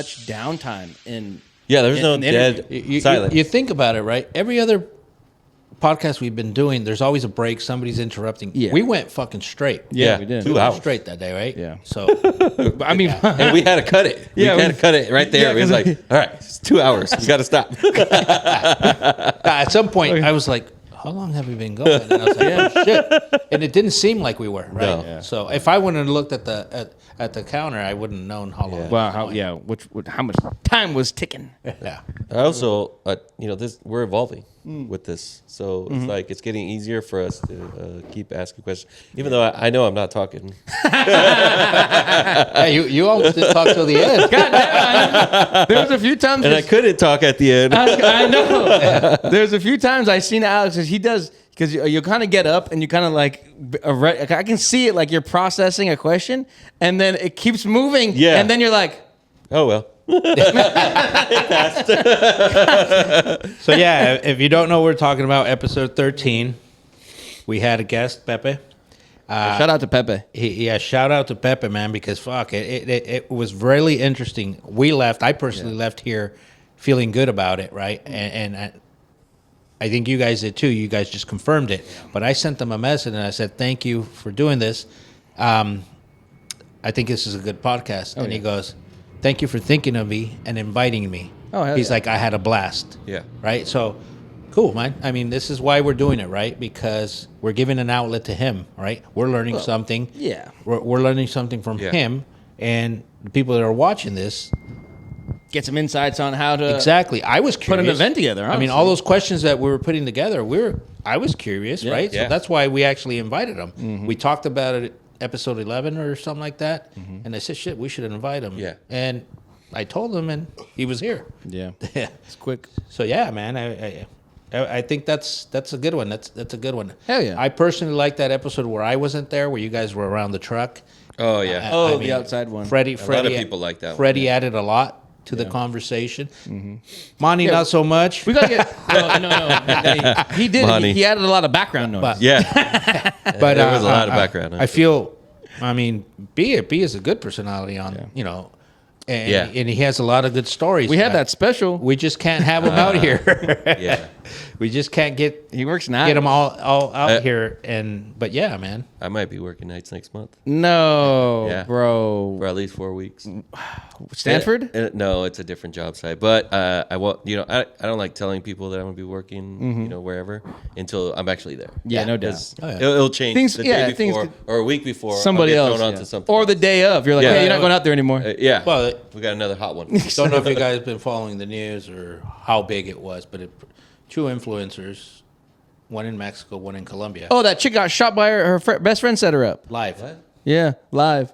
much downtime in. Yeah, there's no in the dead silence. You think about it, right? Every other podcast we've been doing, there's always a break. Somebody's interrupting. Yeah. We went fucking straight. Yeah, we did. 2 We went hours. straight that day, right? Yeah. So, I mean, And we had to cut it. Yeah, we had to cut it right there. Yeah, It was 'cause like, all right, it's 2 hours. We got to stop. at some point, I was like, how long have we been going? And I was like, oh, shit. And it didn't seem like we were, right? No. Yeah. So if I wouldn't have looked at the counter, I wouldn't have known how long. wow, how much time was ticking? Yeah. I also, we're evolving with this. So it's like it's getting easier for us to keep asking questions. Even though I know I'm not talking. Hey, you almost didn't talk till the end. There was a few times, And I couldn't talk at the end. I know. There's a few times I've seen Alex as he does, because you kind of get up and you kind of like, I can see it like you're processing a question, and then it keeps moving, Yeah. and then you're like, Oh, well. So yeah, if you don't know what we're talking about, episode 13, we had a guest, Pepe. shout out to Pepe. Shout out to Pepe, man, because fuck, it was really interesting. We left, I personally left here feeling good about it, right? And I think you guys did too. You guys just confirmed it. But I sent them a message and I said, thank you for doing this. I think this is a good podcast. And he goes, thank you for thinking of me and inviting me. Oh, hell He's yeah. like, I had a blast. Yeah. Right? So, cool, man. I mean, this is why we're doing it, right? Because we're giving an outlet to him, right? We're learning something. yeah. We're learning something from him. And the people that are watching this, Get some insights on how to exactly. I was curious. put an event together. I mean, all those questions that we were putting together, I was curious, right? Yeah. So that's why we actually invited him. We talked about it episode 11 or something like that. And I said, shit, we should invite him. Yeah. And I told him, and he was here. Yeah, Yeah. it's quick. So yeah, man, I think that's a good one. That's a good one. Hell yeah. I personally like that episode where I wasn't there, where you guys were around the truck. Oh, yeah. Oh, the outside one. Freddie, A lot of people like that one, Freddie added a lot to the conversation. Monty, not so much. We gotta get no. He did. Money. He added a lot of background noise. But- Yeah. But there was a lot of background. I feel, I mean, B is a good personality on, and he has a lot of good stories. we had that special. We just can't have him out here. Yeah. We just can't get He works nights. get him all out here. But yeah, man. I might be working nights next month No, Yeah. bro. for at least 4 weeks. Stanford? No, it's a different job site. But I won't. I don't like telling people that I'm gonna be working, wherever until I'm actually there. Yeah, no doubt. 'Cause Oh, yeah. It'll change Things- the yeah, day things before could- or a week before. Somebody I'll get else, thrown yeah. onto something. Or the day of. You're like, Yeah. hey, you're not going out there anymore. Yeah. Well, We got another hot one. don't know if you guys been following the news or how big it was, but two influencers, one in Mexico, one in Colombia, Oh, that chick got shot by her best friend set her up. live, Yeah, live.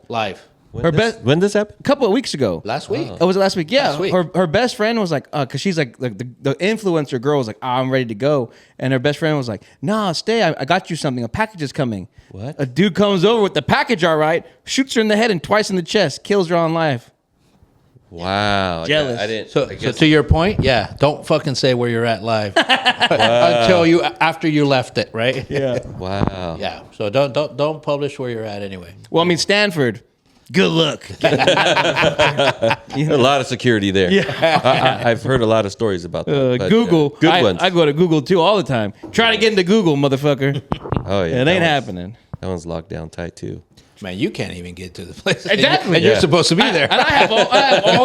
When this happened? A couple of weeks ago. last week. Oh, was it last week? Yeah. Last week. Her best friend was like, because she's like the influencer girl was like, I'm ready to go. And her best friend was like, nah, stay. I got you something. A package is coming. What? A dude comes over with the package, all right, shoots her in the head and twice in the chest, kills her on live. Wow. Jealous. I didn't. So, I guess, to your point, yeah, don't fucking say where you're at live after you left it, right? Yeah. wow. Yeah. So don't publish where you're at anyway. Well, I mean, Stanford, good luck. A lot of security there. Yeah. I've heard a lot of stories about that. but, Google. good ones. I go to Google too all the time. Try to get into Google, motherfucker. Oh yeah. It that ain't one's- happening. That one's locked down tight too. Man, you can't even get to the place. Exactly. And you're Yeah. supposed to be there. And I have all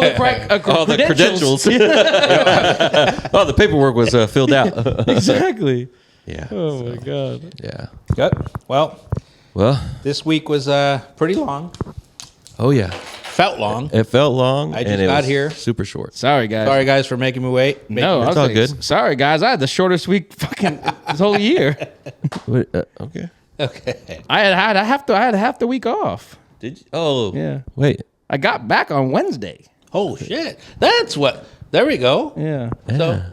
the All the credentials. credentials. Oh, the paperwork was filled out. Exactly. Yeah. Oh my god. Yeah. Good. Well, Well. this week was pretty long. Oh yeah. Felt long. It felt long. I just and it got was here. Super short. Sorry, guys. Sorry, guys, for making me wait. No, I was all like, good. Sorry, guys. I had the shortest week fucking this whole year. Okay. Okay. I had half the week off. Did you? Oh. Yeah. Wait. I got back on Wednesday. Oh shit. That's what. There we go. Yeah. So,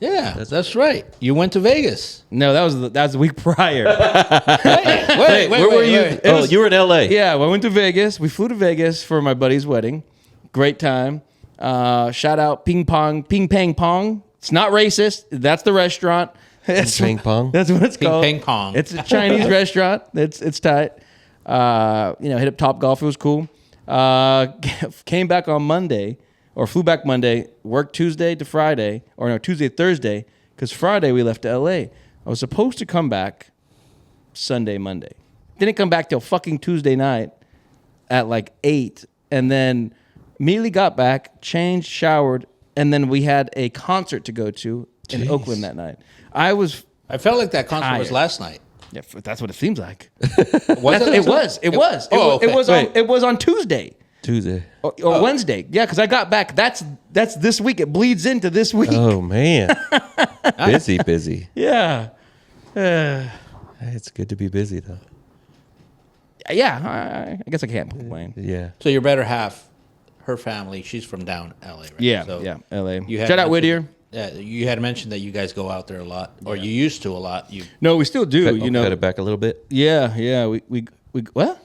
yeah, that's right. You went to Vegas. No, that was the week prior. Wait, Where were you? was- You were in L.A. Yeah, well, I went to Vegas. We flew to Vegas for my buddy's wedding. Great time. Shout out Ping Pang Pong. It's not racist. That's the restaurant. It's, Ping Pong? That's what it's Ping called. Pang Pong. It's a Chinese restaurant. It's tight. Hit up Top Golf. It was cool. Came back on Monday. or flew back Monday, worked Tuesday to Friday, or no, Tuesday to Thursday, because Friday we left to LA. I was supposed to come back Sunday, Monday. Didn't come back till fucking Tuesday night at like 8, and then immediately got back, changed, showered, and then we had a concert to go to in Jeez. Oakland that night. I felt like that concert was Tired. last night. Yeah, that's what it seems like. Was it? It was. Oh, okay. It was on Tuesday Tuesday. or Wednesday. Yeah, because I got back. That's this week. It bleeds into this week. Oh man, busy. Yeah. It's good to be busy though. Yeah, I guess I can't complain. Yeah. So your better half, her family, she's from down LA, right? Yeah, So yeah, LA. you had Shout out mentioned- Whittier. Yeah, you had mentioned that you guys go out there a lot, or you used to a lot. You No, we still do. You know. cut it back a little bit. Yeah. We what?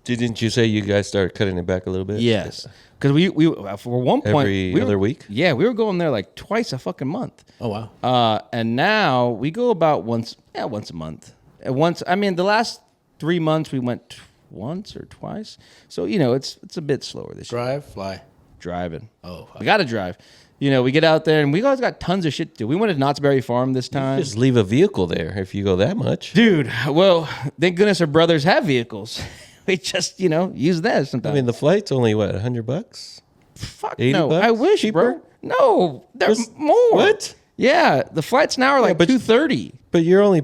Didn't you say you guys started cutting it back a little bit? Yes. Because we for one point Every we were- other week? Yeah, we were going there like twice a fucking month. oh wow, And now we go about once a month. And once, I mean, the last 3 months we went once or twice. So you know, it's a bit slower this year. drive, fly. Driving. Oh, We got to drive. You know, we get out there and we always got tons of shit to do. We went to Knott's Berry Farm this time. Just leave a vehicle there if you go that much. Dude, well, thank goodness our brothers have vehicles. We just, use that I sometimes. mean, the flight's only what, $100? Fuck 80 no. bucks? I wish, Cheaper? bro. No, they're Was- more. what? Yeah, the flights now are like but- $230. But you're only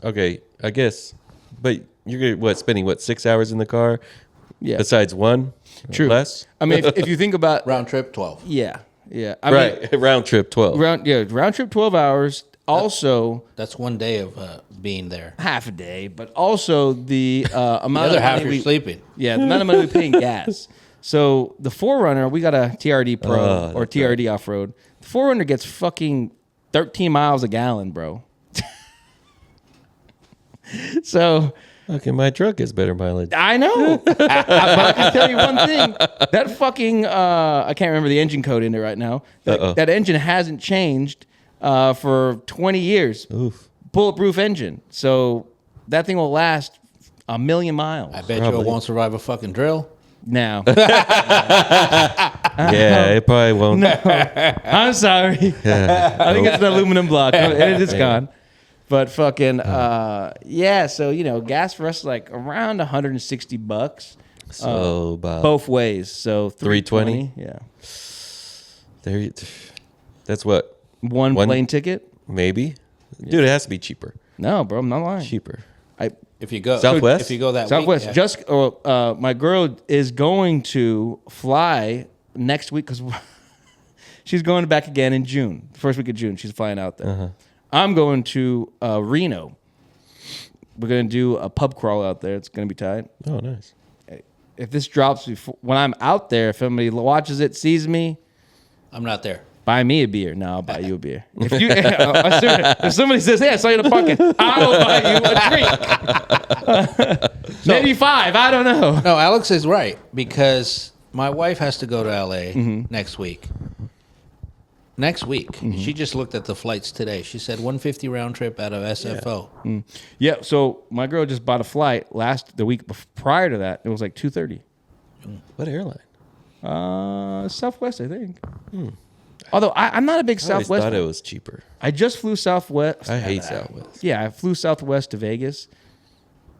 okay, I guess. But you're spending 6 hours in the car? Yeah. Besides one? True. Less? I mean, if you think about Round trip 12. yeah. I mean, Right. Round trip 12. round trip 12 hours. Also, That's one day of being there. half a day, but also the The amount other of half money you're we, sleeping. Yeah, the amount of money we pay in gas. So the 4Runner, we got a TRD Pro or that's TRD off road. The 4Runner gets fucking 13 miles a gallon, bro. So Okay, my truck has better mileage. I know, but I can tell you one thing: that fucking I can't remember the engine code in it right now. That engine hasn't changed for 20 years. Oof. Bulletproof engine, so that thing will last a million miles. I bet Probably. you it won't survive a fucking drill. Now, Yeah, it probably won't. I'm sorry. I think it's an aluminum block. It is gone. But fucking yeah. So gas for us is like around $160 So about both ways. So 320? Yeah. there. That's what? One plane ticket? Maybe. Dude, it has to be cheaper. No, bro, I'm not lying. Cheaper. If you go Southwest? if you go that Southwest. week, yeah. Just my girl is going to fly next week because she's going back again in June. The first week of June, she's flying out there. I'm going to Reno. We're gonna do a pub crawl out there. It's gonna be tight. Oh, nice. If this drops before, when I'm out there, if somebody watches it, sees me, I'm not there. buy me a beer. No, I'll buy you a beer. If you, if somebody says, "Hey, I saw you in the parking," I'll buy you a drink. Maybe 5. I don't know. No, Alex is right because my wife has to go to LA Mm-hmm. next week. Next week, she just looked at the flights today. She said 150 round trip out of SFO. Yeah. So my girl just bought a flight the week prior to that. It was like $230. What airline? Southwest, I think. Although I'm not a big I always Southwest. thought it was cheaper. I just flew Southwest. I hate Southwest. Yeah, I flew Southwest to Vegas,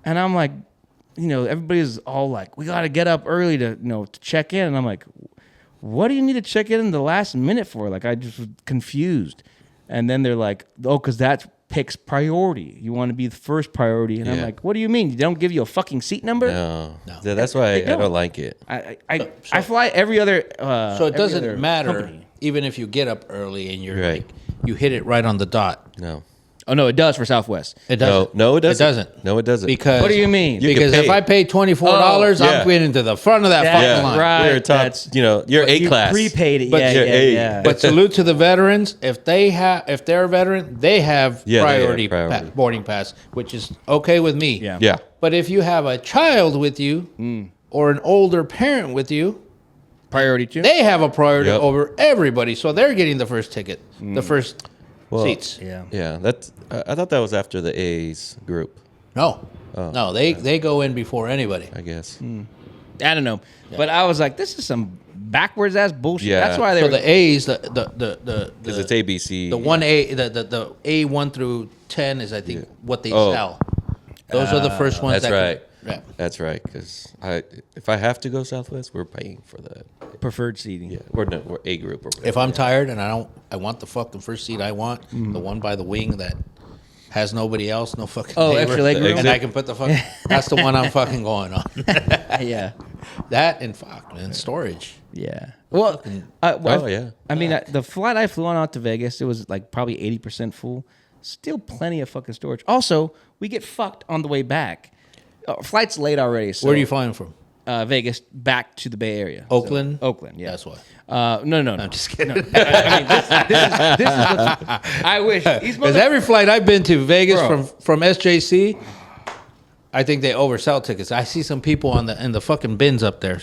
and I'm like, everybody's all like, we got to get up early to to check in, and I'm like, what do you need to check in the last minute for? Like, I just was confused, and then they're like, oh, because that picks priority. You want to be the first priority, and I'm Yeah. like, what do you mean? You don't give you a fucking seat number? No. That's why I don't like it. I fly every other. So it doesn't matter even if you get up early and you're Right. like, you hit it right on the dot. No. Oh no, it does for Southwest. It doesn't. No, it doesn't. It doesn't. No, it doesn't. Because What do you mean? You can Because if pay. I pay $24, Oh, yeah. I'm getting to the front of that Yeah, fucking Yeah, line. right. You're top. that's- You're A You class. prepaid it. But Yeah, you're yeah, A. yeah. But salute to the veterans. If they're a veteran, they have Yeah, they have priority, priority. boarding pass, which is okay with me. Yeah. Yeah. But if you have a child with you or an older parent with you, Priority 2. they have a priority Yep. over everybody. So they're getting the first ticket, the first seats. Yeah. Yeah. I thought that was after the A's group. No, they go in before anybody. I guess. I don't know. But I was like, this is some backwards ass bullshit. Yeah. That's why they So were. the A's, the Because it's ABC. the 1A, the A1 through 10 is I think what they Oh. sell. Those are the first ones. That's that right. Yeah. That's right. Because if I have to go Southwest, we're paying for that. preferred seating. Yeah, we're A group. Or whatever. If I'm tired and I want the fucking first seat I want, the one by the wing that has nobody else, no fucking Oh, neighbor, extra leg room? and I can put the fuck. That's the one I'm fucking going on. Yeah. That and fuck and storage. Yeah. Well, yeah. I mean, the flight I flew on out to Vegas, it was like probably 80% full. Still plenty of fucking storage. Also, we get fucked on the way back. Flight's late already. So, Where are you flying from? Vegas back to the Bay Area. Oakland. Oakland, yeah. That's why. No. I'm just kidding. I mean, this is what's, I wish these Because mother- every flight I've been to Vegas Bro. from SJC, I think they oversell tickets. I see some people in the fucking bins up there.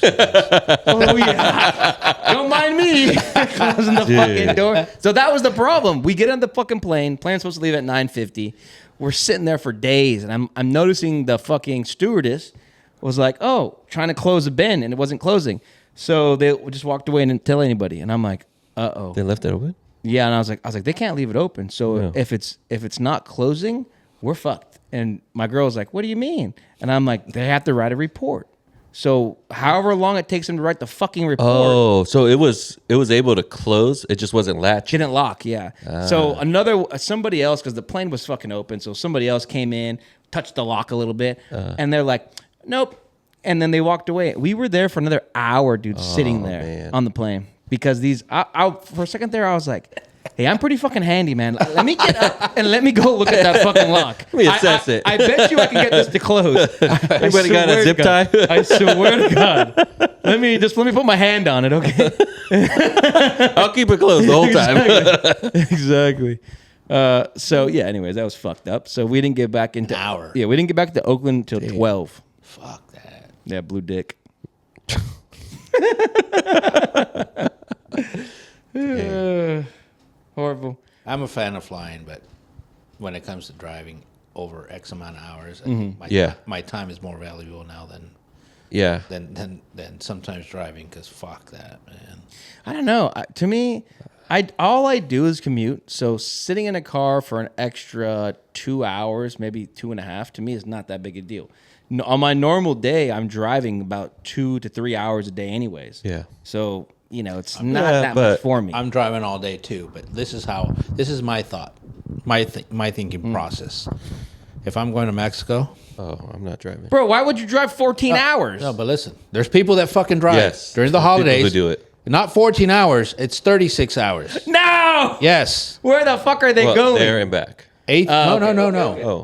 Oh yeah, don't mind me closing the fucking door. So that was the problem. We get on the fucking plane. Plane's supposed to leave at 9:50. We're sitting there for days, and I'm noticing the fucking stewardess was like, "Oh, trying to close a bin," and it wasn't closing. So they just walked away and didn't tell anybody. And I'm like, "Uh-oh." They left it open. Yeah, and I was like, they can't leave it open. So Yeah. if it's not closing, we're fucked. And my girl was like, "What do you mean?" And I'm like, "They have to write a report." So however long it takes them to write the fucking report, Oh, so it was able to close. It just wasn't latched. didn't lock. Yeah. So somebody else, because the plane was fucking open, so somebody else came in, touched the lock a little bit, and they're like, "Nope." And then they walked away. We were there for another hour, dude, sitting there man. on the plane because I for a second there, I was like, "Hey, I'm pretty fucking handy, man. Let me get up and let me go look at that fucking lock. Let me assess it." I bet you I can get this to close. I Anybody got a swear to zip God. tie? I swear to God. Let me put my hand on it, okay? I'll keep it closed the whole time. Exactly. So yeah. Anyways, that was fucked up. So we didn't get back into An hour. Yeah, we didn't get back to Oakland till 12. Fuck that. Yeah, blue dick. Horrible. I'm a fan of flying, but when it comes to driving over X amount of hours, I Mm-hmm. think Yeah. my time is more valuable now Yeah. than sometimes driving. Because fuck that, man. I don't know. To me, all I do is commute. So sitting in a car for an extra 2 hours, maybe 2.5, to me is not that big a deal. On my normal day, I'm driving about 2 to 3 hours a day, anyways. Yeah. So it's not Yeah, that but much for me. I'm driving all day too, but this is my thought, my thinking Mm. process. If I'm going to Mexico, Oh, I'm not driving. Bro, why would you drive 14 hours? no, but listen, there's people that fucking drive Yes, during the there's people holidays. who do it. Not 14 hours, it's 36 hours. No! Yes. Where the fuck are they Well, going? there and back. No.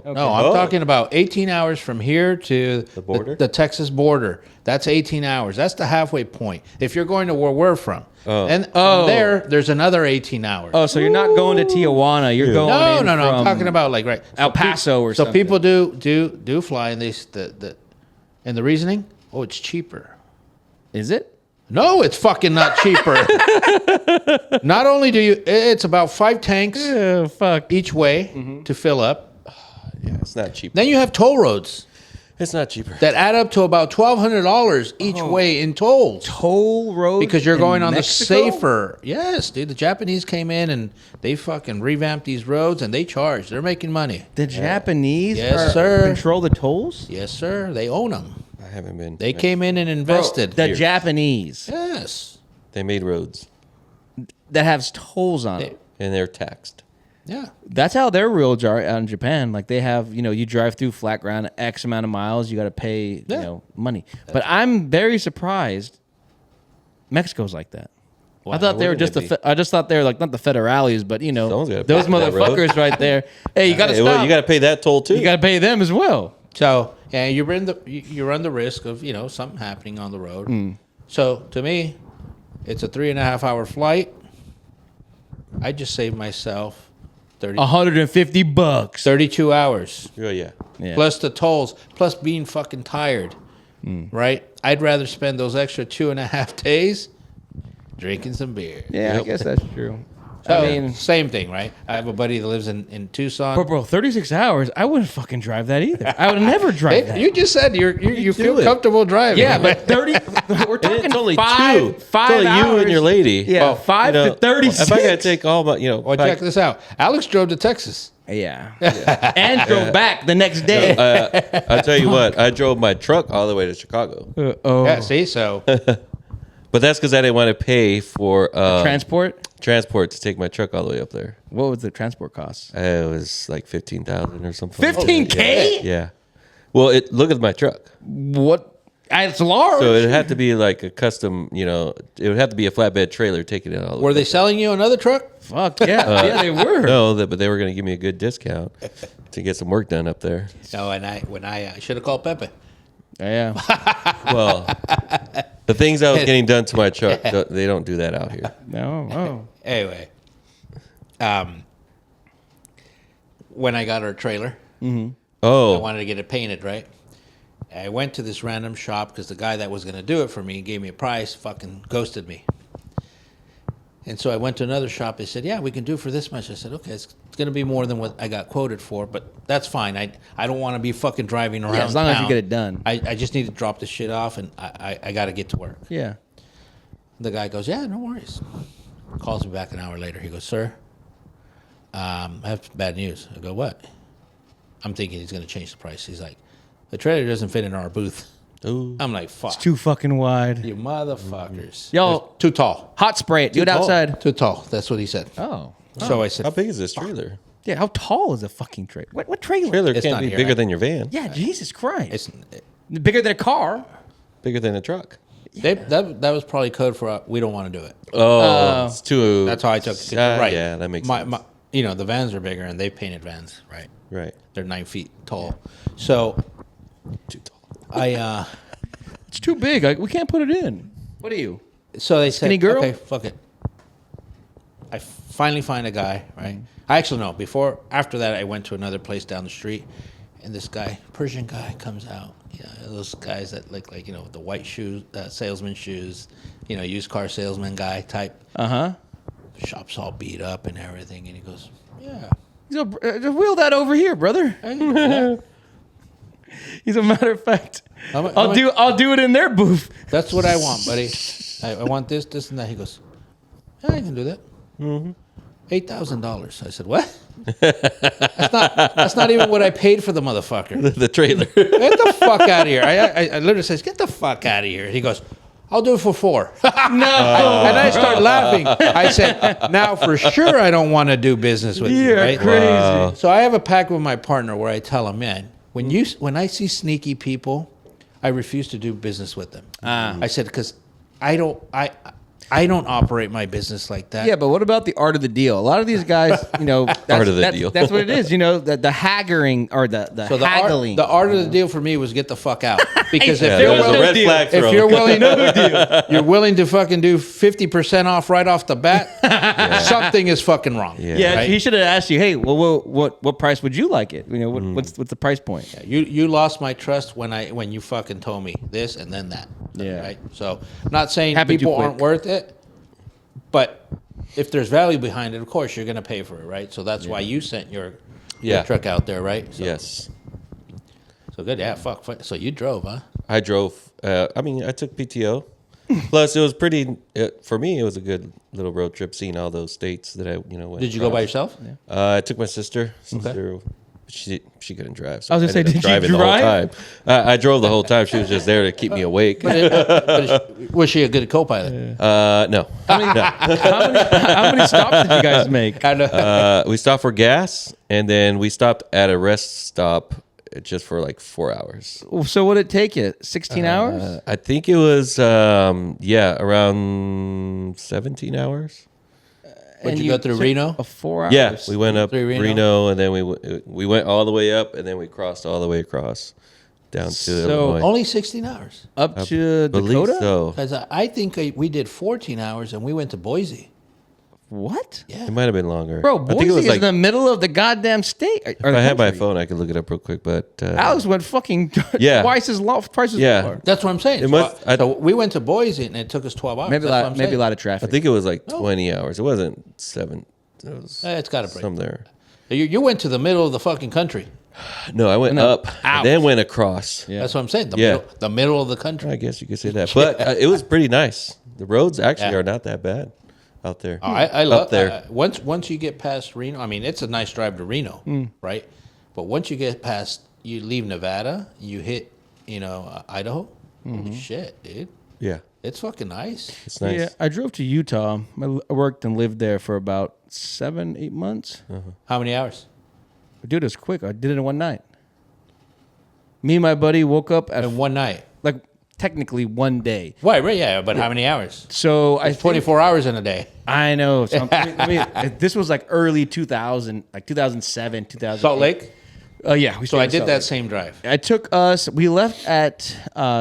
Oh. No, I'm talking about 18 hours from here to the border? the Texas border. That's 18 hours. That's the halfway point. If you're going to where we're from. And from there's another 18 hours. Oh, so you're not going to Tijuana. You're going No. I'm from talking about like right El Paso or so something. people do fly, and and the reasoning, oh, it's cheaper. Is it? No, it's fucking not cheaper. Not only do it's about 5 tanks Oh, fuck. each way to fill up. Yeah, it's not cheap. Then you have toll roads It's not cheaper. that add up to about $1,200 each way in tolls. Toll road Because you're going on Mexico? the safer. Yes, dude. The Japanese came in and they fucking revamped these roads and they charge. They're making money. The Japanese Yes, sir. control the tolls? Yes, sir. They own them. I haven't been. They came in and invested. The Japanese Yes. They made roads that has tolls on it. and they're taxed. Yeah. That's how their roads are out in Japan. Like they have, you drive through flat ground X amount of miles, you got to pay, money. But I'm very surprised Mexico's like that. Why I thought they were wouldn't just it I just thought they were like not the federales, but Someone's gotta those pay for that road. motherfuckers right there. Hey, you got to Hey, stop. well, you got to pay that toll too. You got to pay them as well. So, yeah, you run the risk of, something happening on the road. So, to me, it's a 3.5 hour flight. I just saved myself $150. 32 hours. Oh yeah. Yeah. Plus the tolls, plus being fucking tired, right? I'd rather spend those extra 2.5 days drinking some beer. Yeah, I Yep. guess that's true. So, I mean- same thing, right? I have a buddy that lives in Tucson. But bro, 36 hours, I wouldn't fucking drive that either. I would never drive Hey, that. you just said you feel it. comfortable driving. Yeah, but 30. We're And talking it's only five, two. five it's only hours. you and your lady. Yeah, Well, 5 You know, to 36. If I gotta take all my, well, like, check this out. Alex drove to Texas. Yeah. And drove back the next day. I'll tell you what, I drove my truck all the way to Chicago. Oh. Yeah, see, so But that's because I didn't want to pay for Transport? transport to take my truck all the way up there. What was the transport cost? It was like 15,000 or something. 15K? Yeah. Well, look at my truck. What? It's large. So it had to be like a custom, it would have to be a flatbed trailer taking it all the were way. they selling you another truck? Fuck yeah. Yeah, they were. No, but they were going to give me a good discount to get some work done up there. No, and I should have called Pepe. Yeah. Well, the things I was getting done to my truck, they don't do that out here. No. Oh. Anyway, when I got our trailer, I Oh, wanted to get it painted, right? I went to this random shop because the guy that was going to do it for me gave me a price, fucking ghosted me. And so I went to another shop. They said, yeah, we can do it for this much. I said, okay, it's going to be more than what I got quoted for, but that's fine. I don't want to be fucking driving around as long as you town. get it done. I just need to drop this shit off, and I got to get to work. Yeah. The guy goes, yeah, no worries. Calls me back an hour later. He goes, sir, I have bad news. I go, what? I'm thinking he's going to change the price. He's like, the trailer doesn't fit in our booth. ooh. I'm like, fuck. Too fucking wide. You motherfuckers. Yo. It's too tall. Hot spray it. Do it Too tall. outside. Too tall. That's what he said. Oh. So I said, How big is this trailer? Yeah, how tall is a fucking trailer? What trailer? Trailer It's can't not be here, bigger right? than your van. Yeah, Jesus Christ. it's, Bigger than a car. Bigger than a truck. that was probably code for we don't want to do it. Oh, it's too. That's how I took it. Right. Yeah, that makes sense. The vans are bigger, and they painted vans, right? Right. They're 9 feet tall. So Too tall. It's too big. We can't put it in. What are you? So they Skinny said, girl? okay, fuck it. I finally find a guy, right? I actually no. After that, I went to another place down the street, and this guy, Persian guy, comes out. Those guys that look like with the white shoes, salesman shoes, used car salesman guy type. Uh-huh. Shop's all beat up and everything, and he goes, yeah. So, just wheel that over here, brother. He's a matter of fact. I'll do it in their booth. That's what I want, buddy. I want this, and that. He goes, yeah, I can do that. Mm-hmm. $8,000. I said, what? That's not even what I paid for the motherfucker. The trailer. Get the fuck out of here. I literally says, get the fuck out of here. He goes, I'll do it for $4. No. And I started laughing. I said, now for sure I don't want to do business with you, You're right? crazy. So I have a pact with my partner where I tell him, man, when I see sneaky people, I refuse to do business with them. I said, because I don't operate my business like that. Yeah, but what about the art of the deal? A lot of these guys, that's, Art of the deal. That's what it is. The haggling or the So haggling. the art of the deal for me was get the fuck out. Because Yeah, if there you're was a willing, red flag if thrown. you're willing, you're willing to fucking do 50% off right off the bat, something is fucking wrong. yeah, right? he should have asked you, hey, well, what price would you like it? What's the price point? You lost my trust when you fucking told me this and then that. Yeah. Right. So I'm not saying Happened too people quick. aren't worth it, but if there's value behind it, of course you're gonna pay for it, right? So that's why you sent your truck out there, right? So, Yes. So good. Yeah. Fuck. So you drove, huh? I drove. I took PTO. Plus, it was pretty. For me, it was a good little road trip, seeing all those states that I went. Did you go by yourself? I took my sister. She couldn't drive. So I was gonna say, ended up did you driving the whole drive? time. I drove the whole time. She was just there to keep me awake. Was she a good co-pilot? No. How many stops did you guys make? I know. We stopped for gas, and then we stopped at a rest stop just for like 4 hours. So what did it take you? 16 hours? I think it was around 17 hours. Would And you go through took Reno? 4 hours. Yeah, we went up Through Reno? Reno, and then we went all the way up, and then we crossed all the way across down to So Illinois. Only 16 hours. up to Believe Dakota. so. Because I think we did 14 hours and we went to Boise. What? Yeah. It might have been longer. Bro, I Boise think it was is like. in the middle of the goddamn state. If I had my phone, I could look it up real quick. But Alex went fucking Yeah. twice as low. Price as Yeah. lower. That's what I'm saying. It must- so we went to Boise and it took us 12 hours. Maybe That's what I'm maybe a saying. lot of traffic. I think it was like 20 hours. It wasn't It's got to break. some there. You went to the middle of the fucking country. No, I went up, and then went across. Yeah. That's what I'm saying. Yeah. The middle of the country. I guess you could say that, but it was pretty nice. The roads actually are not that bad out there. I love up there. Once you get past Reno, I mean, it's a nice drive to Reno, right? But once you get past, you leave Nevada, you hit, Idaho. Holy shit, dude! Yeah, It's fucking nice. it's nice. Yeah, I drove to Utah. I worked and lived there for about 7-8 months. How many hours? Dude, it was quick. I did it in one night. Me and my buddy woke up at In one night. like technically one day. Right, yeah, but how many hours? So I think- 24 hours in a day. I know. So this was like early 2000, like 2007, 2000. Salt Lake. Yeah. So I did that same drive. It took us. We left at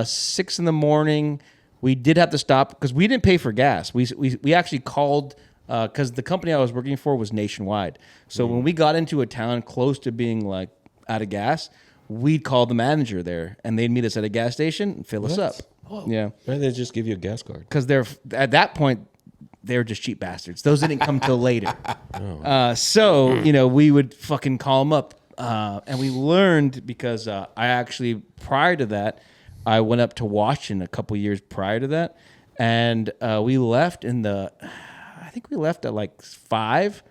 6 a.m. We did have to stop because we didn't pay for gas. We actually called because the company I was working for was nationwide. So when we got into a town close to being like out of gas, we'd call the manager there, and they'd meet us at a gas station and fill us up. Yeah, Why didn't they just give you a gas card? because they're at that point they were just cheap bastards. Those didn't come till later. So we would fucking call them up, and we learned because I actually prior to that I went up to Washington a couple years prior to that, and we left I think we left at like 5.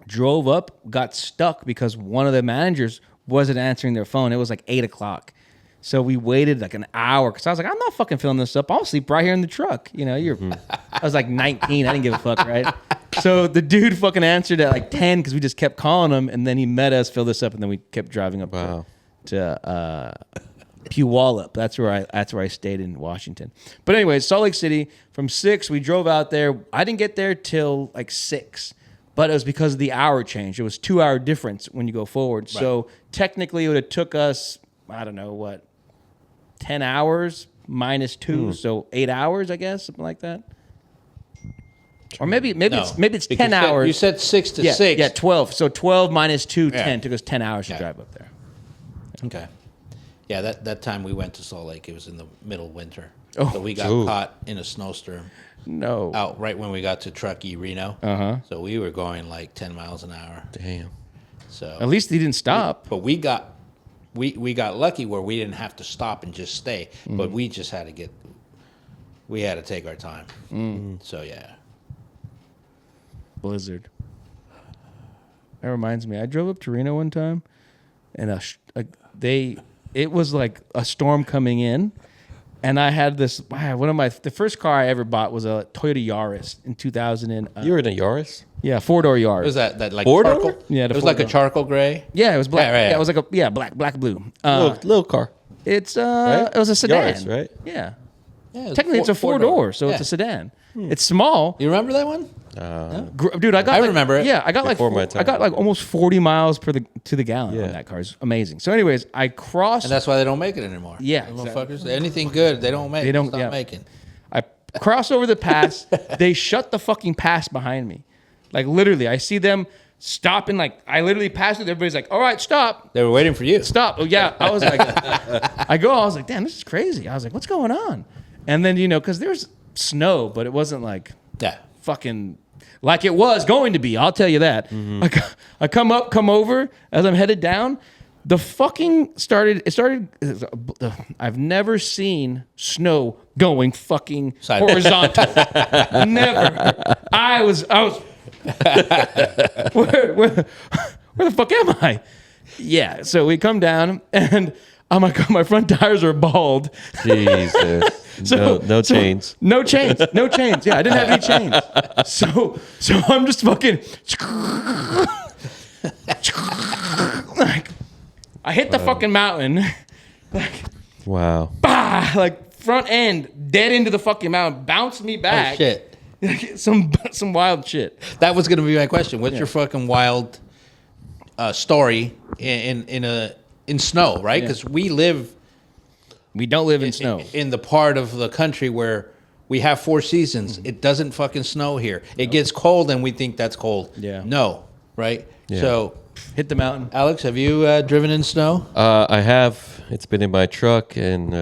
Drove up, got stuck because one of the managers wasn't answering their phone. It was like 8 o'clock. So we waited like an hour because I was like, I'm not fucking filling this up. I'll sleep right here in the truck. I was like 19. I didn't give a fuck, right? So the dude fucking answered at like 10 because we just kept calling him. And then he met us, filled us up, and then we kept driving up to Puyallup. That's where I stayed in Washington. But anyway, Salt Lake City, from 6, we drove out there. I didn't get there till like 6. But it was because of the hour change. It was 2-hour difference when you go forward. Right. So technically it would have took us, I don't know, 10 hours minus 2. So 8 hours, I guess, something like that. Or maybe it's 10 hours. You said 6 to 6. Yeah, 12. So 12 minus 2, 10. Took us 10 hours to drive up there. Okay. Yeah, that time we went to Salt Lake, it was in the middle of winter. Oh. So we got caught in a snowstorm. No. Out right when we got to Truckee, Reno. So we were going like 10 miles an hour. Damn. So at least he didn't stop. But we got lucky where we didn't have to stop and just stay. But we just had to take our time. So yeah. Blizzard. That reminds me. I drove up to Reno one time, and it was like a storm coming in. And I had this, the first car I ever bought was a Toyota Yaris in 2000. You were in a Yaris? Yeah, 4-door Yaris. Was that like Four-door? charcoal? Yeah, it was like a charcoal gray. Yeah, it was black. Right. Yeah, it was like black blue. Little car. It's Right? it was a sedan, Yaris, right? Yeah. Yeah, Technically, it's a 4-door, so it's a sedan. It's small. You remember that one? Dude, I remember it. Yeah, I got Before my time. I got like almost 40 miles to the gallon Yeah. on that car. It's amazing. So, anyways, I crossed. And that's why they don't make it anymore. Yeah, The motherfuckers. Anything good, they don't make. They don't- Stop yeah. making. I cross over the pass. They shut the fucking pass behind me. Like literally, I see them stopping. Like I literally passed it. Everybody's like, "All right, stop, They were waiting for you. stop." Oh yeah, I was like, I was like, damn, this is crazy. I was like, what's going on? And then because there's snow, but it wasn't like Yeah. fucking like it was going to be. I'll tell you that. I come over as I'm headed down. The fucking started. I've never seen snow going fucking horizontal. Never. I was. Where the fuck am I? Yeah. So we come down and I'm like, my front tires are bald. Jesus. No chains. No chains. No chains. Yeah, I didn't have any chains. So I'm just fucking like I hit the fucking mountain. Like Wow. bah, like front end dead into the fucking mountain, bounced me back. Oh, shit. Some wild shit. That was going to be my question. What's your fucking wild story in snow, right? Because we don't live in snow. in the part of the country where we have 4 seasons. It doesn't fucking snow here. It gets cold and we think that's cold. Yeah. No, right? Yeah. So, Hit the mountain. Alex, have you driven in snow? I have. It's been in my truck, and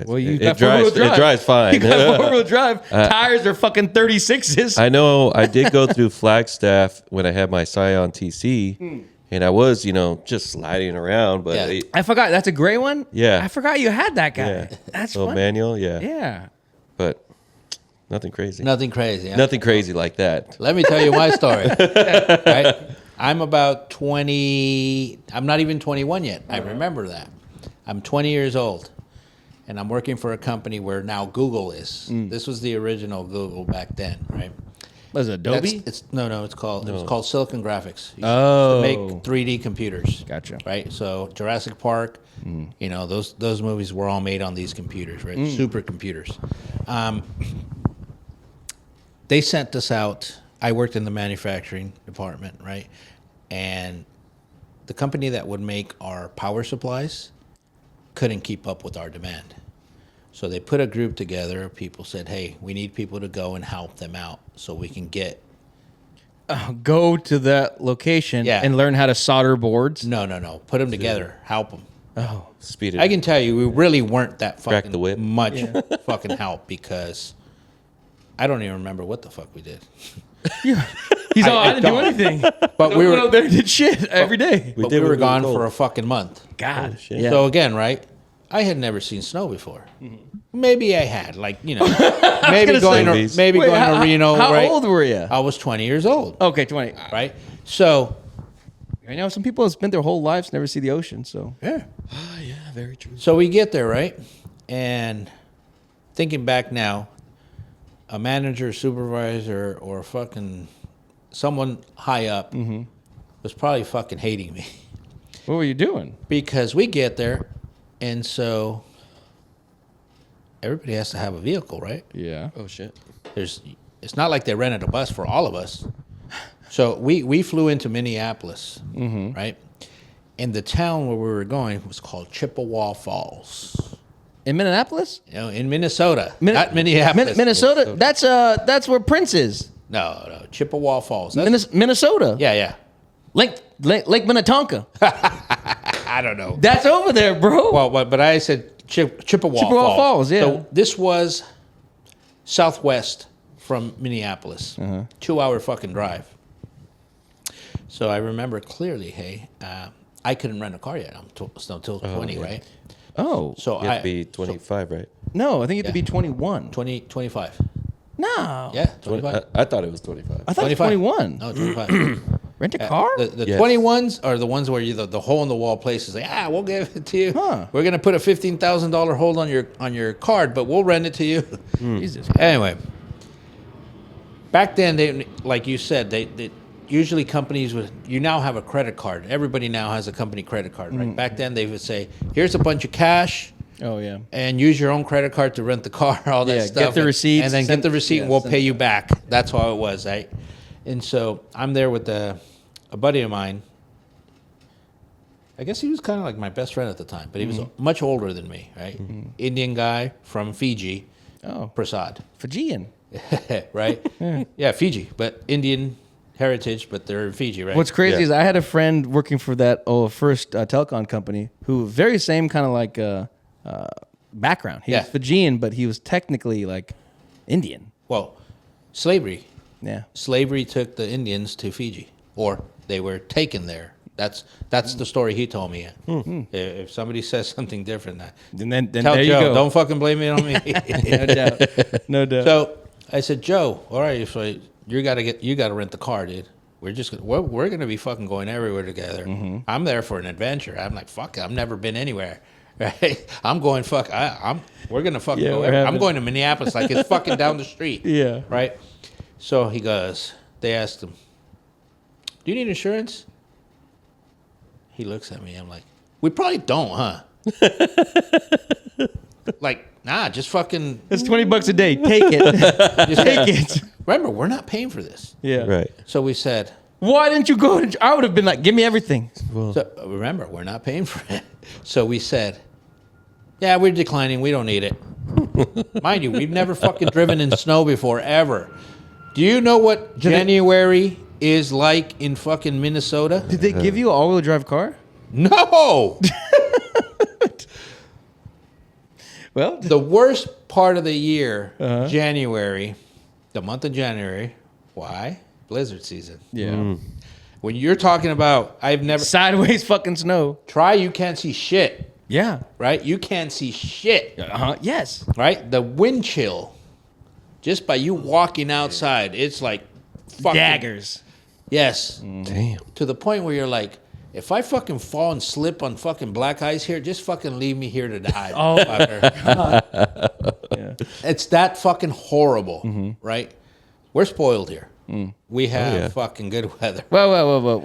Well, you it got dries. four-wheel drive. It dries fine. You got 4-wheel drive. Tires are fucking 36s. I know. I did go through Flagstaff when I had my Scion TC, and I was, just sliding around. But Yeah. I forgot. That's a gray one? Yeah. I forgot you had that guy. yeah, That's so funny. manual. Yeah, Yeah. but nothing crazy. Nothing crazy. Huh? Nothing crazy like that. Let me tell you my story. Right? I'm about 20. I'm not even 21 yet. I remember that. I'm 20 years old, and I'm working for a company where now Google is. This was the original Google back then, right? Was it Adobe? It's called Silicon Graphics. It Oh. used to make 3D computers. Gotcha. Right. So Jurassic Park, those movies were all made on these computers, right? Supercomputers. They sent us out. I worked in the manufacturing department, right? And the company that would make our power supplies couldn't keep up with our demand. So they put a group together. People said, hey, we need people to go and help them out so we can get. Go to that location Yeah. and learn how to solder boards. No. Put them together. Help them. Oh. Speed it. I can tell you, we really weren't that Crack fucking the whip. much fucking help because I don't even remember what the fuck we did. He's all, I I didn't do don't. anything. But we Went were out there and did shit every day. but did we were what we were gone told. for a fucking month. God. shit. Yeah. So again, right? I had never seen snow before. Maybe I had, maybe going say- to maybe Wait, going how, to Reno. how right? old were you? I was 20 years old. Okay, 20. Right. So I know some people have spent their whole lives never see the ocean, so. yeah. yeah, very true. So we get there, right? And thinking back now, a manager, supervisor, or fucking someone high up was probably fucking hating me What were you doing? because we get there, and so everybody has to have a vehicle, right? Yeah. Oh shit. It's not like they rented a bus for all of us. So we flew into Minneapolis, right? And the town where we were going was called Chippewa Falls. In Minneapolis? In Minnesota, not Minneapolis. Minnesota? That's where Prince is. No, Chippewa Falls. That's, Minnesota. yeah. Lake Minnetonka. I don't know. That's over there, bro. Well, but I said Chippewa Falls, yeah. So this was southwest from Minneapolis, 2-hour fucking drive. So I remember clearly, hey, I couldn't rent a car yet. I'm until 20, yeah. right? Oh. So You have to be 25, right? No, I think you have to Yeah. be 21. 25. No. Yeah, 25. I thought it was 25. I thought it was 21. No, 25. Rent a car? The Yes. 21s are the ones where the hole in the wall place is like, we'll give it to you. Huh. We're gonna put a $15,000 hold on your card, but we'll rent it to you. Jesus. Anyway, back then, they, like you said, they usually companies would. You now have a credit card. Everybody now has a company credit card, right? Back then, they would say, "Here's a bunch of cash." Oh, yeah. And use your own credit card to rent the car, all that Yeah, stuff. get the receipts, and then send- get the receipt, yeah, and we'll send pay it you back. That's how it was, right? And so I'm there with a buddy of mine. I guess he was kind of like my best friend at the time, but he was much older than me, right? Indian guy from Fiji, Oh, Prasad, Fijian. right? Yeah, Fiji, but Indian heritage, but they're in Fiji, right? What's crazy Yeah. is I had a friend working for that first telecom company who very same kind of like background. He Yeah. was Fijian, but he was technically like Indian. Well, slavery. Yeah. Slavery took the Indians to Fiji, or they were taken there. That's the story he told me. If somebody says something different, And then tell there Joe. you go. Don't fucking blame it on me. No doubt. No doubt. So I said, Joe, all right, so you got to rent the car, dude. We're gonna be fucking going everywhere together. I'm there for an adventure. I'm like, fuck, I've never been anywhere. Right? I'm going we're gonna fucking Yeah, go. we're I'm having- going to Minneapolis, like it's fucking down the street. Yeah. Right. So he goes. They asked him, "Do you need insurance?" He looks at me. I'm like, "We probably don't, huh?" Like, nah, just fucking It's $20 a day. Take it. just Take it. Remember, we're not paying for this. Yeah. Right. So we said, Why didn't you go? I would have been like, give me everything. so remember, we're not paying for it. So we said, yeah, we're declining. We don't need it. Mind you, we've never fucking driven in snow before, ever. Do you know what January is like in fucking Minnesota? Did they give you an all-wheel drive car? No. Well, The worst part of the year, January, the month of January. Why? Blizzard season. yeah. When you're talking about, I've never Sideways fucking snow. you can't see shit, Yeah. right? You can't see shit, Yes. right? The wind chill, just by you walking outside, it's like fucking Daggers. Yes, Damn. to the point where you're like, if I fucking fall and slip on fucking black ice here, just fucking leave me here to die. Oh. Fucker. Yeah. It's that fucking horrible, right? We're spoiled here. We have yeah. fucking good weather. Well,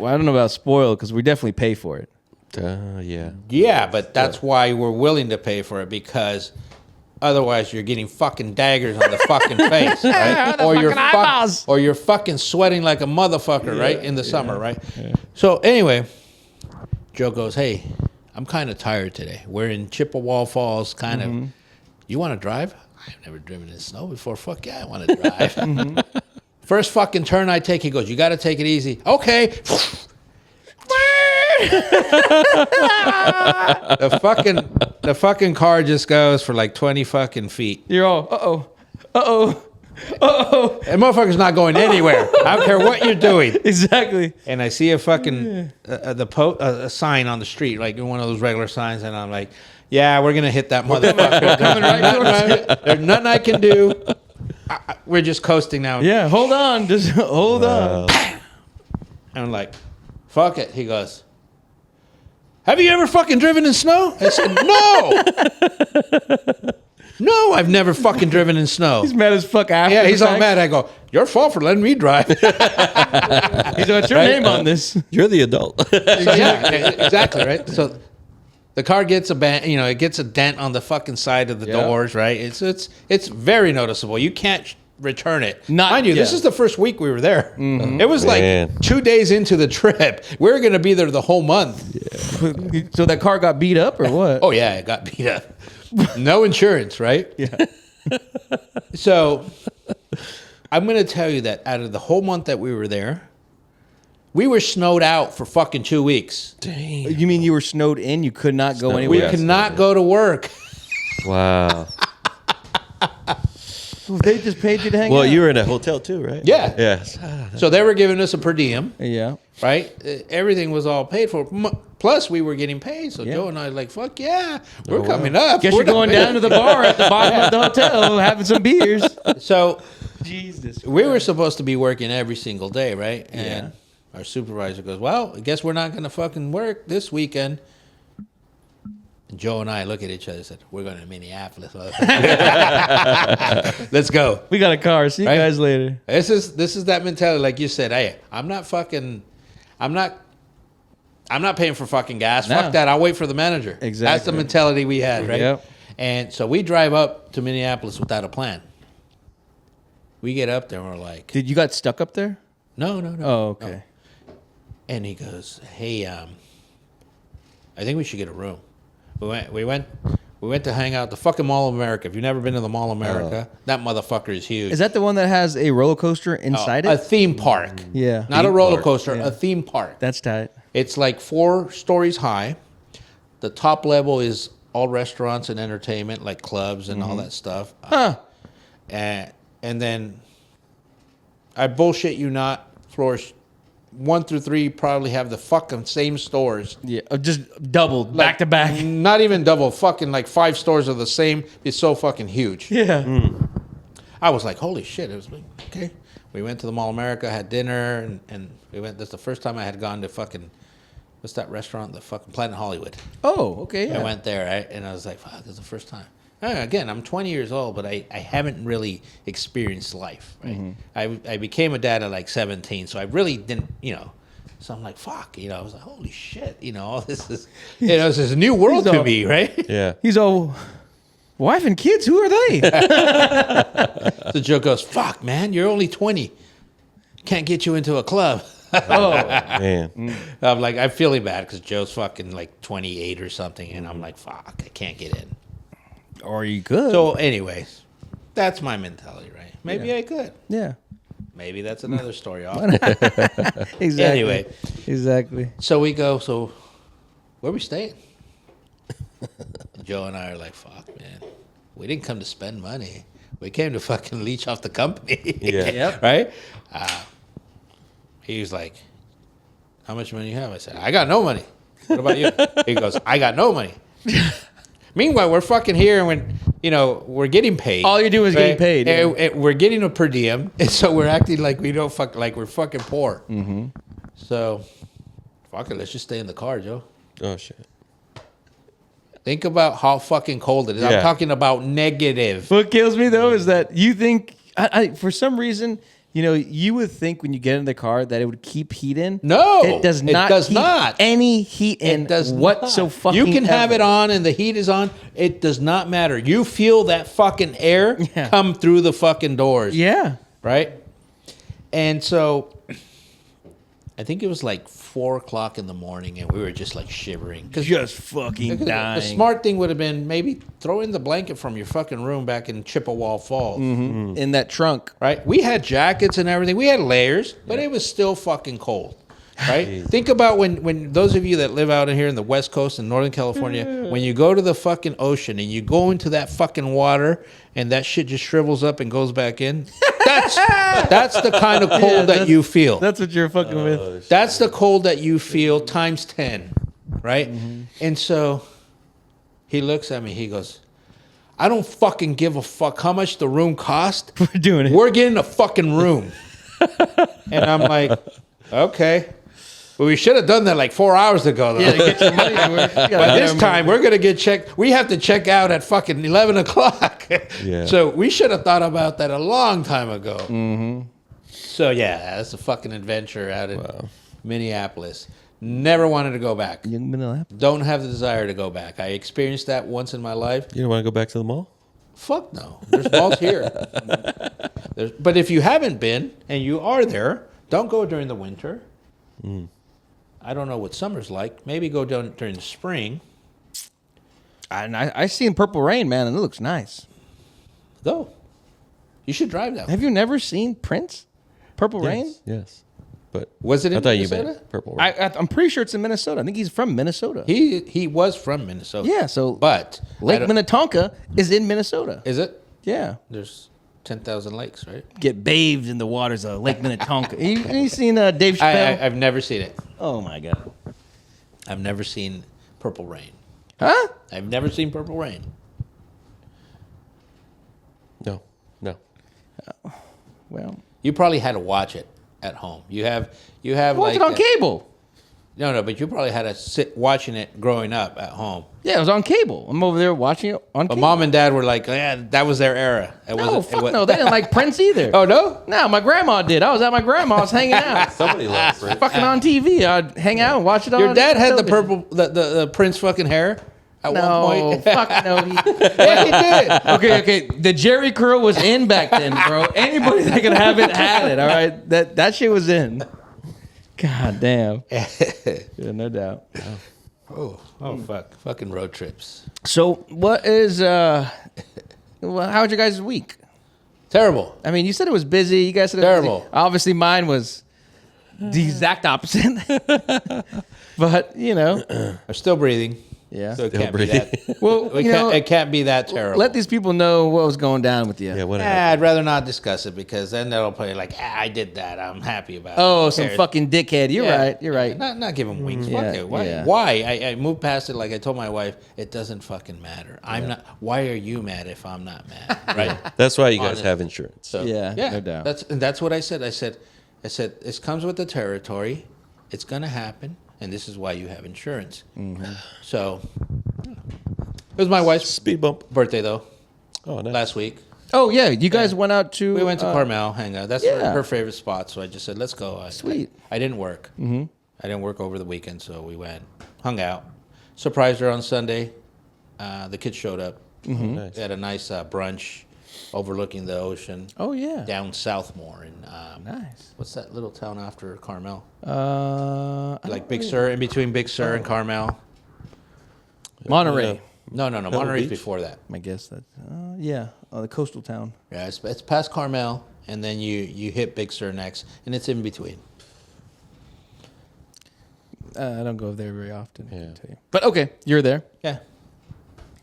I don't know about spoiled because we definitely pay for it. Yeah. Yeah, but that's why we're willing to pay for it, because otherwise you're getting fucking daggers on the fucking face, right? The fucking eyeballs. or you're fucking sweating like a motherfucker, right? In the summer, right? Yeah. So anyway, Joe goes, "Hey, I'm kind of tired today. We're in Chippewa Falls, kind of. You want to drive? I've never driven in snow before. Fuck yeah, I want to drive." First fucking turn I take, he goes, "You got to take it easy." Okay. The fucking car just goes for like 20 fucking feet. You're all, uh-oh. And motherfucker's not going anywhere. I don't care what you're doing. Exactly. And I see a fucking a sign on the street, like one of those regular signs, and I'm like, yeah, we're gonna hit that motherfucker. There's nothing I can do. We're just coasting now. Yeah, hold on. Just hold on. And I'm like, fuck it. He goes, "Have you ever fucking driven in snow?" I said, "No." "No, I've never fucking driven in snow." He's mad as fuck after. Yeah, the he's all fact. mad. I go, "Your fault for letting me drive." He's like, "What's your name on this?" You're the adult. So, yeah, exactly, right? So the car gets it gets a dent on the fucking side of the Yeah. doors, right? It's very noticeable. You can't return it. Not- Mind you, this yeah. is the first week we were there. It was Man. like 2 days into the trip. We were going to be there the whole month. So that car got beat up or what? Oh yeah, it got beat up. No insurance, right? Yeah. So I'm going to tell you that out of the whole month that we were there, we were snowed out for fucking 2 weeks. Dang. You mean you were snowed in? You could not go Snowed- anywhere? We Yeah, could not go to work. Wow. They just paid you to hang out. Well, you were in a hotel too, right? Yeah. Yes. So they were giving us a per diem, Yeah. right? Everything was all paid for. Plus, we were getting paid. So Yeah. Joe and I like, fuck yeah, we're wow. coming up. Guess We're you're going not- down to the bar at the bottom of the hotel having some beers. So Jesus. we were supposed to be working every single day, right? And Yeah. our supervisor goes, "Well, I guess we're not going to fucking work this weekend." And Joe and I look at each other and said, "We're going to Minneapolis. Let's go." We got a car. See you Right? guys later. This is that mentality, like you said. Hey, I'm not paying for fucking gas. No. Fuck that. I'll wait for the manager. That's Exactly. the mentality we had, right? Yep. And so we drive up to Minneapolis without a plan. We get up there and we're like, Did you got stuck up there? no. Oh, okay. And he goes, "Hey, I think we should get a room." We went to hang out at the fucking Mall of America. If you've never been to the Mall of America, that motherfucker is huge. Is that the one that has a roller coaster inside a it? theme park? Yeah. Not a Theme roller park. coaster, Yeah. a theme park. That's tight. It's like 4 stories high. The top level is all restaurants and entertainment, like clubs and all that stuff. Huh. And then, I bullshit you not, floors 1 through 3 probably have the fucking same stores. Yeah. Just doubled back to back. Not even double, fucking like 5 stores of the same. It's so fucking huge. Yeah. I was like, holy shit. It was like, okay. We went to the Mall of America, had dinner, and we went. That's the first time I had gone to fucking, what's that restaurant? The fucking Planet Hollywood. Oh, okay. Yeah. I went there, right? And I was like, fuck, this is the first time. Again, I'm 20 years old, but I haven't really experienced life, right? I became a dad at like 17, so I really didn't, So I'm like, fuck, I was like, holy shit, all this is, this is a new world to me, right? Yeah. He's all, wife and kids, who are they? So Joe goes, fuck, man, you're only 20. Can't get you into a club. Man. I'm like, I'm feeling bad because Joe's fucking like 28 or something, and I'm like, fuck, I can't get in. Or you could. So, anyways, that's my mentality, right? Maybe I could. yeah. Maybe that's another story. Exactly. Anyway, Exactly. so we go. So, where we staying? Joe and I are like, fuck, man. we didn't come to spend money. We came to fucking leech off the company. Yeah. Yep. Right? He was like, how much money you have? I said, I got no money. What about you? He goes, I got no money. Meanwhile, we're fucking here and when, we're getting paid. All you're doing is getting paid, And we're getting a per diem. And so we're acting like we don't like we're fucking poor. Mm-hmm. So, fuck it. Let's just stay in the car, Joe. Oh shit. Think about how fucking cold it is. Yeah. I'm talking about negative. What kills me though is that you think, I for some reason, you would think when you get in the car that it would keep heat in. No, it does it not. does keep not. any heat in. It does whatsoever. not. You can have it on and the heat is on. It does not matter. You feel that fucking air Yeah. come through the fucking doors. Yeah. Right? And so I think it was like 4:00 in the morning and we were just like shivering. Just fucking dying. The smart thing would have been maybe throw in the blanket from your fucking room back in Chippewa Falls. in that trunk. Right? We had jackets and everything. We had layers, but it was still fucking cold. Right? Think about when those of you that live out here in the West Coast in Northern California, when you go to the fucking ocean and you go into that fucking water and that shit just shrivels up and goes back in. That's the kind of cold that you feel. That's what you're fucking with. That's the cold that you feel times 10, right? And so he looks at me. He goes, I don't fucking give a fuck how much the room cost. We're doing it. We're getting a fucking room. And I'm like, okay. Well, we should have done that like 4 hours ago, though. Yeah, to get your money worth. But this time, we're going to get checked. We have to check out at fucking 11 o'clock. Yeah. So we should have thought about that a long time ago. Mm-hmm. So, yeah, that's a fucking adventure out in Minneapolis. Never wanted to go back. Young Manila. Don't have the desire to go back. I experienced that once in my life. You don't want to go back to the mall? Fuck no. There's malls here. But if you haven't been and you are there, don't go during the winter. I don't know what summer's like. Maybe go down during the spring. And I seen Purple Rain, man, and it looks nice. Go. You should drive that. Have you never seen Prince? Purple Rain? Yes. But Was it in I thought Minnesota? you meant Purple Rain. I'm pretty sure it's in Minnesota. I think he's from Minnesota. He was from Minnesota. Yeah, so But Lake Minnetonka is in Minnesota. is it? Yeah. There's 10,000 lakes, right? Get bathed in the waters of Lake Minnetonka. you seen Dave Chappelle? I've never seen it. Oh my god. I've never seen Purple Rain. Huh? I've never seen Purple Rain. No. Well, You probably had to watch it at home. You have watch like it on cable. No, but you probably had to sit watching it growing up at home. Yeah, it was on cable. I'm over there watching it on But cable. mom and dad were like, yeah, that was their era. No, fuck no. They didn't like Prince either. Oh, no? No, my grandma did. I was at my grandma's hanging out. Somebody loves Prince. Fucking on TV. I'd hang out and watch it on Your dad had the television. purple, the Prince fucking hair at No, one point. fuck no. Yeah, he did. Okay. The Jerry curl was in back then, bro. Anybody that could have it had it. All right, that shit was in. God damn. Yeah, no doubt. Oh, fuck. Fucking road trips. So, what is well, how'd your guys' week? Terrible. I mean, you said it was busy. You guys said it was Terrible. busy. Obviously, mine was the exact opposite. But I'm still breathing. yeah. So it Still can't breathing. be that. Well, It can't be that terrible. let these people know what was going down with you. Yeah, what happened? I'd rather not discuss it because then they'll play like, I did that. I'm happy about it. Oh, Who some cares? fucking dickhead. You're Yeah. right. You're right. Not give them wings. Yeah, Fuck it. Why? yeah. Why? I moved past it. Like I told my wife, it doesn't fucking matter. I'm not. Why are you mad if I'm not mad? Right. That's why you guys Honest. have insurance. So Yeah, no doubt. That's what I said. I said this comes with the territory. It's gonna happen, and this is why you have insurance. Mm-hmm. So it was my wife's Speed bump. birthday though Oh, nice. last week. Oh yeah, you guys went out to. We went to Carmel, hang out. That's yeah. her favorite spot. So I just said, let's go. Sweet. I didn't work. Mm-hmm. I didn't work over the weekend, so we went, hung out, surprised her on Sunday. The kids showed up. Mm-hmm. Nice. We had a nice brunch overlooking the ocean Oh yeah. down Southmore. And Nice. what's that little town after Carmel? I Like don't Big really- Sur, in between Big Sur and Carmel. Monterey. No, Pebble Monterey's Beach? before that. I guess that. Yeah, the coastal town. Yeah, it's past Carmel, and then you hit Big Sur next, and it's in between. I don't go there very often. I Yeah. can tell you. But okay, you're there. Yeah.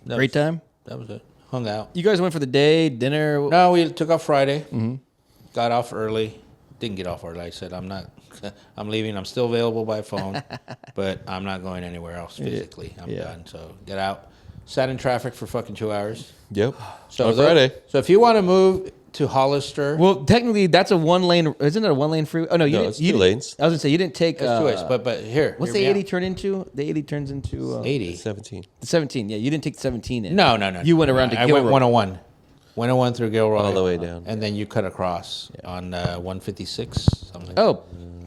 That Great was, time. That was it. hung out. You guys went for the day, dinner. No, we took off Friday. Got off early. Didn't get off early. I said, I'm not. I'm leaving. I'm still available by phone, but I'm not going anywhere else physically. I'm done. So get out. Sat in traffic for fucking 2 hours. Yep. So On Friday. So if you want to move to Hollister, Well, technically, that's a 1 lane. Isn't it a 1 lane freeway? Oh no, you No, didn't. it's you 2 didn't- lanes. I was gonna say you didn't take. it's 2 ways. But here, What's hear the me 80 out. turn into? The 80 turns into 80. 17. the 17. Yeah, you didn't take the 17 in. No. You went around to I Gilroy. went 101. 101 through Gilroy. All the way down. And then you cut across on 156. Something. Oh,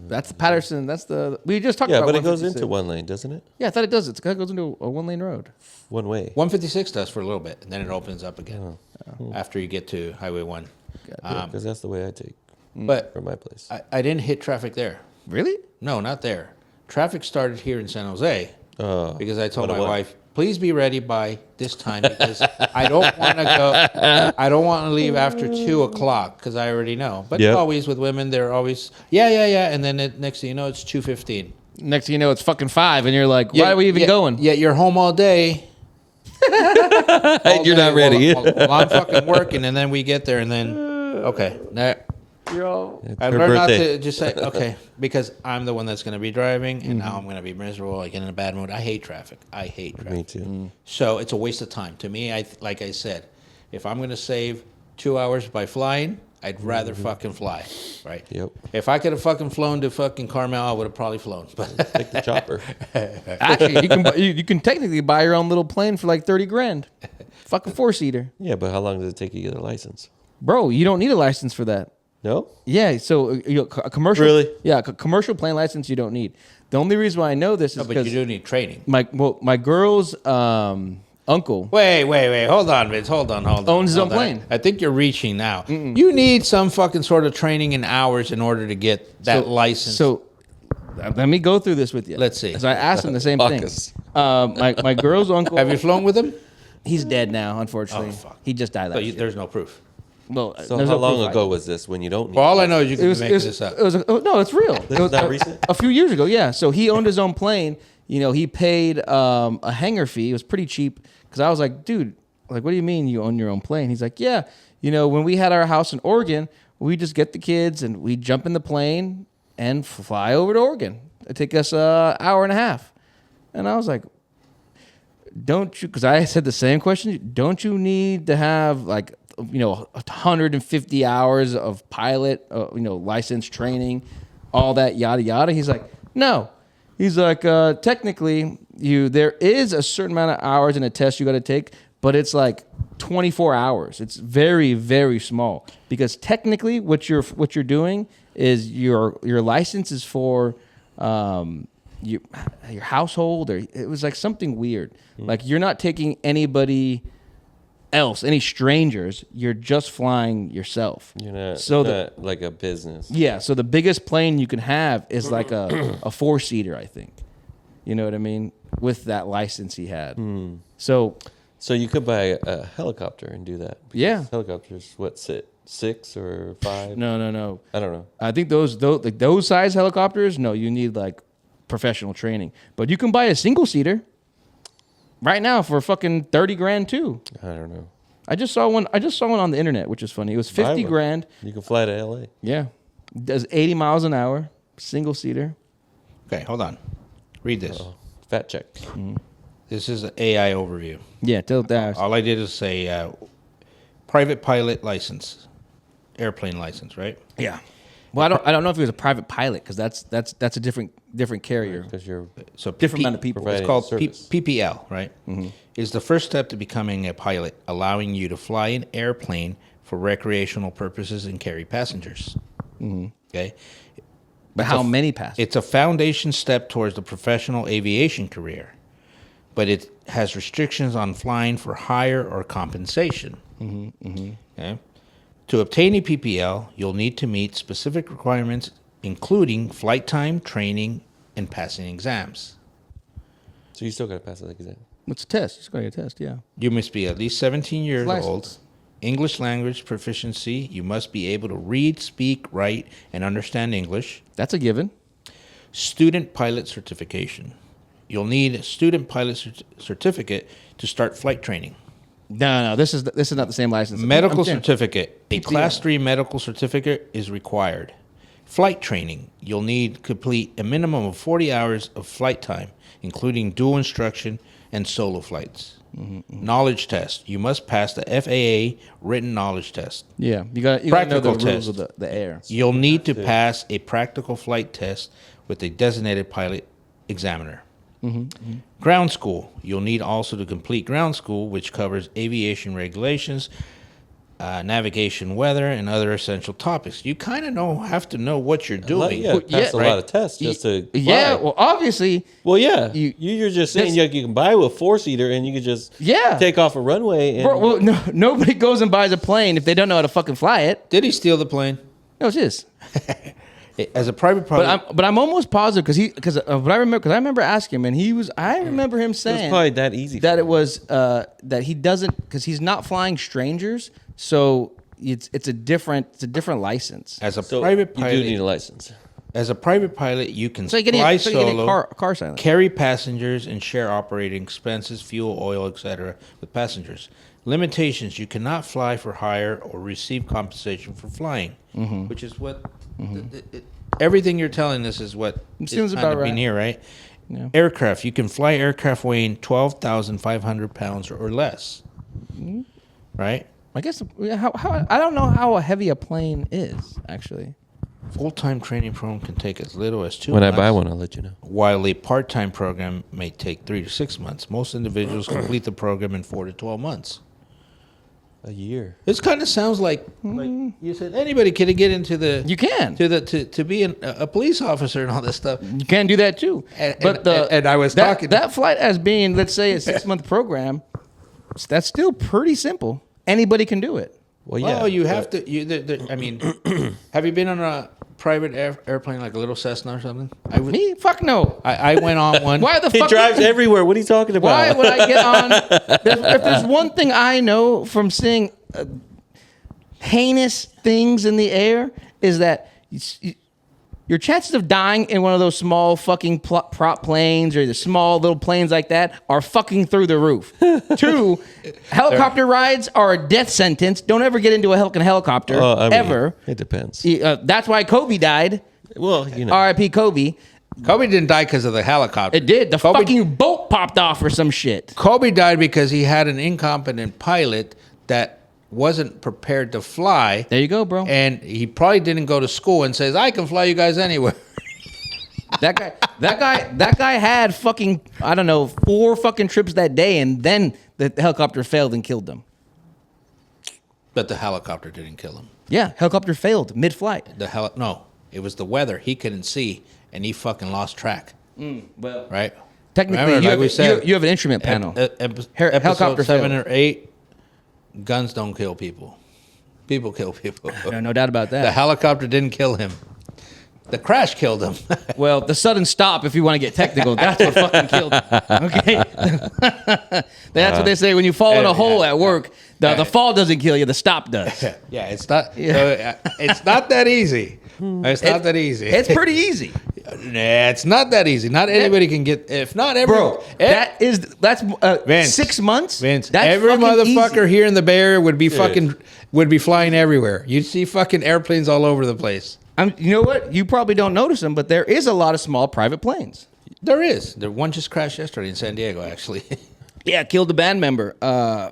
that's Patterson. That's the we just talked Yeah, about. but it goes 156. into 1 lane, doesn't it? Yeah, I thought it does. It goes into a 1 lane road. One way. 156 does for a little bit, and then it opens up again Oh. after you get to Highway 1. Because that's the way I take But from my place. I didn't hit traffic there. Really? No, not there. Traffic started here in San Jose Oh, because I told my 101. wife, please be ready by this time because I don't want to go. I don't want to leave after 2 o'clock because I already know. But Yep. always with women, they're always yeah, and then next thing you know, it's 2:15. Next thing you know, it's fucking 5, and you're like, why are we even going? Yet you're home all day. You're not ready. While I'm fucking working, and then we get there, and then okay. Now, You're all. I Her learned not birthday. to just say okay because I'm the one that's going to be driving, and now I'm going to be miserable, like in a bad mood. I hate traffic. I hate traffic. Me too. So it's a waste of time to me. Like I said, if I'm going to save 2 hours by flying, I'd rather fucking fly, right? Yep. If I could have fucking flown to fucking Carmel, I would have probably flown. But Take the chopper. Actually, you can technically buy your own little plane for like 30 grand. Fucking 4-seater. Yeah, but how long does it take you to get a license? Bro, you don't need a license for that. No? Yeah, so a commercial. Really? Yeah, a commercial plane license you don't need. The only reason why I know this is but you because do need training. my girl's uncle. Wait. Hold on, Vince. Hold on. Owns his own Hold on. plane. I think you're reaching now. You need some fucking sort of training in hours in order to get that license. So let me go through this with you. Let's see. So I asked him the same thing. Bacchus. My girl's uncle. Have you flown with him? He's dead now, unfortunately. Oh, fuck. He just died So last year. there's no proof. Well, So there's how no long proof I- ago was this when you don't need Well, all I know is you It can was, make this up. no, it's real. This It was is not recent? a few years ago, yeah. So he owned his own plane. You know, he paid a hangar fee. It was pretty cheap because I was like, dude, like, what do you mean you own your own plane? He's like, yeah. You know, when we had our house in Oregon, we just get the kids and we jump in the plane and fly over to Oregon. It take us an hour and a half. And I was like, don't you, because I said the same question, don't you need to have like, 150 hours of pilot, license training, all that yada yada? He's like, no. He's like, technically, there is a certain amount of hours in a test you got to take, but it's like 24 hours. It's very, very small because technically, what you're doing is your license is for your household, or it was like something weird. Like you're not taking anybody else, any strangers. You're just flying yourself. You're not, So it's the- not like a business. Yeah, so the biggest plane you can have is like a 4-seater, I think. You know what I mean? With that license he had. So So you could buy a helicopter and do that. because Yeah. Helicopters, what, sit 6 or 5? no. I don't know. I think those size helicopters, no, you need like professional training. But you can buy a single-seater right now for fucking 30 grand too. I don't know. I just saw one on the internet, which is funny. It was 50 Buy one. grand. You can fly to LA. Yeah. Does 80 miles an hour, single-seater. Okay, hold on. Read this. Fat check. This is an AI overview. Yeah, tell that. All I did is say private pilot license, airplane license, right? Yeah. Well, I don't know if he was a private pilot because that's a different carrier. Because you're So Different amount of people. Providing It's called service. PPL, right? Is the first step to becoming a pilot, allowing you to fly an airplane for recreational purposes and carry passengers. Okay, But how many passengers? it's a foundation step towards the professional aviation career, but it has restrictions on flying for hire or compensation. Okay? To obtain a PPL, you'll need to meet specific requirements, including flight time, training, and passing exams. So you still got to pass that exam. It's a test. It's going to be a test, yeah. You must be at least 17 years License. old. English language proficiency. You must be able to read, speak, write, and understand English. That's a given. Student pilot certification. You'll need a student pilot certificate to start flight training. No, this is not the same license. Medical I'm saying- certificate. A the Class 3 medical certificate is required. Flight training. You'll need to complete a minimum of 40 hours of flight time, including dual instruction and solo flights. Knowledge test. You must pass the FAA written knowledge test. Yeah, you got to know the Practical rules test. of the air. You'll need to pass a practical flight test with a designated pilot examiner. Ground school. You'll need also to complete ground school, which covers aviation regulations, navigation, weather, and other essential topics. You kind of have to know what you're doing. Yeah, pass a right. lot of tests just to fly. Yeah, well, obviously, Well, yeah. You- You're just saying That's- you can buy a 4-seater and you can just Yeah. take off a runway. And bro, well, no, nobody goes and buys a plane if they don't know how to fucking fly it. Did he steal the plane? No, it's his. As a private pilot, But I'm almost positive because I remember asking him and I remember him it was saying probably that easy. that for it him. was that he doesn't because he's not flying strangers, so it's a different license. as a So private you pilot, do need a license. you can So you fly get solo, a car silence. carry passengers, and share operating expenses, fuel, oil, etc. with passengers. Limitations: you cannot fly for hire or receive compensation for flying, which is what everything you're telling us is what Seems is about kind of right. being here, right? Yeah. Aircraft: you can fly aircraft weighing 12,500 pounds or less, right? I guess how I don't know how heavy a plane is actually. Full-time training program can take as little as 2 When I months. buy one, I'll let you know. While a part-time program may take 3 to 6 months, most individuals complete the program in 4 to 12 months. A year. This kind of sounds like you said anybody can get into the You can. to be a police officer and all this stuff. You can do that too. And I was that, talking that flight as being, let's say, a 6-month program. That's still pretty simple. Anybody can do it. Well, yeah. Well, you have to. I mean, have you been on a private airplane like a little Cessna or something? Me? Fuck no. I went on one. Why the He fuck? drives everywhere. What are you talking about? Why would I get on? If there's one thing I know from seeing heinous things in the air is that your chances of dying in one of those small fucking prop planes or the small little planes like that are fucking through the roof. 2, helicopter rides are a death sentence. Don't ever get into a helicopter I mean, ever. It depends. That's why Kobe died. Well, you know. R.I.P. Kobe. Kobe didn't die because of the helicopter. It did. The Kobe- fucking boat popped off or some shit. Kobe died because he had an incompetent pilot that wasn't prepared to fly. There you go, bro. And he probably didn't go to school and says, "I can fly you guys anywhere." That guy had fucking, I don't know, 4 fucking trips that day, and then the helicopter failed and killed them. But the helicopter didn't kill him. Yeah, helicopter failed mid-flight. No, it was the weather. He couldn't see, and he fucking lost track. Well, Right? technically, Remember, you, like have, we said, you have an instrument panel. Episode Helicopter 7 failed. or 8, guns don't kill people. People kill people. No doubt about The that. helicopter didn't kill him. The crash killed him. Well, the sudden stop, if you want to get technical, that's what fucking killed him. Okay? That's what they say when you fall in a hole at work. The fall doesn't kill you, the stop does. Yeah, it's not. So, it's not that easy. It's not that easy. It's pretty easy. Nah, it's not that easy. Not anybody can get. If not every Bro, that's Vince, 6 months. Vince, That's every fucking motherfucker easy. here in the Bay Area would be flying everywhere. You'd see fucking airplanes all over the place. You know what? You probably don't notice them, but there is a lot of small private planes. There is. The one just crashed yesterday in San Diego, actually. Yeah, killed a band member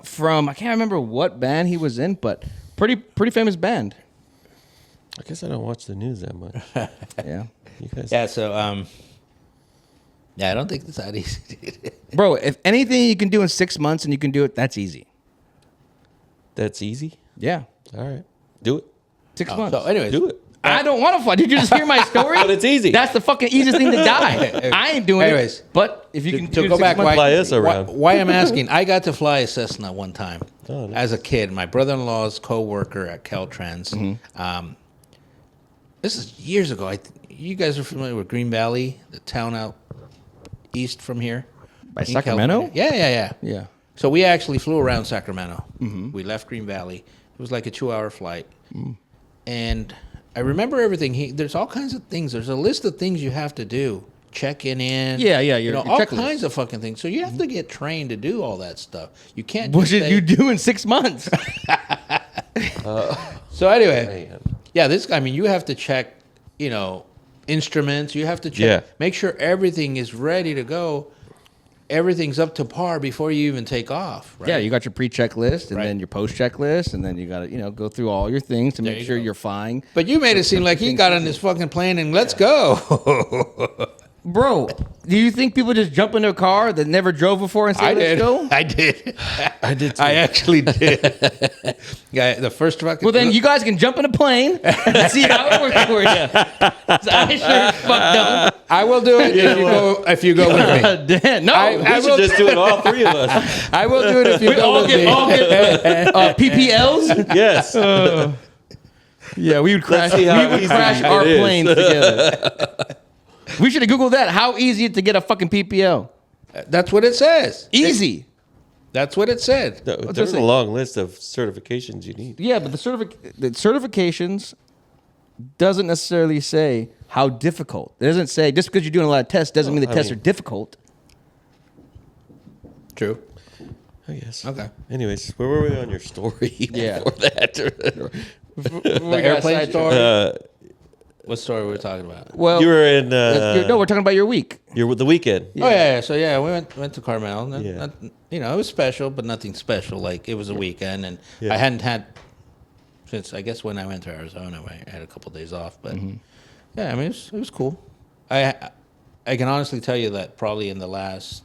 from I can't remember what band he was in, but pretty famous band. I guess I don't watch the news that much. Yeah, You guys. Yeah. So, yeah, I don't think it's that easy. bro. If anything you can do in 6 months and you can do it, that's easy. That's easy. Yeah, All right. Do it. 6 months. So, anyways, Do it. I don't want to fly. Did you just hear my story? But it's easy. That's the fucking easiest thing to die. I ain't doing Anyways, it. But if you can to do it in go 6 back, months, Fly us around. Why I'm asking, I got to fly a Cessna one time Oh, nice. as a kid. My brother-in-law's co-worker at Caltrans. This is years ago. You guys are familiar with Green Valley, the town out east from here? by in Sacramento. California. Yeah. Yeah. So we actually flew around Sacramento. We left Green Valley. It was like a 2-hour flight. And I remember everything. There's all kinds of things. There's a list of things you have to do. checking in. Yeah, yeah, You your know, all checklist. kinds of fucking things. So you have to get trained to do all that stuff. You can't. What just did say- you do in 6 months? So anyway, Man. yeah, this. I mean, you have to check. You know, instruments. You have to check. Yeah. Make sure everything is ready to go. Everything's up to par before you even take off. Right? Yeah, you got your pre-check list and Right. then your post-check list, and then you got to go through all your things to make you sure go. you're fine. But you made it seem like he got on this fucking plane and let's go. Bro, do you think people just jump into a car that never drove before and say, I let's did. go? I did. I did too. I actually did. Yeah, the first fucking. Well, then you guys can jump in a plane and see how it works for you. So I sure as fuck don't. I will do it if you go with me. God damn. No, I we should will- just do it, all three of us. I will do it if you we go all with get, me. PPLs. Yes. Yeah, we would crash. see how We would easy crash it our is. planes together. We should have Googled that. How easy it to get a fucking PPL? That's what it says. Easy. That's what it said. There's a long list of certifications you need. Yeah, but the certifications doesn't necessarily say how difficult. It doesn't say just because you're doing a lot of tests doesn't mean the I tests mean- are difficult. True. I guess. Okay. Anyways, where were we on your story Yeah. before that? The airplane story. What story were we talking about? Well, you were in. no, we're talking about your week. You're with the weekend. Oh yeah. So yeah, we went to Carmel. And Yeah. it was special, but nothing special. Like it was a weekend, and Yeah. I hadn't had since I guess when I went to Arizona. I had a couple days off, but yeah, I mean it was cool. I can honestly tell you that probably in the last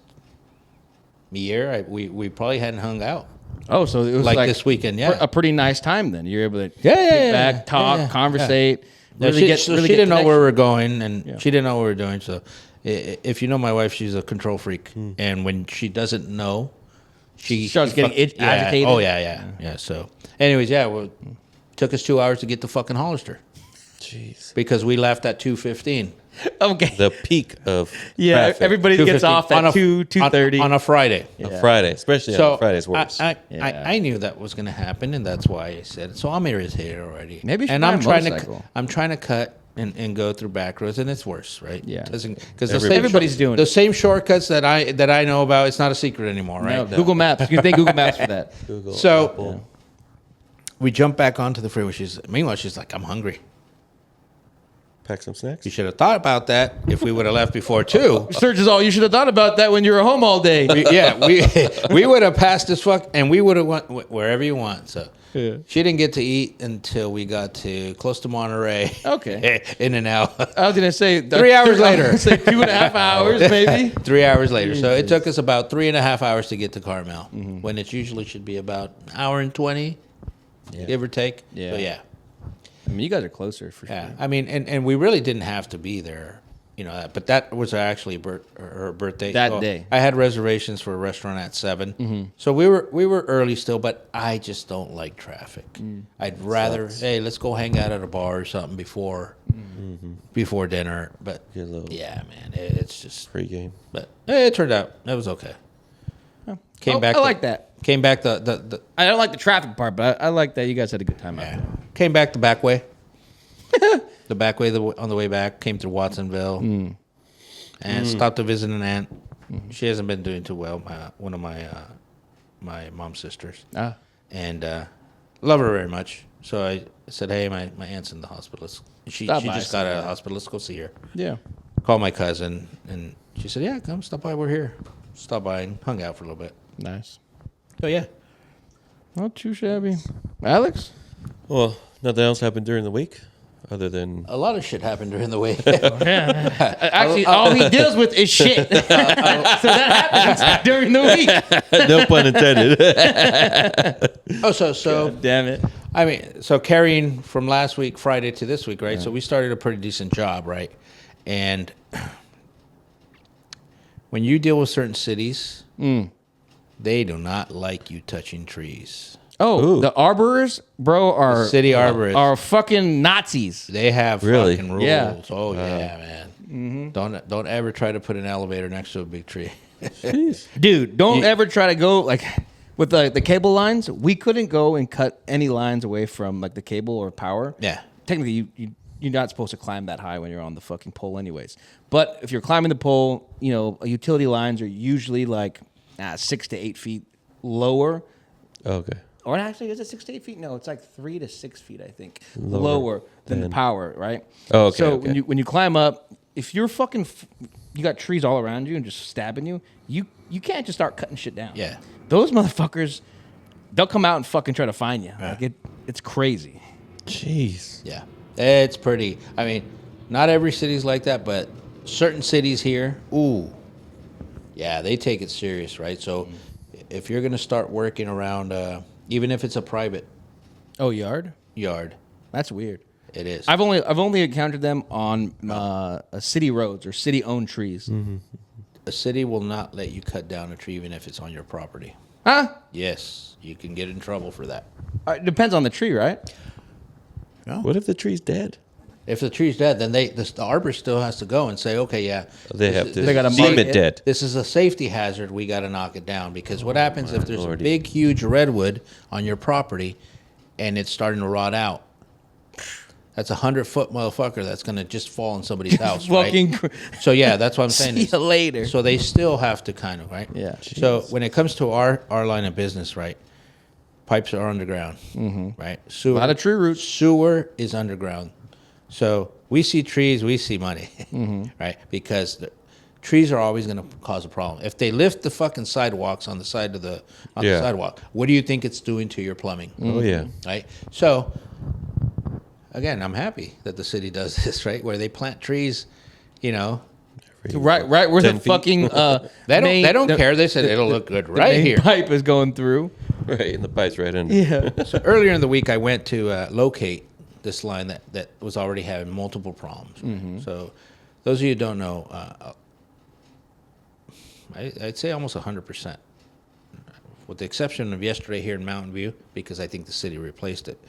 year, we probably hadn't hung out Oh, so it was like like this weekend. Yeah. a pretty nice time then. You're able to Yeah, get yeah, back, yeah, talk, yeah, conversate. Yeah, Really she, get, so really she get didn't know where we connection. were going, and Yeah. she didn't know what we were doing. So, if you know my wife, she's a control freak, and when she doesn't know, she Starts getting agitated. Oh yeah. So, anyways, yeah, well, took us 2 hours to get to fucking Hollister Jeez. because we left at 2:15. Okay. The peak of Yeah, traffic. everybody gets 2:15 off at 2:30. on a Friday. on Friday, especially So on Fridays worse. I knew that was going to happen, and that's why I said it. So I'm irritated already. Maybe you should and buy I'm a trying motorcycle. I'm trying to cut and go through back roads, and it's worse, right? Yeah. Because Everybody's doing the it. same shortcuts that I know about. It's not a secret anymore, right? No, Google Maps. You can thank Google Maps for that. Google, So- Apple. We jump back onto the freeway. Meanwhile, she's like, "I'm hungry." Pack some snacks. You should have thought about that if we would have left before 2. Search is all. You should have thought about that when you were home all day. we would have passed this fuck, and we would have went wherever you want. So Yeah. she didn't get to eat until we got to close to Monterey. Okay. In and out. I was gonna say 3 hours later. Say 2.5 hours, maybe. 3 hours later. So it took us about 3.5 hours to get to Carmel, when it usually should be about an hour and 20, give or take. Yeah. So yeah. I mean, you guys are closer for Yeah. sure. I mean, and we really didn't have to be there, but that was actually her birthday. That day. I had reservations for a restaurant at 7. So we were early still, but I just don't like traffic. I'd rather, hey, let's go hang out at a bar or something before dinner. But Get a little yeah, man, it's just, pregame. but it turned out it was okay. Came back. I like that. Came back the I don't like the traffic part, but I like that you guys had a good time out there. came back the back way. The back way on the way back, came through Watsonville, and stopped to visit an aunt. She hasn't been doing too well. One of my mom's sisters, Ah, and love her very much. So I said, "Hey, my aunt's in the hospital. She Stop by, just got out of the hospital. Let's go see her." yeah. Called my cousin, and she said, "Yeah, come stop by. We're here." Stopped by and hung out for a little bit. Nice. So yeah, Not too shabby. Alex? Well, nothing else happened during the week other than a lot of shit happened during the week. Actually, all he deals with is shit. So that happens during the week. no pun intended. so Damn it. I mean, so carrying from last week, Friday, to this week, right? So we started a pretty decent job, right? And when you deal with certain cities, they do not like you touching trees. Oh, Ooh. the arborists, bro, are City arborists. are fucking Nazis. They have Really? fucking rules. Yeah. Oh yeah, man. Don't ever try to put an elevator next to a big tree. Dude, don't ever try to go like with the cable lines. We couldn't go and cut any lines away from like the cable or power. Yeah. Technically, you you're not supposed to climb that high when you're on the fucking pole, anyways. But if you're climbing the pole, utility lines are usually like 6 to 8 feet lower. Okay. Or actually, is it 6 to 8 feet? No, it's like 3 to 6 feet, I think, Lower lower than the than- power, right? Oh, okay, So okay. when you climb up, if you're fucking, you got trees all around you and just stabbing you, you can't just start cutting shit down. Yeah. Those motherfuckers, they'll come out and fucking try to find you. Yeah. Like it's crazy. Jeez. Yeah, it's pretty. I mean, not every city's like that, but certain cities here, yeah, they take it serious, right? So if you're going to start working around, even if it's a private Oh, yard? yard, That's weird. it is. I've only encountered them on city roads or city-owned trees. A city will not let you cut down a tree even if it's on your property. Huh? Yes, you can get in trouble for that. It depends on the tree, right? What if the tree's dead? If the tree's dead, then the arborist still has to go and say, okay, yeah, They have to They gotta deem mark it it. dead. this is a safety hazard. We got to knock it down because what happens if there's Lordy. a big, huge redwood on your property and it's starting to rot out? That's 100-foot motherfucker that's going to just fall in somebody's house, Fucking right? So yeah, that's what I'm saying. See you later. So they still have to kind of, right? Yeah. So when it comes to our line of business, right? Pipes are underground, right? Sewer, A lot of tree roots. Sewer is underground. So we see trees, we see money, right? Because the trees are always going to cause a problem. If they lift the fucking sidewalks on the side of the Yeah. sidewalk, what do you think it's doing to your plumbing? Oh yeah. Right? So again, I'm happy that the city does this, right? Where they plant trees, Right where 10 the feet? fucking they don't care. They said it'll look good the right main here. pipe is going through. Right, and the pipe's right under. Yeah. So earlier in the week, I went to locate this line that was already having multiple problems. So those of you who don't know, I'd say almost 100%, with the exception of yesterday here in Mountain View, because I think the city replaced it.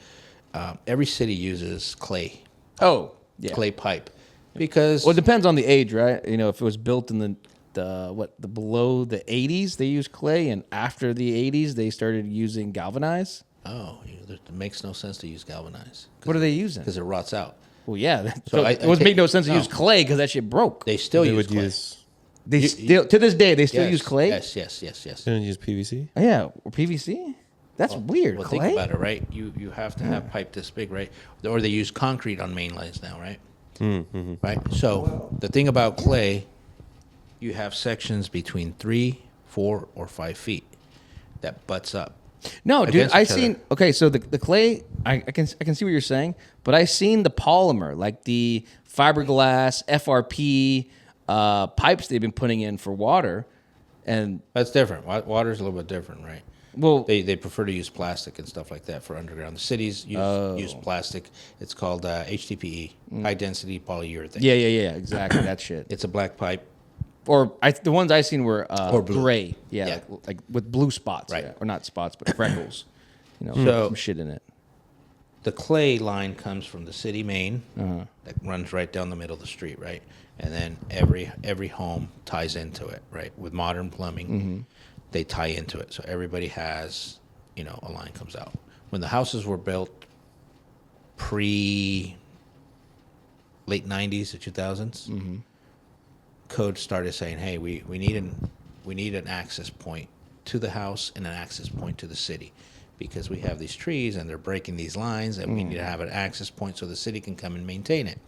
Every city uses clay pipe, because Well, it depends on the age, right? If it was built in the below the 80s, they used clay, and after the 80s, they started using galvanized. it makes no sense to use galvanized What are they using? because it rots out. Well, yeah. So So I it would take- make no sense to no. use clay because that shit broke. They still They use would clay. use. They still to this day they still Yes, use clay. Yes. They don't use PVC. Oh, yeah, or PVC. That's weird. Well, clay. think about it, right? You have to have pipe this big, right? Or they use concrete on main lines now, right? Right. So the thing about clay, you have sections between 3, 4, or 5 feet that butts up. No, dude, against I each other. seen. Okay, so the clay, I can see what you're saying, but I seen the polymer, like the fiberglass FRP pipes they've been putting in for water, and That's different. Water's a little bit different, right? well, They prefer to use plastic and stuff like that for underground. The cities use plastic. It's called HDPE, high density polyurethane. yeah, exactly that shit. It's a black pipe. Or the ones I seen were Or blue. gray, yeah, Yeah. like with blue spots, Right. yeah. Or not spots, but freckles, So- some shit in it. The clay line comes from the city main that runs right down the middle of the street, right? And then every home ties into it, right? With modern plumbing, they tie into it. So everybody has, a line comes out. When the houses were built late 90s to 2000s, code started saying, hey, we need an access point to the house and an access point to the city, because we have these trees and they're breaking these lines, and we need to have an access point so the city can come and maintain it.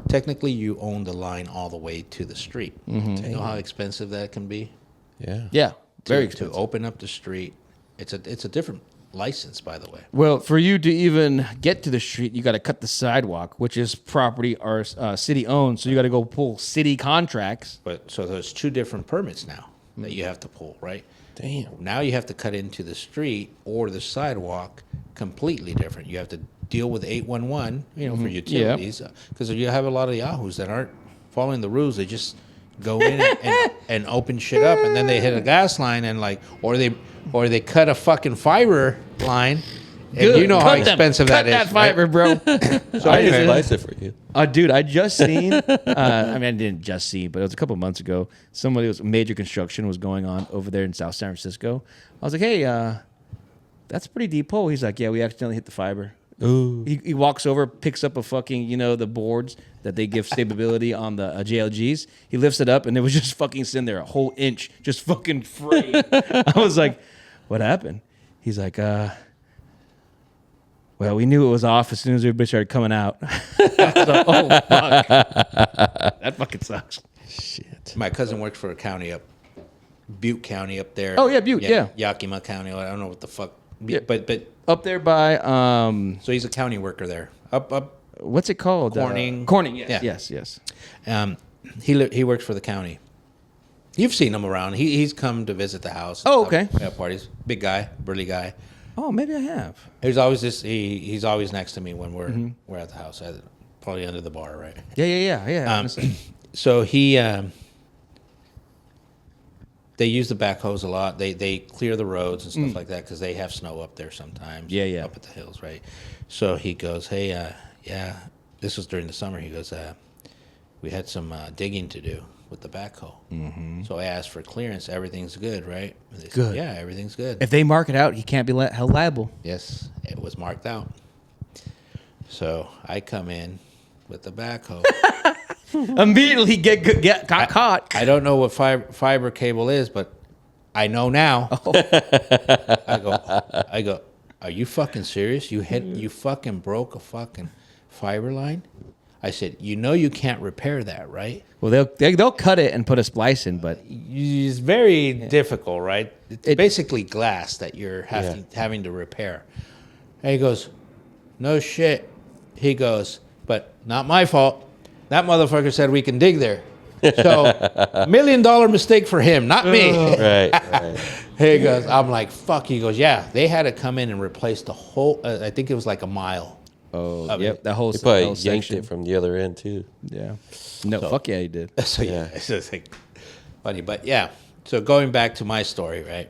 Technically, you own the line all the way to the street. You know how expensive that can be? Yeah. Yeah, very To expensive. open up the street. It's a different license, by the way. Well, for you to even get to the street, you got to cut the sidewalk, which is property or city owned. So you got to go pull city contracts. But so there's 2 different permits now that you have to pull, right? Damn. Now you have to cut into the street or the sidewalk completely different. You have to deal with 811, for utilities, because you have a lot of yahoos that aren't following the rules. They just go in and open shit up, and then they hit a gas line and or they cut a fucking fiber line. And you know how expensive cut that is. that fiber, bro. So I anyway. just slice it for you. Dude, I just seen. I didn't just see, but it was a couple months ago. Major construction was going on over there in South San Francisco. I was like, hey, that's a pretty deep hole. He's like, yeah, we accidentally hit the fiber. Ooh. He walks over, picks up a fucking, the boards that they give stability on the JLGs. He lifts it up, and it was just fucking sitting there a whole inch, just fucking frayed. I was like, what happened? He's like, well, we knew it was off as soon as everybody started coming out. I was like, oh, fuck. That fucking sucks. Shit. My cousin works for a county up, Butte County up there. Oh, yeah, Butte, yeah. Yakima County. I don't know what the fuck. Yeah. But Up there by, so he's a county worker there. Up. what's it called? Corning. Corning, yes, Yeah. yes. He works for the county. You've seen him around. He's come to visit the house. Oh, okay. At parties. Big guy, burly guy. Oh, maybe I have. He's always he's always next to me when we're at the house. Probably under the bar, right? Yeah. honestly. So they use the backhoes a lot. They clear the roads and stuff like that because they have snow up there sometimes. Yeah. Up at the hills, right? So he goes, hey, yeah. This was during the summer. He goes, we had some digging to do with the backhoe. Mm-hmm. So I asked for clearance. Everything's good, right? And they Good. said, yeah, everything's good. If they mark it out, he can't be held liable. Yes, it was marked out. So I come in with the backhoe. Immediately got caught. I don't know what fiber cable is, but I know now. Oh. I go. Are you fucking serious? You fucking broke a fucking fiber line? I said, you can't repair that, right? Well, they'll cut it and put a splice in, but It's very difficult, right? It's basically glass that you're having to repair. And he goes, no shit. He goes, but not my fault. That motherfucker said we can dig there. So, $1 million mistake for him, not me. Right. He goes, I'm like, fuck. He goes, yeah, they had to come in and replace the whole, I think it was like a mile. that whole He probably whole yanked section. it from the other end too. Yeah. No, fuck yeah, he did. So, yeah, it's just like funny. But yeah, so going back to my story, right?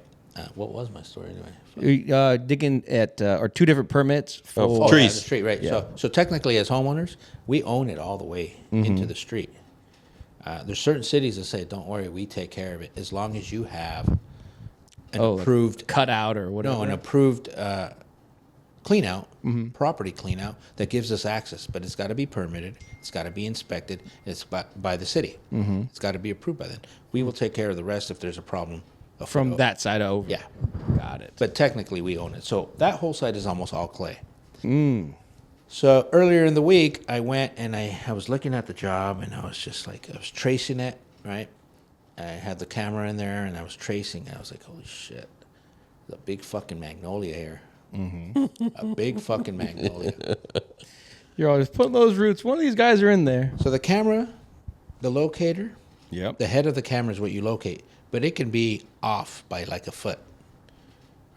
What was my story anyway? Digging at or two different permits for Oh, Yeah, trees. the street, right? Yeah. So technically, as homeowners, we own it all the way into the street. There's certain cities that say, "Don't worry, we take care of it as long as you have an approved cut out or whatever. an approved clean out, property clean out that gives us access. But it's got to be permitted. It's got to be inspected. It's by the city. It's got to be approved by them. We will take care of the rest if there's a problem from that side over. Yeah. Got it. But technically, we own it. So that whole site is almost all clay. So earlier in the week, I went and I was looking at the job, and I was just like, I was tracing it, right? I had the camera in there, and I was tracing. And I was like, holy shit, there's a big fucking magnolia here. A big fucking magnolia. You're always putting those roots. One of these guys are in there. So the camera, the locator, Yep. the head of the camera is what you locate, but it can be off by like a foot.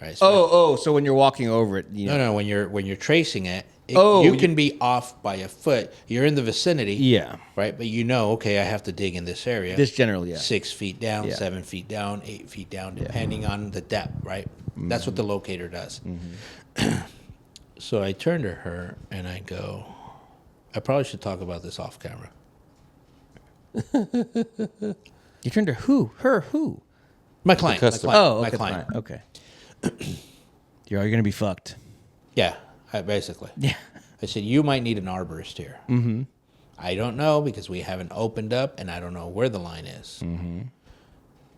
Right? So So when you're walking over it, No, when you're tracing it, Oh, you can be off by a foot. You're in the vicinity, Yeah. right? But okay, I have to dig in this area. This generally, yeah. 6 feet down, Yeah. 7 feet down, 8 feet down, depending on the depth, right? That's what the locator does. So I turn to her and I go, I probably should talk about this off camera. You turned to who? Her who? My client. My customer. client. Oh, my okay. client. Fine. Okay. You're gonna be fucked. Yeah, basically. Yeah. I said, you might need an arborist here. Mm-hmm. I don't know because we haven't opened up and I don't know where the line is. Mm-hmm.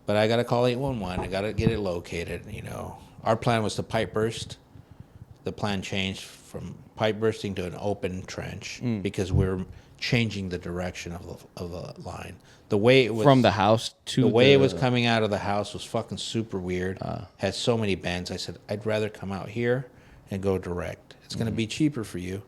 But I got to call 811. I got to get it located. Our plan was to pipe burst. The plan changed from pipe bursting to an open trench because we're changing the direction of the line. The way it was From the house to the way it was coming out of the house was fucking super weird. Had so many bends. I said, I'd rather come out here and go direct. It's going to be cheaper for you.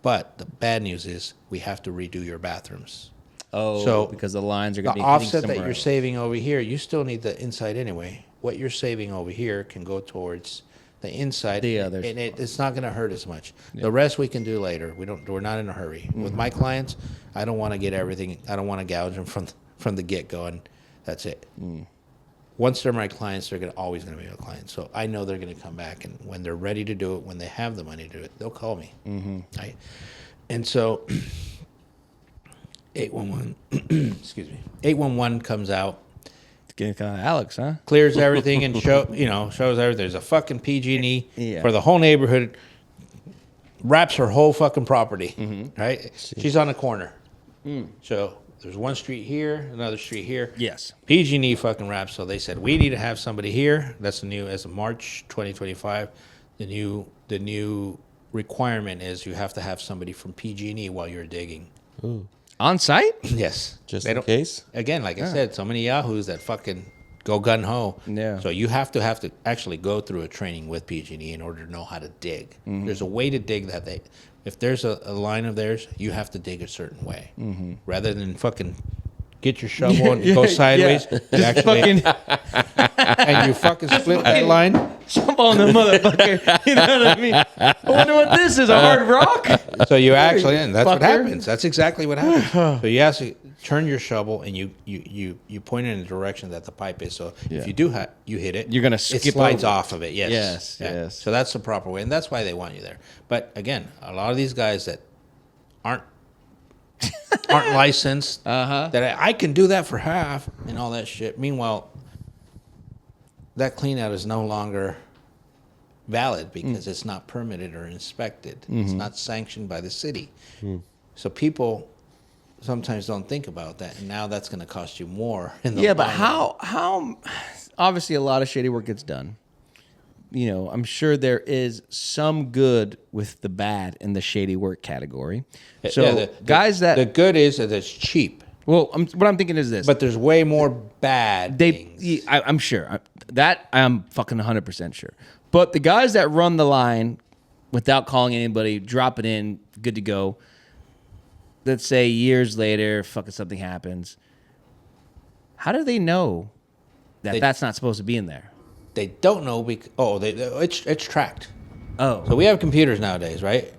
But the bad news is we have to redo your bathrooms. Oh, So, because the lines are The gonna be offset that somewhere you're else. saving over here, you still need the inside anyway. What you're saving over here can go towards the inside. The others. And it's not going to hurt as much. The rest we can do later. We're not in a hurry. With my clients, I don't want to get everything. I don't want to gouge them from the get-go, and that's it. Once they're my clients, they're always going to be my clients. So I know they're going to come back, and when they're ready to do it, when they have the money to do it, they'll call me. Right? And so 811, excuse me, 811 comes out, It's getting kind of Alex, huh? clears everything, and shows everything. There's a fucking PG&E Yeah. for the whole neighborhood. wraps her whole fucking property, right? She's on a corner. So there's one street here, another street here. Yes. PG&E fucking wraps. So they said, we need to have somebody here. That's the new, as of March 2025, the new requirement is you have to have somebody from PG&E while you're digging. On site? Yes. Just They in don't- case. Again, like I said, so many yahoos that fucking go gun ho. Yeah. So you have to actually go through a training with PG&E in order to know how to dig. There's a way to dig that if there's a line of theirs, you have to dig a certain way, rather than fucking get your shovel and go sideways. Yeah. You actually, and you fucking split that line. Jump on the motherfucker. You know what I mean? I wonder what this is, a hard rock? So you actually, and that's what Fucker. happens. That's exactly what happens. So you actually turn your shovel and you point it in the direction that the pipe is. So Yeah. if you do you hit it, You're gonna it skip slides over it. off of it. Yes, Yes, yes. So that's the proper way, and that's why they want you there. But again, a lot of these guys that aren't licensed, that I can do that for half and all that shit. Meanwhile, that clean out is no longer valid because it's not permitted or inspected. It's not sanctioned by the city. So people sometimes don't think about that, and now that's going to cost you more. In the Yeah, but long run. how obviously a lot of shady work gets done. You know, I'm sure there is some good with the bad in the shady work category. So Yeah, guys that the good is that it's cheap, well, what I'm thinking is this. but there's way more bad things. I'm sure that I'm fucking 100% sure. But the guys that run the line without calling anybody, drop it in, good to go. Let's say years later, fucking something happens. How do they know that that's not supposed to be in there? They don't know because it's tracked. Oh, So we have computers nowadays, right?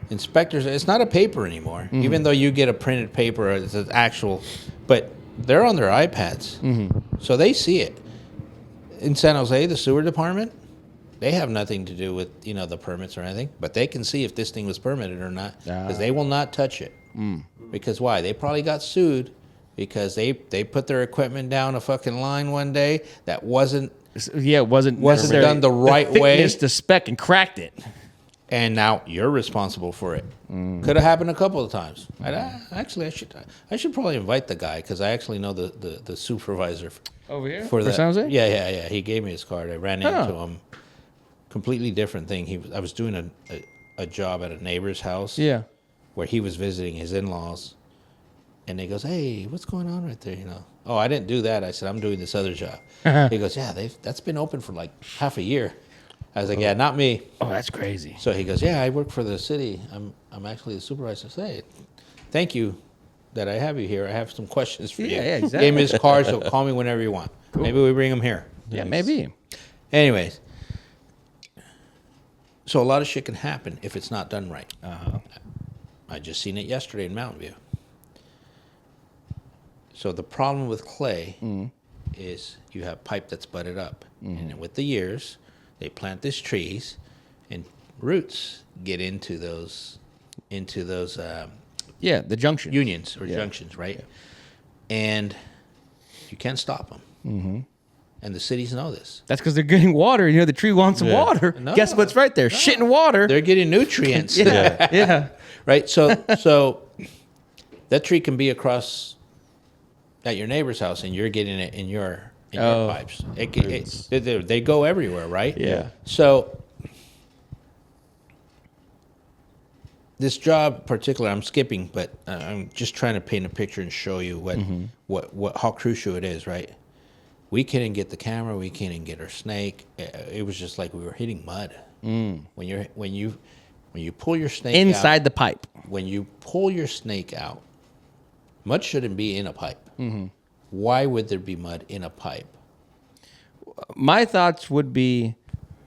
Inspectors, it's not a paper anymore. Even though you get a printed paper, it's an actual, but they're on their iPads, so they see it. In San Jose, the sewer department, they have nothing to do with the permits or anything, but they can see if this thing was permitted or not because they will not touch it. Because why? They probably got sued because they put their equipment down a fucking line one day that wasn't. yeah, it wasn't Wasn't done the right way. thickness to spec and cracked it. And now you're responsible for it. Could have happened a couple of times. Actually, I should probably invite the guy because I actually know the supervisor Over here? for For that. San Jose? Yeah. He gave me his card. I ran Oh. into him. Completely different thing. I was doing a job at a neighbor's house. Yeah. Where he was visiting his in-laws, and he goes, "Hey, what's going on right there?" Oh, I didn't do that. I said, "I'm doing this other job." He goes, "Yeah, that's been open for like half a year." I was like, "Yeah, not me." Oh, that's crazy. So he goes, "Yeah, I work for the city. I'm actually the supervisor." I say, "Thank you that I have you here. I have some questions for you." Yeah, exactly. Gave him his card, so call me whenever you want. Maybe we bring him here. Yeah, maybe. Anyways, so a lot of shit can happen if it's not done right. I just seen it yesterday in Mountain View. So the problem with clay is you have pipe that's butted up, and then with the years, they plant these trees, and roots get into those Yeah, the junction. unions or junctions, right? And you can't stop them. And the cities know this. That's because they're getting water. You know, the tree wants some Yeah. water. No. Guess what's right there? Shit and water. They're getting nutrients. Yeah. Yeah. Right? So that tree can be across at your neighbor's house, and you're getting it in your pipes. They go everywhere, right? Yeah. So this job in particular, I'm skipping, but I'm just trying to paint a picture and show you what how crucial it is, right? We couldn't get the camera. We couldn't get our snake. It was just like we were hitting mud. When you pull your snake Inside out, the pipe. when you pull your snake out, mud shouldn't be in a pipe. Why would there be mud in a pipe? My thoughts would be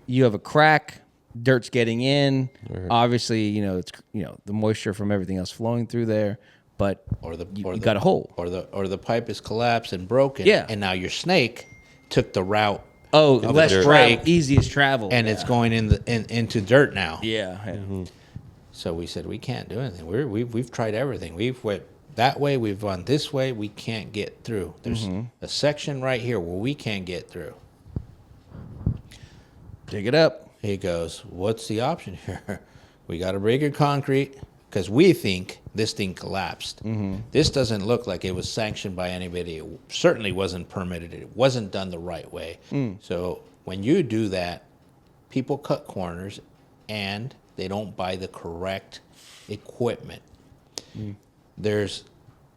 you have a crack, dirt's getting in. Obviously, it's the moisture from everything else flowing through there, but you got a hole. or the pipe is collapsed and broken. Yeah. And now your snake took the route Oh, of less the travel, break, easiest travel. and it's going into dirt now. yeah. So we said we can't do anything. We've tried everything. We've went that way. We've gone this way. We can't get through. There's a section right here where we can't get through. Dig it up. He goes, "What's the option here?" We got to break your concrete because we think this thing collapsed. This doesn't look like it was sanctioned by anybody. It certainly wasn't permitted. It wasn't done the right way. So when you do that, people cut corners and they don't buy the correct equipment. There's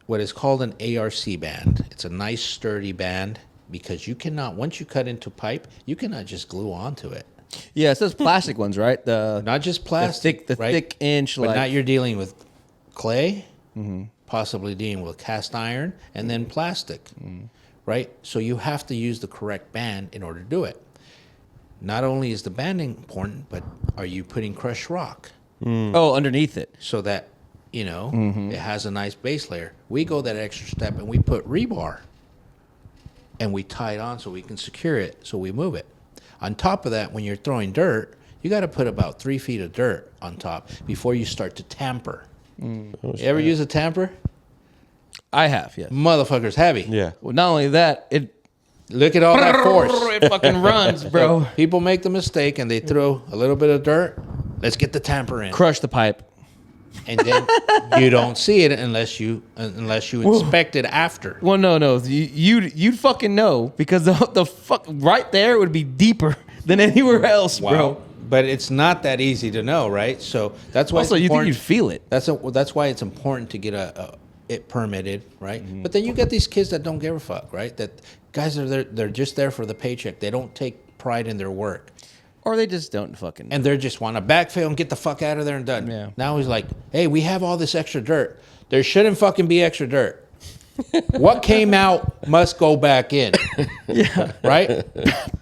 what is called an ARC band. It's a nice sturdy band because you cannot, once you cut into pipe, you cannot just glue onto it. Yeah, it says plastic ones, right? The Not just plastic, the right? thick inch, But like now you're dealing with clay, possibly dealing with cast iron, and then plastic, right? So you have to use the correct band in order to do it. Not only is the banding important, but are you putting crushed rock oh, underneath it. so that, you know, it has a nice base layer? We go that extra step and we put rebar and we tie it on so we can secure it, so we move it. On top of that, when you're throwing dirt, you got to put about 3 feet of dirt on top before you start to tamper. You ever use a tamper? I have, yes. Motherfucker's heavy. Yeah. Well, not only that, it Look at all that force. it fucking runs, bro. People make the mistake and they throw a little bit of dirt. Let's get the tamper in. Crush the pipe. And then you don't see it unless you inspect it after. Well, no, you'd fucking know because the fuck right there would be deeper than anywhere else, bro. But it's not that easy to know, right? So that's why Also, it's you think important. you'd feel it? That's why it's important to get it permitted, right? But then you get these kids that don't give a fuck, right? That guys are there, they're just there for the paycheck. They don't take pride in their work. Or they just don't fucking. And they just want to backfill and get the fuck out of there and done. Yeah. Now he's like, hey, we have all this extra dirt. There shouldn't fucking be extra dirt. What came out must go back in. Yeah. Right?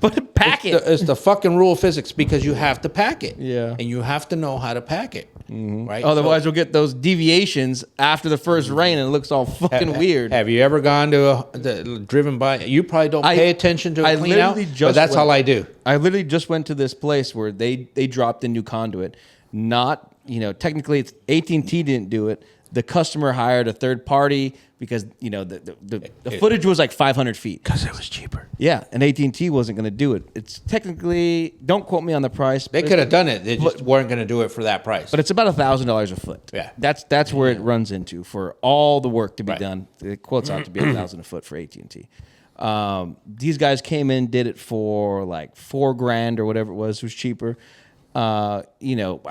But pack it. It's the fucking rule of physics because you have to pack it. Yeah. And you have to know how to pack it. Right? Otherwise, you'll get those deviations after the first rain, and it looks all fucking weird. Have you ever gone to driven by? You probably don't pay attention to I a clean out, literally but just that's went- all I do. I literally just went to this place where they dropped in new conduit. Not, technically it's AT&T didn't do it. The customer hired a third party because, the footage was like 500 feet. Because it was cheaper. Yeah, and AT&T wasn't going to do it. It's technically, don't quote me on the price. They but could have done it. They just weren't going to do it for that price. But it's about $1,000 a foot. Yeah. That's where it runs into for all the work to be Right. done. It quotes out to be $1,000 a foot for AT&T. These guys came in, did it for like $4,000 or whatever it was cheaper. I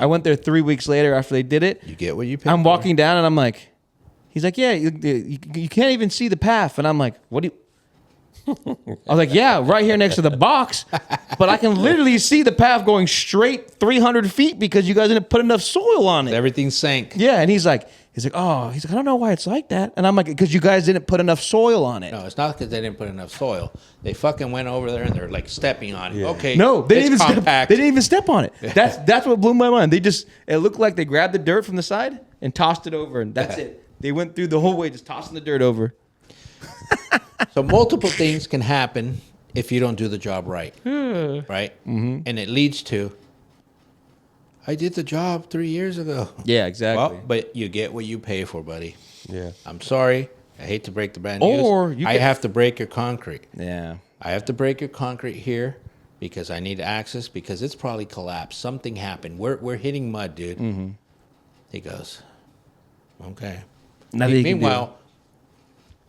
went there 3 weeks later after they did it. you get what you pay I'm for. walking down and I'm like, he's like, yeah, you can't even see the path. And I'm like, what do you? I was like, yeah, right here next to the box, but I can literally see the path going straight 300 feet because you guys didn't put enough soil on it. Everything sank. Yeah, and he's like, I don't know why it's like that. And I'm like, because you guys didn't put enough soil on it. No, it's not because they didn't put enough soil. They fucking went over there and they're like stepping on it. Okay, No, they didn't it's even step. compact. They didn't even step on it. That's what blew my mind. It looked like they grabbed the dirt from the side and tossed it over, and that's it. They went through the whole way just tossing the dirt over. So multiple things can happen if you don't do the job right, right? Mm-hmm. And it leads to, I did the job 3 years ago. Yeah, exactly. Well, but you get what you pay for, buddy. Yeah. I'm sorry. I hate to break the bad Or news. you I get- have to break your concrete. Yeah. I have to break your concrete here because I need access because it's probably collapsed. Something happened. We're hitting mud, dude. Mm-hmm. He goes, okay. Nothing you can do. Meanwhile,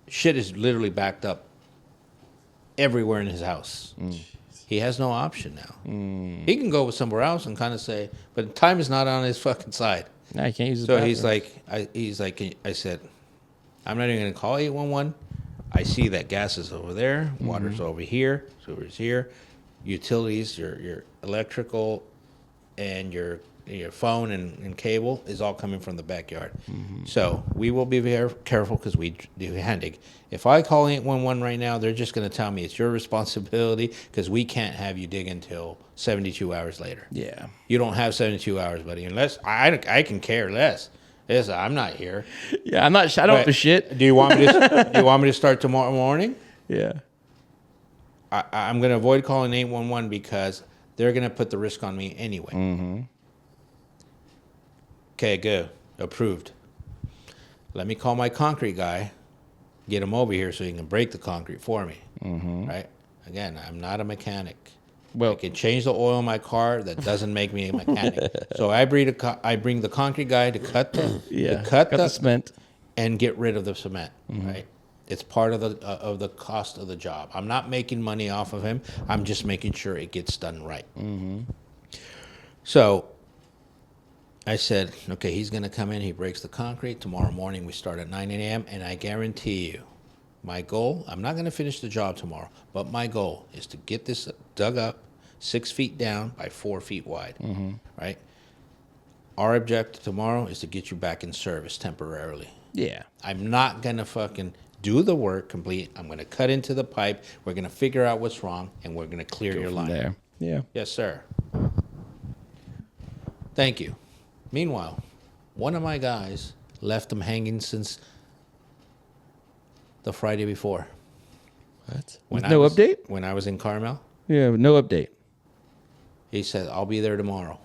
shit is literally backed up everywhere in his house. He has no option now. He can go with somewhere else and kind of say, but time is not on his fucking side. No, you can't use the So bathroom. he's like, I said, I'm not even going to call 811. I see that gas is over there, water's over here, sewer's here, utilities, your electrical, and your phone and cable is all coming from the backyard. So we will be very careful because we do handing. If I call 811 right now, they're just going to tell me it's your responsibility because we can't have you dig until 72 hours later. Yeah. You don't have 72 hours, buddy, unless I can care less. Listen, I'm not here. Yeah, I'm not. I don't have to shit. Do you want me to start tomorrow morning? Yeah. I'm going to avoid calling 811 because they're going to put the risk on me anyway. Mm-hmm. Okay, good. Approved. Let me call my concrete guy, get him over here so he can break the concrete for me. Mm-hmm. Right? Again, I'm not a mechanic. Well- I can change the oil in my car. That doesn't make me a mechanic. So I bring the concrete guy to cut the cement. and get rid of the cement. Right. It's part of the cost of the job. I'm not making money off of him. I'm just making sure it gets done right. So I said, okay, he's going to come in. He breaks the concrete. Tomorrow morning we start at 9 a.m. And I guarantee you, my goal, I'm not going to finish the job tomorrow, but my goal is to get this dug up 6 feet down by 4 feet wide. Right? Our objective tomorrow is to get you back in service temporarily. Yeah. I'm not going to fucking do the work complete. I'm going to cut into the pipe. We're going to figure out what's wrong, and we're going to clear your line. There. Yeah. Yes, sir. Thank you. Meanwhile, one of my guys left them hanging since the Friday before. What? No update? When I was in Carmel, Yeah. No update. he said, I'll be there tomorrow.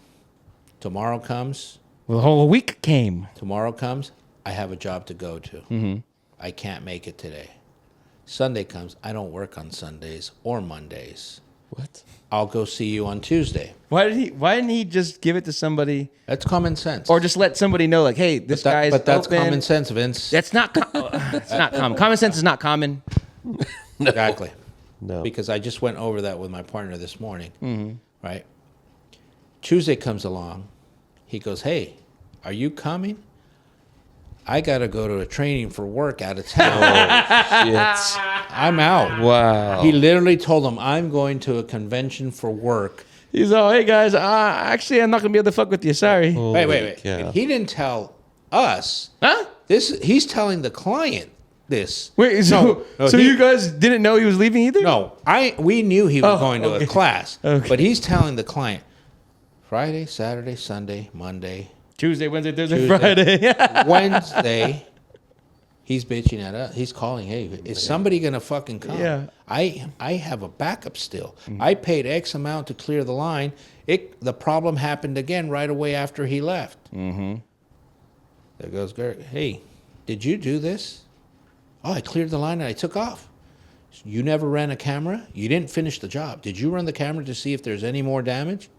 Tomorrow comes. Well, the whole week came. Tomorrow comes. I have a job to go to. I can't make it today. Sunday comes. I don't work on Sundays or Mondays. What? I'll go see you on Tuesday. Why didn't he just give it to somebody, That's common sense. or just let somebody know, like, hey, this guy's but that's open. common sense, Vince. That's not. It's not common. Common sense is not common. Exactly. No. Because I just went over that with my partner this morning. Right? Tuesday comes along. He goes, hey, are you coming? I got to go to a training for work out of town. Shit. I'm out. Wow. He literally told him, I'm going to a convention for work. He's all, hey guys, actually, I'm not gonna be able to fuck with you. Sorry. Holy Wait. cow. He didn't tell us. Huh? He's telling the client this. Wait. So, No, so he- you guys didn't know he was leaving either? No, we knew he was going to okay. a class. Okay. But he's telling the client, Friday, Saturday, Sunday, Monday, Tuesday, Wednesday, Thursday, Tuesday. Friday. Wednesday, he's bitching at us. He's calling, hey, is somebody going to fucking come? Yeah. I have a backup still. I paid X amount to clear the line. The problem happened again right away after he left. There goes Gary. Hey, did you do this? Oh, I cleared the line and I took off. You never ran a camera? You didn't finish the job. Did you run the camera to see if there's any more damage?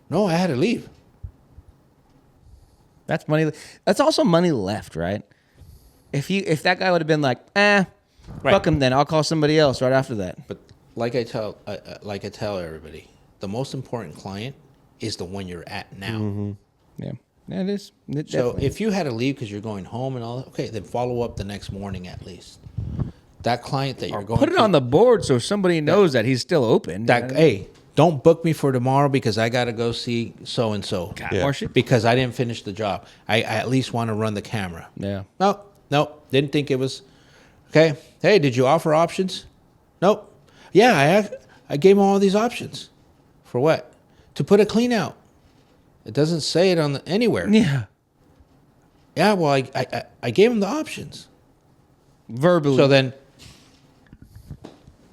No, I had to leave. That's money. That's also money left, right? If that guy would have been like, fuck him, then I'll call somebody else right after that. But like I tell everybody, the most important client is the one you're at now. Yeah, that is. So Definitely. if you had to leave because you're going home and all that, okay, then follow up the next morning at least. That client that you're going put it to, on the board so somebody knows that he's still open. hey, don't book me for tomorrow because I got to go see so and so God, Yeah. more shit. because I didn't finish the job. I at least want to run the camera. Yeah. Nope, didn't think it was okay. Hey, did you offer options? Nope. Yeah, I gave him all these options. For what? To put a clean out. It doesn't say it on anywhere. Yeah. Yeah, well, I gave him the options. Verbally. So then,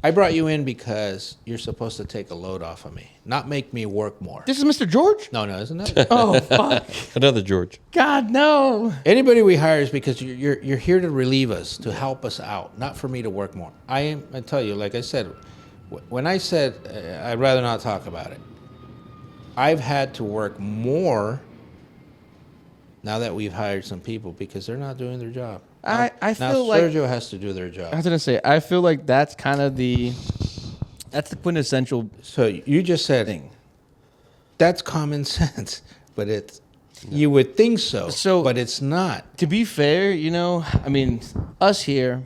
I brought you in because you're supposed to take a load off of me, not make me work more. This is Mr. George? No, isn't that? Oh, fuck. Another George. God, no. Anybody we hire is because you're here to relieve us, to help us out, not for me to work more. I tell you, like I said, when I said I'd rather not talk about it, I've had to work more now that we've hired some people because they're not doing their job. I Now feel like Sergio has to do their job. I was gonna say I feel like that's kind of the quintessential So you just said thing. that's common sense, but it's you would think so, but it's not. To be fair, I mean, us here,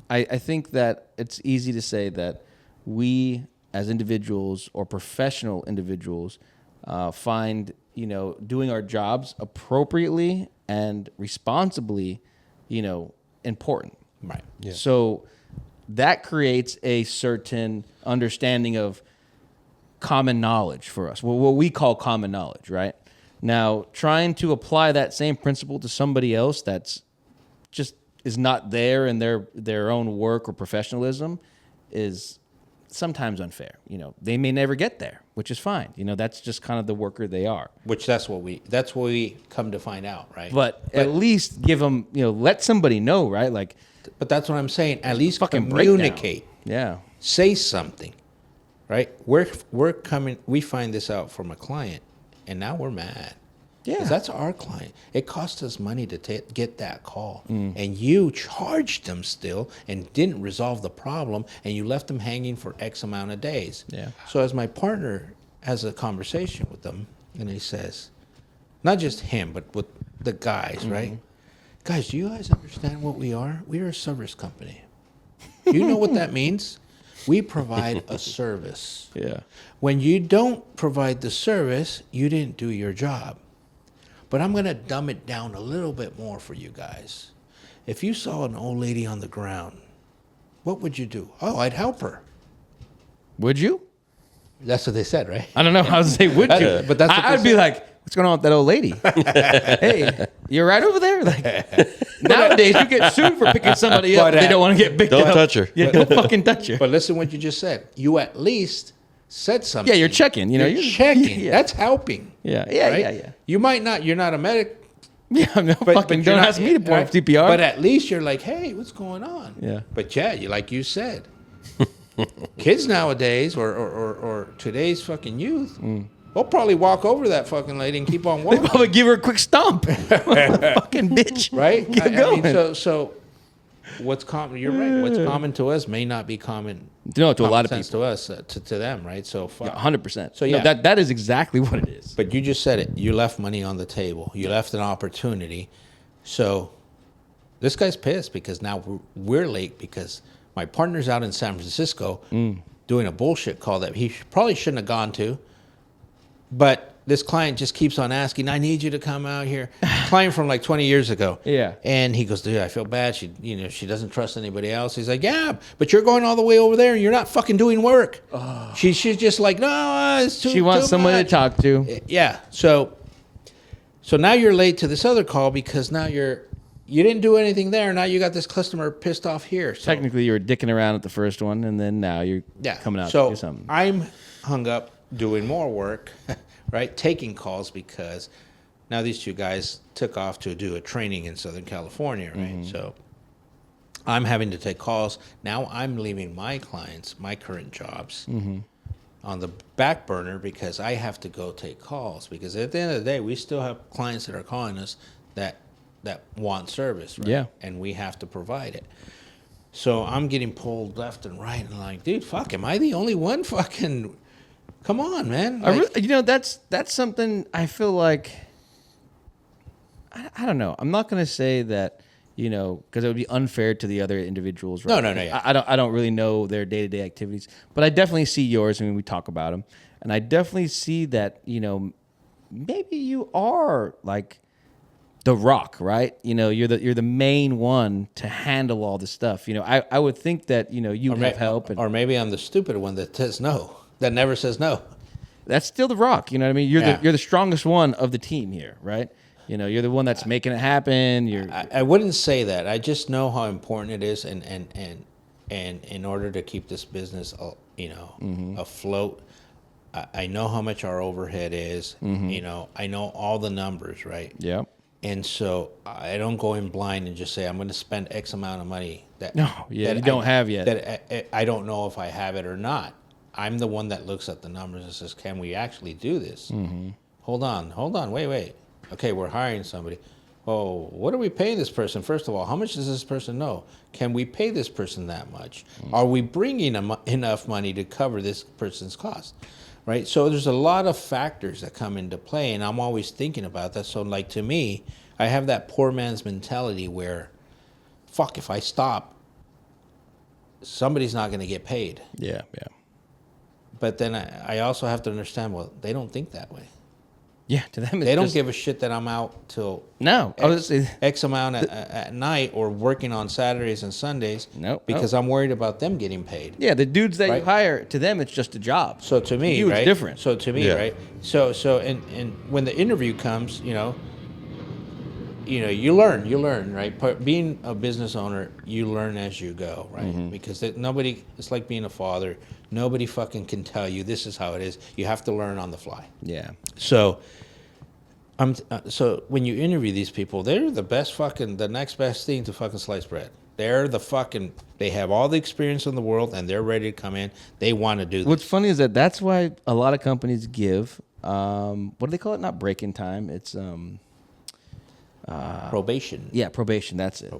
I think that it's easy to say that we as individuals or professional individuals find, doing our jobs appropriately and responsibly, important. Right. Yeah. So that creates a certain understanding of common knowledge for us, what we call common knowledge, right? Now, trying to apply that same principle to somebody else that's just is not there in their own work or professionalism is sometimes unfair. They may never get there, which is fine. That's just kind of the worker they are. Which that's what we come to find out, right? But at least give them, let somebody know, right? Like, But that's what I'm saying. At least fucking breakdown. communicate. Yeah. Say something. right? We're coming. We find this out from a client, and now we're mad. Yeah. 'Cause that's our client. It cost us money to get that call, and you charged them still and didn't resolve the problem, and you left them hanging for X amount of days. Yeah. So as my partner has a conversation with them, and he says, not just him, but with the guys, right? Guys, do you guys understand what we are? We are a service company. You know what that means? We provide a service. Yeah. When you don't provide the service, you didn't do your job. But I'm going to dumb it down a little bit more for you guys. If you saw an old lady on the ground, what would you do? Oh, I'd help her. Would you? That's what they said, right? I don't know how to say would you, But that's what they I'd be said. like, what's going on with that old lady? Hey, you're right over there. Like nowadays, you get sued for picking somebody up. But, They don't want to get picked Don't up. touch her. Yeah, don't fucking touch her. But listen what you just said. You at least said something. Yeah, you're checking. You know, You're checking. Yeah, That's helping. yeah, Right? yeah. You might not, you're not a medic. Yeah, no, fucking you're don't not- ask me to pour right? CPR. But at least you're like, hey, what's going on? Yeah. But yeah, you like you said, kids nowadays or today's fucking youth, they'll probably walk over that fucking lady and keep on they walking. probably give her a quick stomp. Fucking bitch. Right? Keep I mean, going. so what's common? You're right. What's common to us may not be common. No, to a lot of sense people. to us, to them, right? So fuck. 100%. So, No, yeah. that is exactly what it is. But you just said it. You left money on the table. You left an opportunity. So this guy's pissed because now we're late because my partner's out in San Francisco doing a bullshit call that he probably shouldn't have gone to. But this client just keeps on asking, I need you to come out here. Client from like 20 years ago. Yeah. And he goes, dude, I feel bad. She doesn't trust anybody else. He's like, yeah, but you're going all the way over there and you're not fucking doing work. She's just like, no, it's too She wants too somebody to much." talk to. Yeah. So now you're late to this other call because now you didn't do anything there. Now you got this customer pissed off here. So, Technically, you were dicking around at the first one, and then now you're coming out so to do something. I'm hung up doing more work, right? Taking calls because now these two guys took off to do a training in Southern California, right? So I'm having to take calls. Now I'm leaving my clients, my current jobs, on the back burner because I have to go take calls. Because at the end of the day, we still have clients that are calling us that want service, right? Yeah. And we have to provide it. So I'm getting pulled left and right, and like, dude, fuck, am I the only one? Fucking, come on, man. Like, That's something I feel like. I don't know. I'm not gonna say that, because it would be unfair to the other individuals. Right? No, yeah. I don't really know their day to day activities, but I definitely see yours. I mean, we talk about them, and I definitely see that. Maybe you are like the Rock, right? You're the main one to handle all this stuff. I would think that you have help, and or maybe I'm the stupid one that says no, that never says no. that's still the Rock. You know what I mean? Yeah. You're the strongest one of the team here, right? You're the one that's making it happen. I wouldn't say that. I just know how important it is, and in order to keep this business, afloat, I know how much our overhead is. I know all the numbers, right? Yeah. And so I don't go in blind and just say I'm going to spend X amount of money that you don't have yet. That I don't know if I have it or not. I'm the one that looks at the numbers and says, "Can we actually do this?" Hold on, wait. Okay, we're hiring somebody. Oh, what are we paying this person? First of all, how much does this person know? Can we pay this person that much? Are we bringing enough money to cover this person's cost? Right? So there's a lot of factors that come into play, and I'm always thinking about that. So, like, to me, I have that poor man's mentality where, fuck, if I stop, somebody's not going to get paid. Yeah. But then I also have to understand, well, they don't think that way. Yeah, to them, it's They don't just, give a shit that I'm out till No. X amount at night or working on Saturdays and Sundays. Nope. Because I'm worried about them getting paid. Yeah, the dudes that you Right. hire, to them, it's just a job. So to me, You, it's right? different. So to me, Yeah. right? So and when the interview comes, you learn, right? Being a business owner, you learn as you go, right? Because it's like being a father. Nobody fucking can tell you this is how it is. You have to learn on the fly. Yeah. So, so when you interview these people, they're the next best thing to fucking sliced bread. They're the fucking. They have all the experience in the world, and they're ready to come in. They want to do this. What's funny is that's why a lot of companies give what do they call it? Not break in time. It's Probation. yeah, probation. That's it.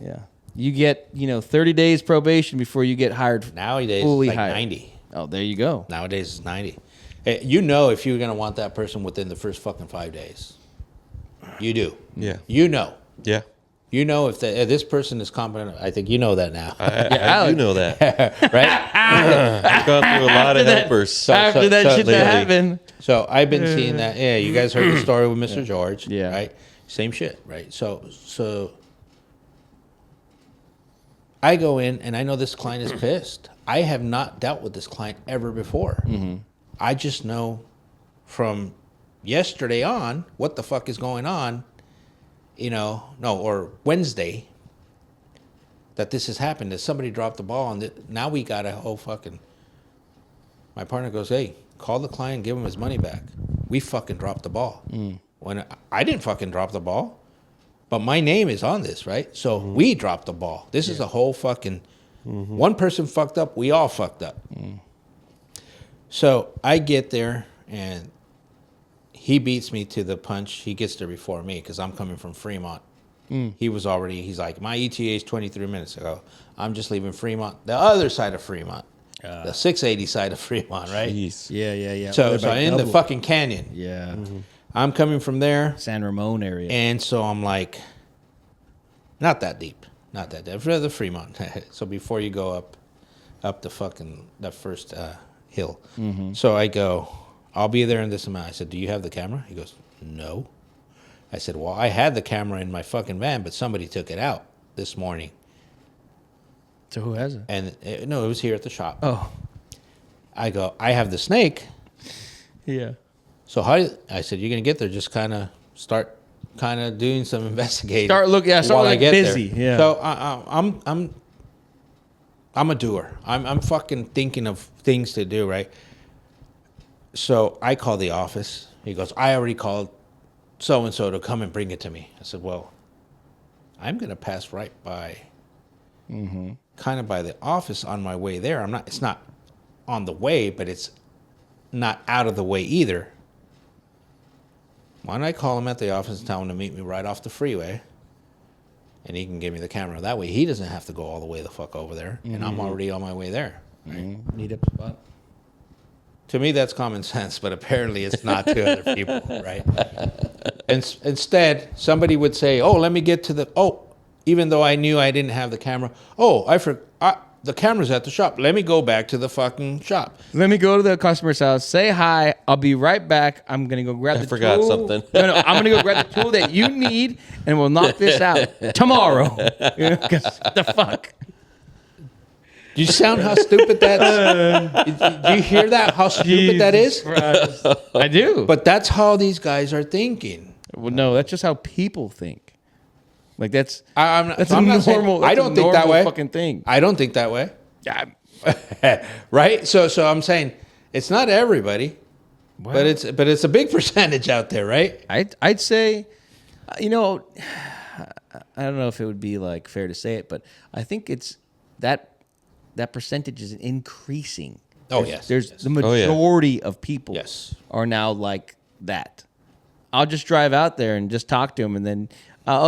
Yeah, you get 30 days probation before you get hired. Nowadays, fully it's like hired. 90. Oh, there you go. Nowadays, it's 90. You know if you're going to want that person within the first fucking 5 days. You do. Yeah. You know. Yeah. You know if this person is competent. I think you know that now. I do know that. Right? I've gone through a lot of helpers. After that shit that lately. happened. So I've been seeing that. Yeah, you guys heard the story with Mr. George. Yeah. Right? Same shit, right? So I go in and I know this client is pissed. I have not dealt with this client ever before. I just know from yesterday on what the fuck is going on, or Wednesday, that this has happened, that somebody dropped the ball, and now we got a whole fucking... My partner goes, hey, call the client, give him his money back. We fucking dropped the ball. When I didn't fucking drop the ball, but my name is on this, right? So we dropped the ball. This is a whole fucking... One person fucked up, we all fucked up. So I get there, and he beats me to the punch. He gets there before me because I'm coming from Fremont. He's like, my ETA is 23 minutes ago. I'm just leaving Fremont, the other side of Fremont, the 680 side of Fremont, right? Jeez. Yeah. So They're I'm in the double. fucking canyon. Yeah. I'm coming from there, San Ramon area. and so I'm like, not that deep. For the Fremont. So before you go up the fucking, that first hill. So I go, I'll be there in this amount. I said, do you have the camera? He goes, no. I said, well, I had the camera in my fucking van, but somebody took it out this morning. So who has it? And no, it was here at the shop. Oh. I go, I have the snake. Yeah. So I said, you're going to get there, just kind of start doing some investigating. Start while I like get busy. there. Yeah. So I'm a doer. I'm fucking thinking of things to do, right? So I call the office. He goes, I already called so-and-so to come and bring it to me. I said, well, I'm going to pass right by, kind of by the office on my way there. It's not on the way, but it's not out of the way either. Why don't I call him at the office and tell him to meet me right off the freeway, and he can give me the camera. That way he doesn't have to go all the way the fuck over there, and I'm already on my way there. Meet up spot. To me, that's common sense, but apparently it's not to other people, right? And instead, somebody would say, oh, let me get to even though I knew I didn't have the camera. Oh, the camera's at the shop. Let me go back to the fucking shop. Let me go to the customer's house, say hi. I'll be right back. I'm going to go grab the tool. forgot something. No, I'm going to go grab the tool that you need, and we'll knock this out tomorrow. 'Cause the fuck? Do you sound how stupid that's... Do you hear that, how stupid that is? Jesus Christ. I do. But that's how these guys are thinking. Well, no, that's just how people think. Like that's I'm that's not a saying- normal. I that's don't a think that normal way. Fucking thing. I don't think that way. Yeah. Right? So I'm saying it's not everybody, Well, but it's a big percentage out there, right? I'd say, I don't know if it would be like fair to say it, but I think it's that percentage is increasing. Oh, There's yes. the majority of people Yes. are now like that. I'll just drive out there and just talk to them, and then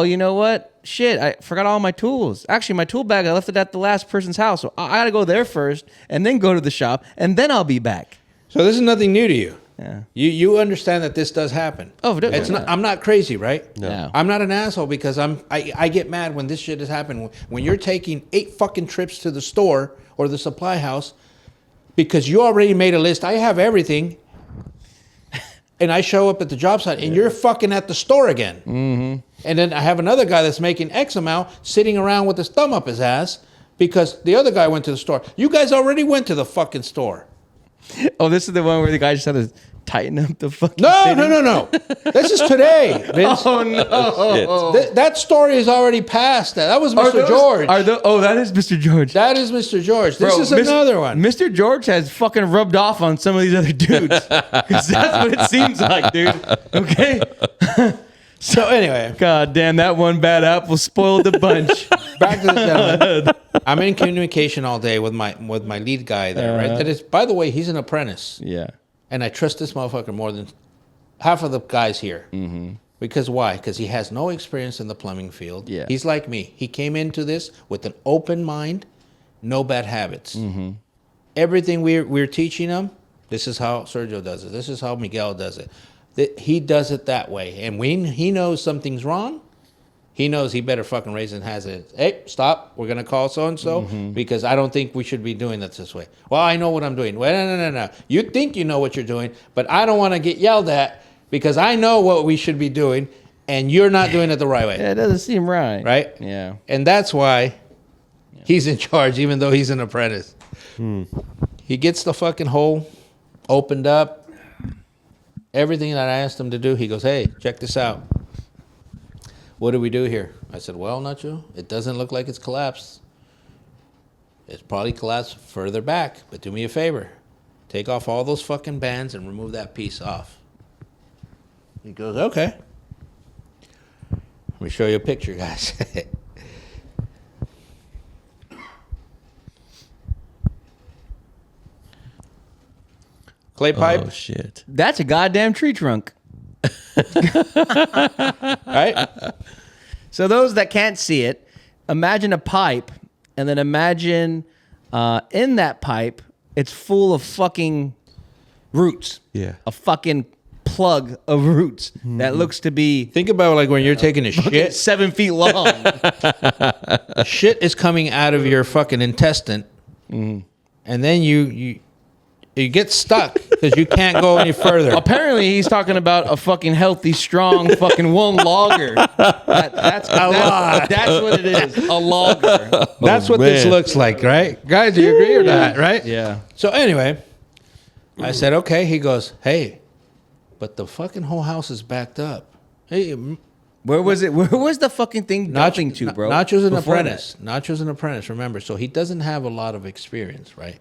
you know what? Shit, I forgot all my tools. Actually, my tool bag, I left it at the last person's house, so I gotta go there first, and then go to the shop, and then I'll be back. So this is nothing new to you. Yeah. You understand that this does happen. Oh, it does. It's not. I'm not crazy, right? No. I'm not an asshole because I get mad when this shit has happened. When you're taking 8 fucking trips to the store or the supply house because you already made a list. I have everything. And I show up at the job site and you're fucking at the store again. Mm-hmm. And then I have another guy that's making X amount sitting around with his thumb up his ass because the other guy went to the store. You guys already went to the fucking store. Oh, this is the one where the guy just had to tighten up the fucking. No. This is today, Vince. Oh no! That story is already past. That was Mr. George. That is Mr. George. That is Mr. George. This Bro, is another one. Mr. George has fucking rubbed off on some of these other dudes. Because that's what it seems like, dude. Okay? So anyway, God damn, that one bad apple spoiled the bunch. back to the gentleman. I'm in communication all day with my lead guy there, right? That is, by the way, he's an apprentice, Yeah. and I trust this motherfucker more than half of the guys here. Mm-hmm. Because why? Because he has no experience in the plumbing field. Yeah. He's like me. He came into this with an open mind, no bad habits. Mm-hmm. Everything we're teaching him, this is how Sergio does it. This is how Miguel does it. He does it that way. And when he knows something's wrong, he knows he better fucking raise his hands and, hey, stop. We're going to call so-and-so because I don't think we should be doing it this way. Well, I know what I'm doing. Well, no. You think you know what you're doing, but I don't want to get yelled at because I know what we should be doing and you're not doing it the right way. Yeah, it doesn't seem right. Right? Yeah. And that's why he's in charge, even though he's an apprentice. He gets the fucking hole opened up. Everything that I asked him to do, he goes, hey, check this out. What do we do here? I said, well, Nacho, it doesn't look like it's collapsed. It's probably collapsed further back, but do me a favor. Take off all those fucking bands and remove that piece off. He goes, okay. Let me show you a picture, guys. Clay pipe, Oh shit. That's a goddamn tree trunk. right? So those that can't see it, imagine a pipe, and then imagine in that pipe, it's full of fucking roots. Yeah. A fucking plug of roots that looks to be Think about like when you're taking a shit. 7 feet long. Shit is coming out of your fucking intestine, and then you get stuck because you can't go any further. Apparently, he's talking about a fucking healthy, strong, fucking one logger. That's what it is. A logger. That's what this man. looks like, right? Guys, do you agree or not, right? Yeah. So anyway, I said, okay. He goes, hey, but the fucking whole house is backed up. Hey, Where was it? Where was the fucking thing dumping to, bro? Nacho's an Before apprentice. Nacho's an apprentice, remember. So he doesn't have a lot of experience, right?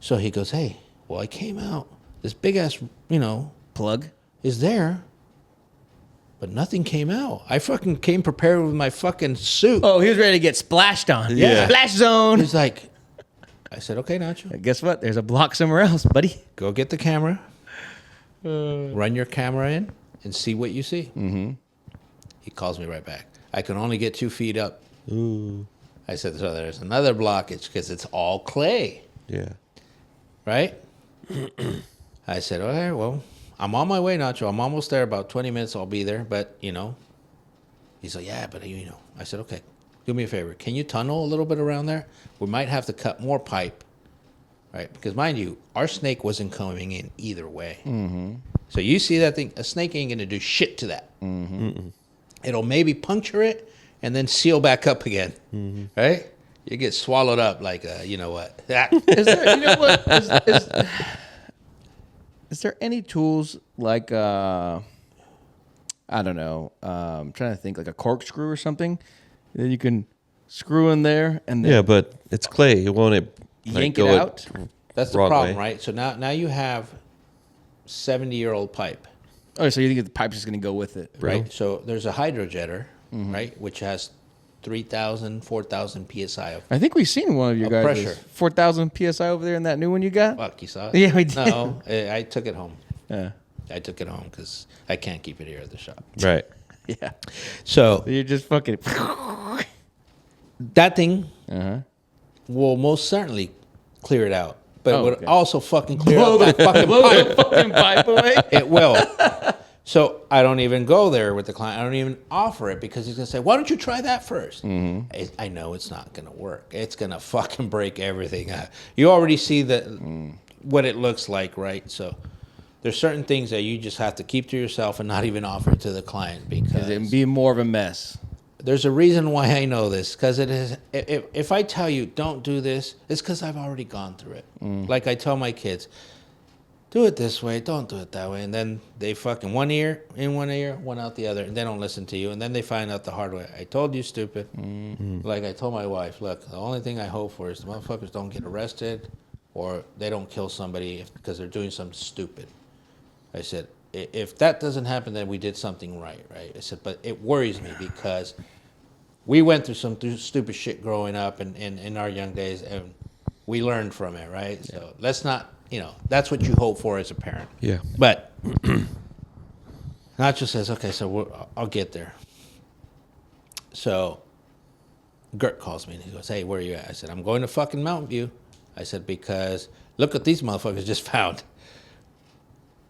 So he goes, hey, well, I came out. This big ass, that? Plug. is there, but nothing came out. I fucking came prepared with my fucking suit. Oh, he was ready to get splashed on. Yeah. Splash zone. He's like, I said, okay, Nacho, Guess what? There's a block somewhere else, buddy. go get the camera, run your camera in, and see what you see. Mm-hmm. He calls me right back. I can only get 2 feet up. Ooh. I said, so there's another blockage because it's all clay, Yeah. right? I said, all right, well, I'm on my way, Nacho. I'm almost there. About 20 minutes, I'll be there. But, he's like, yeah, but, I said, okay, do me a favor. Can you tunnel a little bit around there? We might have to cut more pipe, right? Because, mind you, our snake wasn't coming in either way. Mm-hmm. So you see that thing, a snake ain't going to do shit to that. Mm-hmm. It'll maybe puncture it and then seal back up again, right? You get swallowed up like, you know what? Is there, you know what? Is there any tools like, I don't know, I'm trying to think, like a corkscrew or something that you can screw in there and then Yeah, but it's clay. It won't yank go it out? That's the wrong problem, way. right? So now you have 70-year-old pipe, Oh, so you think the pipe's just going to go with it? right? So there's a hydrojetter, right, which has 3,000, 4,000 psi of I think we've seen one of your guys. pressure. 4,000 PSI over there in that new one you got? fuck. You saw it? Yeah, we did. No, I took it home. Yeah. I took it home because I can't keep it here at the shop. Right. Yeah. So You're just fucking. that thing Uh-huh. will most certainly clear it out, but it Oh, would okay. also fucking clear out that fucking pipe. fucking pipe away. It will. So I don't even go there with the client. I don't even offer it because he's gonna say, "Why don't you try that 1st?" I know it's not gonna work. It's gonna fucking break everything. You already see what it looks like, right? So there's certain things that you just have to keep to yourself and not even offer to the client because It'd be more of a mess. there's a reason why I know this, because it is. If I tell you don't do this, it's because I've already gone through it. Like I tell my kids, do it this way, don't do it that way, and then they fucking one ear in one ear, one out the other, and they don't listen to you, and then they find out the hard way. I told you, stupid. Like I told my wife, look, the only thing I hope for is the motherfuckers don't get arrested, or they don't kill somebody because they're doing something stupid. I said, if that doesn't happen, then we did something right, right? I said, but it worries me because we went through some stupid shit growing up and in our young days, and we learned from it, right? So let's not, that's what you hope for as a parent. Yeah. But Nacho says, okay, so I'll get there. So Gert calls me and he goes, hey, where are you at? I said, I'm going to fucking Mountain View. I said, because look what these motherfuckers just found.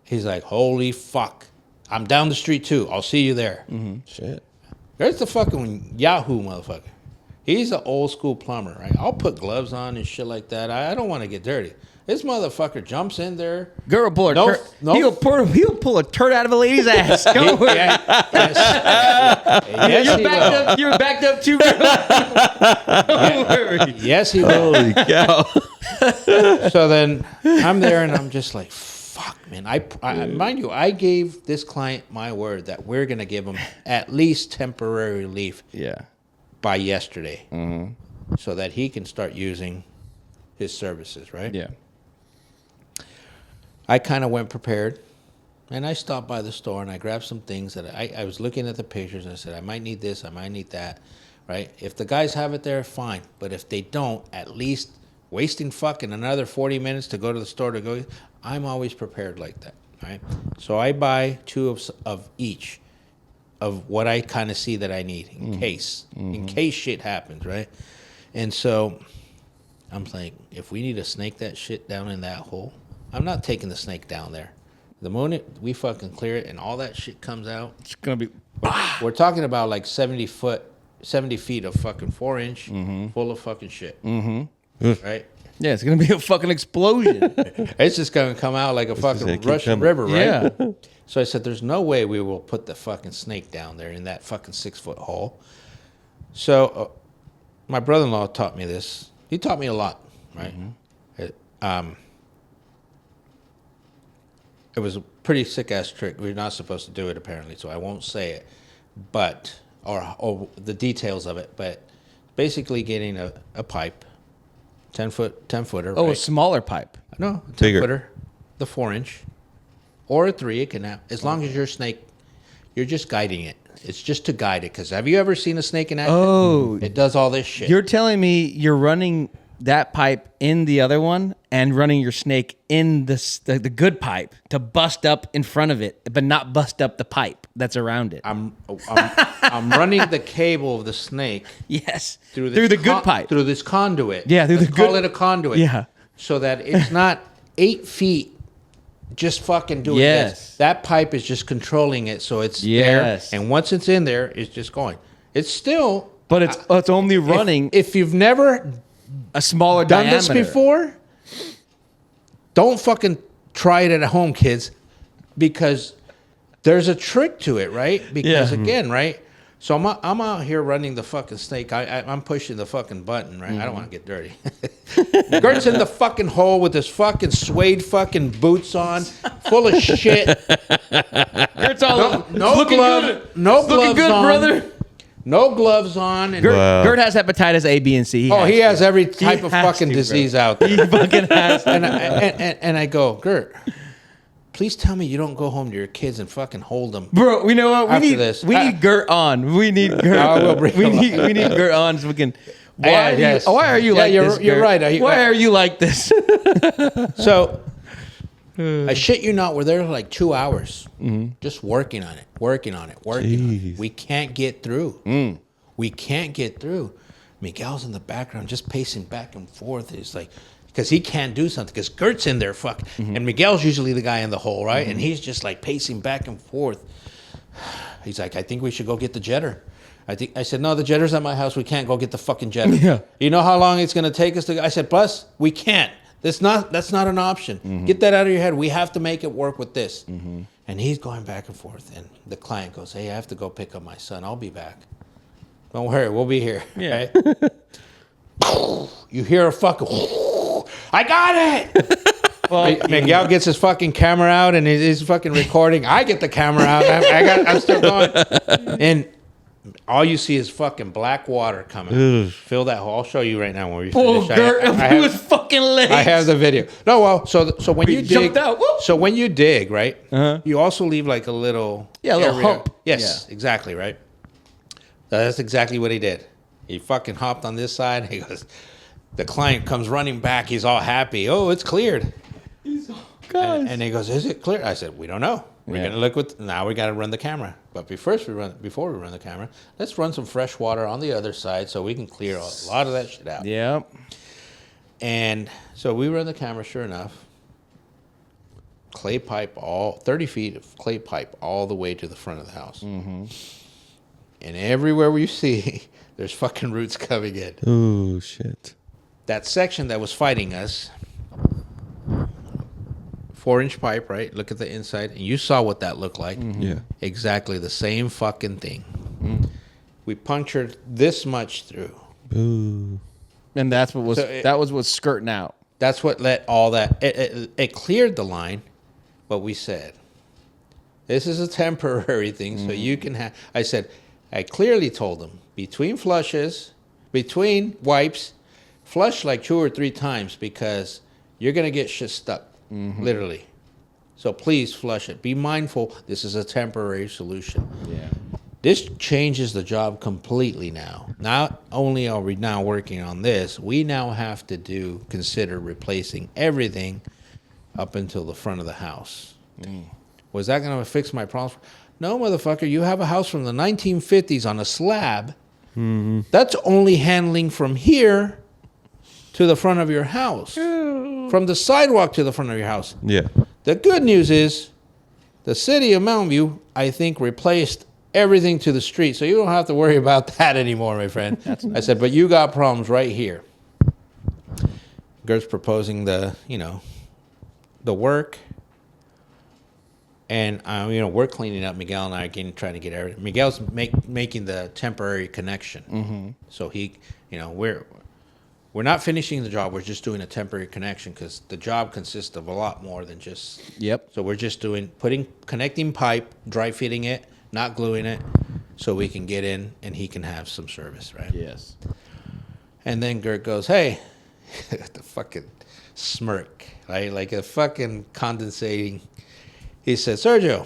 He's like, holy fuck. I'm down the street too. I'll see you there. Mm-hmm. Shit. There's the fucking Yahoo motherfucker. He's an old school plumber, right? I'll put gloves on and shit like that. I don't want to get dirty. This motherfucker jumps in there. Girl, pull a No, turd. no. He'll pull a turd out of a lady's ass. Don't worry. Yes, You're backed up too, girl. Don't worry. Yes, he will. Holy cow. So then I'm there and I'm just like, fuck, man. I mind you, I gave this client my word that we're going to give him at least temporary relief Yeah. by yesterday so that he can start using his services, right? Yeah. I kind of went prepared, and I stopped by the store and I grabbed some things that I was looking at the pictures and I said, I might need this, I might need that, right? If the guys have it there, fine. But if they don't, at least wasting fucking another 40 minutes to go to the store to go, I'm always prepared like that, right? So I buy 2 of each of what I kind of see that I need in case shit happens, right? And so I'm like, if we need to snake that shit down in that hole, I'm not taking the snake down there. The moment we fucking clear it and all that shit comes out, It's going to be. we're talking about like 70 feet of fucking 4-inch full of fucking shit. Right? Yeah, it's going to be a fucking explosion. It's just going to come out like a fucking keep Russian coming. river, right? Yeah. So I said, there's no way we will put the fucking snake down there in that fucking 6-foot hole. So my brother-in-law taught me this. He taught me a lot, right? It was a pretty sick-ass trick. We're not supposed to do it, apparently, so I won't say it. But, or the details of it, but basically getting a pipe, 10-footer. Oh, a right? smaller pipe. No, a Bigger. 10-footer, the 4-inch, or a 3. It can have, as long as your snake, you're just guiding it. It's just to guide it. Because have you ever seen a snake in action? Oh. It does all this shit. You're telling me you're running that pipe in the other one and running your snake in the good pipe to bust up in front of it, but not bust up the pipe that's around it. I'm running the cable of the snake Yes. through the good pipe. through this conduit. Yeah, through the Let's call good- it a conduit. Yeah. So that it's not 8 feet just fucking doing Yes. this. That pipe is just controlling it, so it's Yes. there. And once it's in there, it's just going. It's still. But it's only running If you've never a smaller done diameter. this before, don't fucking try it at home, kids, because there's a trick to it, right? Because Yeah. again, right? So I'm out here running the fucking snake. I'm pushing the fucking button, right? I don't want to get dirty. Gert's in the fucking hole with his fucking suede fucking boots on, full of shit. It's all No looking glove, good. no Looking gloves good, on, brother. no gloves on. And, Gert has hepatitis A, B, and C. he has every type of has fucking to, bro. disease out there. He fucking has. And I go, Gert, please tell me you don't go home to your kids and fucking hold them. Bro, you know what? After this. We need Gert on. We need Gert. I will bring we him need we need Gert on so we can. Why Yeah, are yes. you? Why are you Yeah, like you're- this? you're Gert? right. Why are you like this? So, I shit you not, we're there like 2 hours, just working on it. Jeez. We can't get through. We can't get through. Miguel's in the background, just pacing back and forth. It's like, because he can't do something, because Gert's in there, and Miguel's usually the guy in the hole, right? And he's just like pacing back and forth. He's like, I think we should go get the jetter. I said, no, the jetter's at my house. We can't go get the fucking jetter. Yeah. You know how long it's going to take us to? I said, plus, we can't. That's not an option. Get that out of your head. We have to make it work with this. And he's going back and forth. And the client goes, hey, I have to go pick up my son. I'll be back. Don't worry, we'll be here. Yeah. Okay? You hear a fucking, I got it. Well, Miguel gets his fucking camera out and he's fucking recording. I get the camera out. I'm still going. And all you see is fucking black water coming. Fill that hole. I'll show you right now when we finish. Oh, Gert, I it was fucking late. I have the video. No, well, so when We you dig, jumped out. Whoop. so when you dig, right, Uh-huh. you also leave like a little Yeah, a little area. hump. Yes, exactly, right. So that's exactly what he did. He fucking hopped on this side. He goes, the client comes running back. He's all happy. Oh, it's cleared. Guys. And he goes, "Is it clear?" I said, "We don't know. We're Yeah. gonna look with. Now we got to run the camera. But before we run the camera, let's run some fresh water on the other side so we can clear a lot of that shit out." Yeah. And so we run the camera. Sure enough, clay pipe, all 30 feet of clay pipe all the way to the front of the house. Mm-hmm. And everywhere we see, there's fucking roots coming in. Oh shit. That section that was fighting us. 4-inch pipe, right? Look at the inside. And you saw what that looked like. Yeah. Exactly the same fucking thing. We punctured this much through. Ooh. And that's what was So it- that was what's skirting out. That's what let all that. It cleared the line, but we said, this is a temporary thing, so you can have. I said, I clearly told them, between flushes, between wipes, flush like 2 or 3 times because you're going to get shit stuck. Literally. So please flush it. Be mindful. This is a temporary solution. Yeah. This changes the job completely now. Not only are we now working on this, we now have to consider replacing everything up until the front of the house. Was that going to fix my problem? No, motherfucker. You have a house from the 1950s on a slab. That's only handling from here to the front of your house. From the sidewalk to the front of your house. Yeah. The good news is the city of Mountain View, I think, replaced everything to the street. So you don't have to worry about that anymore, my friend. I said, but you got problems right here. Gert's proposing the work. And, we're cleaning up. Miguel and I are trying to get everything. Miguel's making the temporary connection. So he, we're not finishing the job. We're just doing a temporary connection because the job consists of a lot more than just. Yep. So we're just connecting pipe, dry fitting it, not gluing it, so we can get in and he can have some service, right? Yes. And then Gert goes, "Hey," the fucking smirk, right? Like a fucking condensating. He said, "Sergio,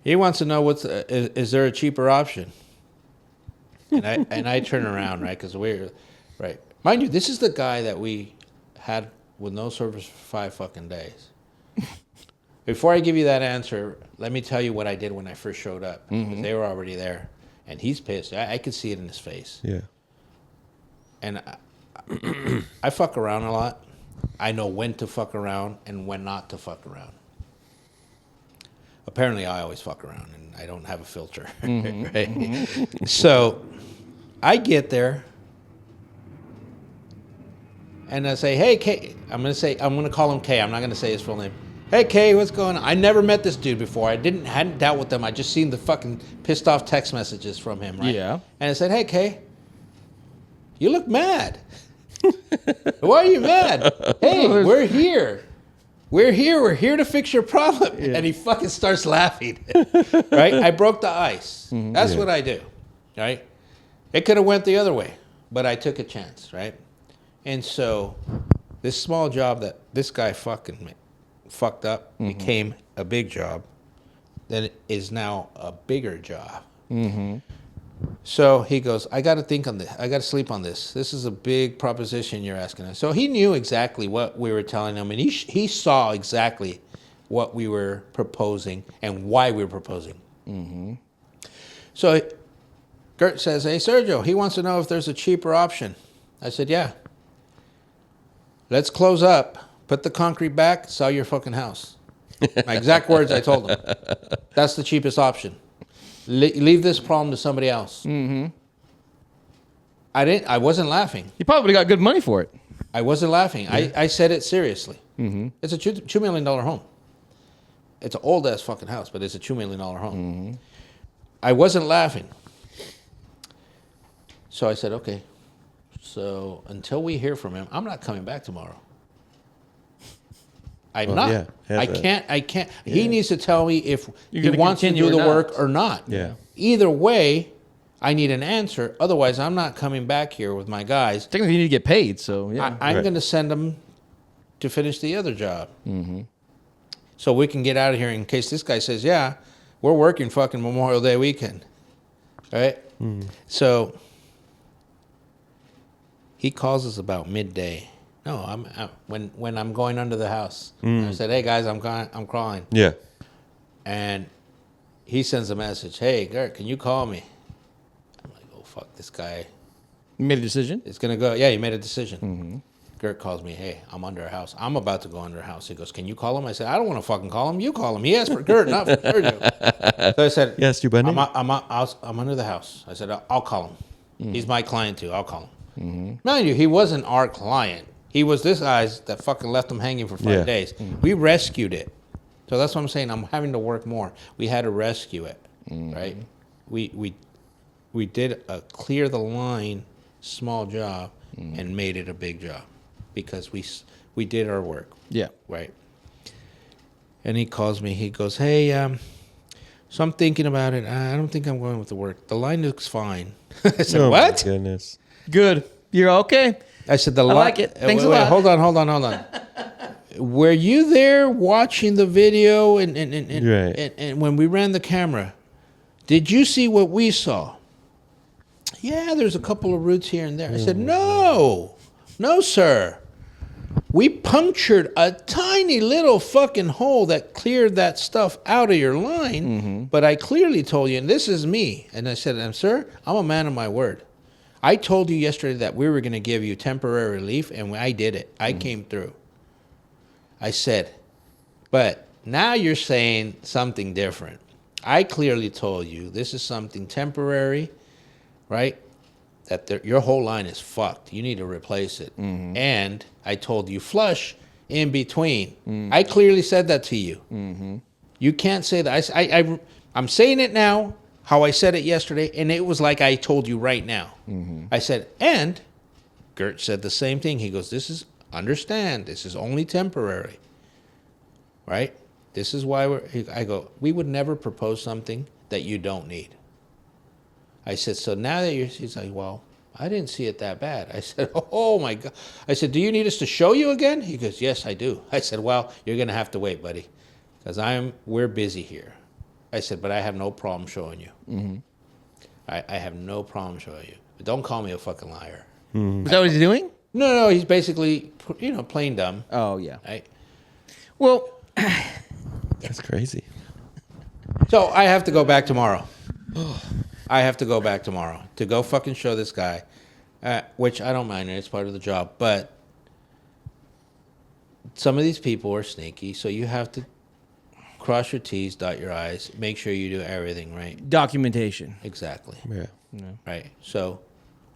he wants to know is there a cheaper option?" And I turn around, right? Because we're, right. Mind you, this is the guy that we had with no service for 5 fucking days. Before I give you that answer, let me tell you what I did when I first showed up. 'Cause they were already there. And he's pissed. I could see it in his face. Yeah. And I fuck around a lot. I know when to fuck around and when not to fuck around. Apparently, I always fuck around, and I don't have a filter. Right? So I get there, and I say, "Hey, Kay." I'm gonna call him Kay. I'm not gonna say his full name. "Hey, Kay, what's going on?" I never met this dude before. I hadn't dealt with him. I just seen the fucking pissed off text messages from him. Right? Yeah. And I said, "Hey, Kay, you look mad. Why are you mad?" "Hey, we're here. We're here to fix your problem." Yeah. And he fucking starts laughing. Right? I broke the ice. That's what I do. Right? It could have went the other way, but I took a chance. Right? And so this small job that this guy fucking fucked up became a big job. Then it is now a bigger job. So he goes, "I got to think on this. I got to sleep on this. This is a big proposition you're asking us." So he knew exactly what we were telling him, and he saw exactly what we were proposing and why we were proposing. So Gert says, "Hey, Sergio, he wants to know if there's a cheaper option." I said, "Yeah. Let's close up, put the concrete back, sell your fucking house." My exact words I told him. That's the cheapest option. Leave this problem to somebody else. I wasn't laughing. You probably got good money for it. I wasn't laughing. I said it seriously. It's a $2 million home. It's an old ass fucking house, but it's a $2 million home. I wasn't laughing. So I said, "Okay. So until we hear from him, I'm not coming back tomorrow." I'm Well, not. yeah, have I that. can't. He needs to tell me if You're he gonna wants to continue do or the not. work or not. Yeah. Either way, I need an answer. Otherwise, I'm not coming back here with my guys. Technically, you need to get paid. So yeah. I'm Right. going to send them to finish the other job. Mm-hmm. So we can get out of here in case this guy says, yeah, we're working fucking Memorial Day weekend. Right? So he calls us about midday. No, when I'm going under the house. I said, hey, guys, I'm crawling. Yeah. And he sends a message, hey, Gert, can you call me? I'm like, oh, fuck, this guy You made a decision. is going to go. Yeah, he made a decision. Gert calls me, hey, I'm under a house. I'm about to go under a house. He goes, can you call him? I said, I don't want to fucking call him. You call him. He asked for Gert, not for Sergio. So I said, Yes, you buddy. I'm under the house. I said, I'll call him. He's my client too. I'll call him. Mind you, he wasn't our client. He was this guy's that fucking left him hanging for 5 Yeah. days. We rescued it. So that's what I'm saying. I'm having to work more. We had to rescue it, right? We did a clear the line small job and made it a big job because we did our work, Yeah. right? And he calls me. He goes, hey, so I'm thinking about it. I don't think I'm going with the work. The line looks fine. I said, Oh, what? My goodness. Good. You're okay. I said, the line. like it. Thanks a lot. Hold on. Were you there watching the video and Right. and when we ran the camera? Did you see what we saw? Yeah, there's a couple of roots here and there. I said, no, sir. We punctured a tiny little fucking hole that cleared that stuff out of your line. But I clearly told you, and this is me. And I said, sir, I'm a man of my word. I told you yesterday that we were going to give you temporary relief, and I did it. I came through. I said, but now you're saying something different. I clearly told you this is something temporary, right? That your whole line is fucked. You need to replace it. And I told you flush in between. I clearly said that to you. You can't say that. I'm saying it now how I said it yesterday, and it was like I told you right now. I said, and Gert said the same thing. He goes, understand, this is only temporary, right? This is why I go, we would never propose something that you don't need. I said, so now that he's like, well, I didn't see it that bad. I said, oh my God. I said, do you need us to show you again? He goes, yes, I do. I said, well, you're going to have to wait, buddy, because we're busy here. I said, but I have no problem showing you. I have no problem showing you. But don't call me a fucking liar. Is that what he's doing? No, he's basically, playing dumb. Oh yeah. Right? Well, That's crazy. So I have to go back tomorrow. I have to go back tomorrow to go fucking show this guy, which I don't mind. It's part of the job. But some of these people are sneaky, so you have to cross your T's, dot your I's, make sure you do everything right. documentation. Exactly. Yeah. Right. So,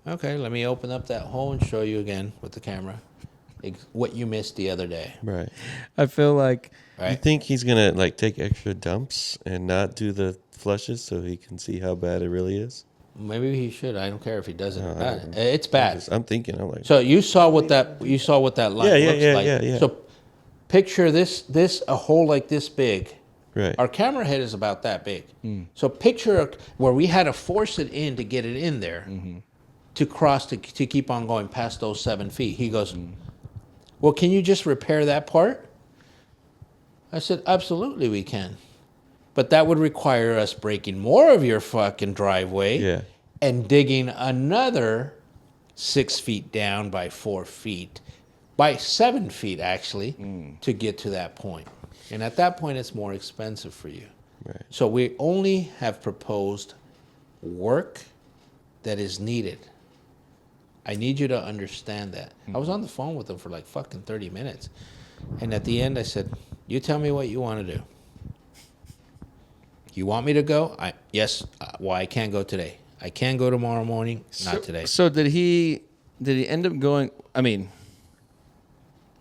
okay, let me open up that hole and show you again with the camera what you missed the other day. Right. I feel like You Right. think he's gonna like take extra dumps and not do the flushes so he can see how bad it really is? Maybe he should. I don't care if he does it or I not. don't It's bad. I'm thinking. I'm like, So you saw what that line looks like. Yeah. So picture this a hole like this big. right. Our camera head is about that big. So picture where we had to force it in to get it in there to cross to keep on going past those 7 feet. He goes, well, can you just repair that part? I said, absolutely we can. But that would require us breaking more of your fucking driveway Yeah. and digging another 6 feet down by 4 feet, by 7 feet actually, to get to that point. And at that point, it's more expensive for you. Right. So we only have proposed work that is needed. I need you to understand that. I was on the phone with them for like fucking 30 minutes. And at the end, I said, you tell me what you want to do. You want me to go? Yes. Well, I can't go today. I can go tomorrow morning, not today. So did he end up going? I mean,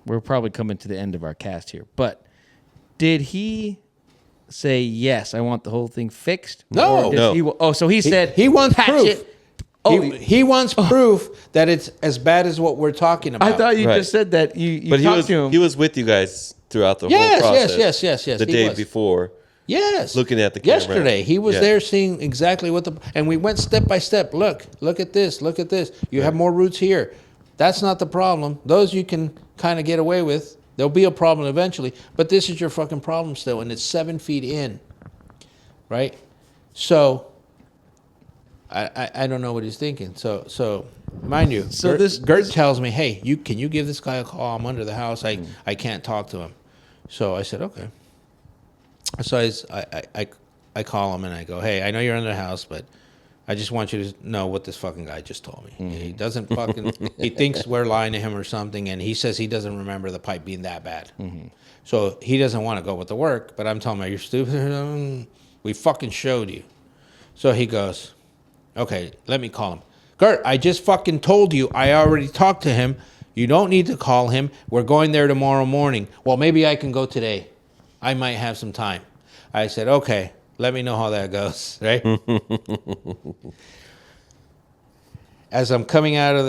we're probably coming to the end of our cast here, but did he say yes? I want the whole thing fixed. No. Or did No. He, so he said he wants patch proof. it Oh, he wants proof that it's as bad as what we're talking about. I thought you Right. just said that you But talked to him. he was with you guys throughout the Yes, whole yes, process. yes. The He day was. before. Yes. Looking at the camera. Yesterday, he was Yeah. there seeing exactly what and we went step by step. Look at this. Look at this. You have more roots here. That's not the problem. Those you can kind of get away with. There'll be a problem eventually, but this is your fucking problem still, and it's 7 feet in, right? So, I don't know what he's thinking. So mind you, So Gert tells me, hey, can you give this guy a call? I'm under the house. I can't talk to him. So I said, okay. So I call him and I go, hey, I know you're under the house, but I just want you to know what this fucking guy just told me. He doesn't fucking, he thinks we're lying to him or something, and he says he doesn't remember the pipe being that bad. So he doesn't want to go with the work, but I'm telling him, you're stupid. We fucking showed you. So he goes, okay, let me call him. Gert, I just fucking told you I already talked to him. You don't need to call him. We're going there tomorrow morning. Well, maybe I can go today. I might have some time. I said, okay, let me know how that goes, right? As I'm coming out of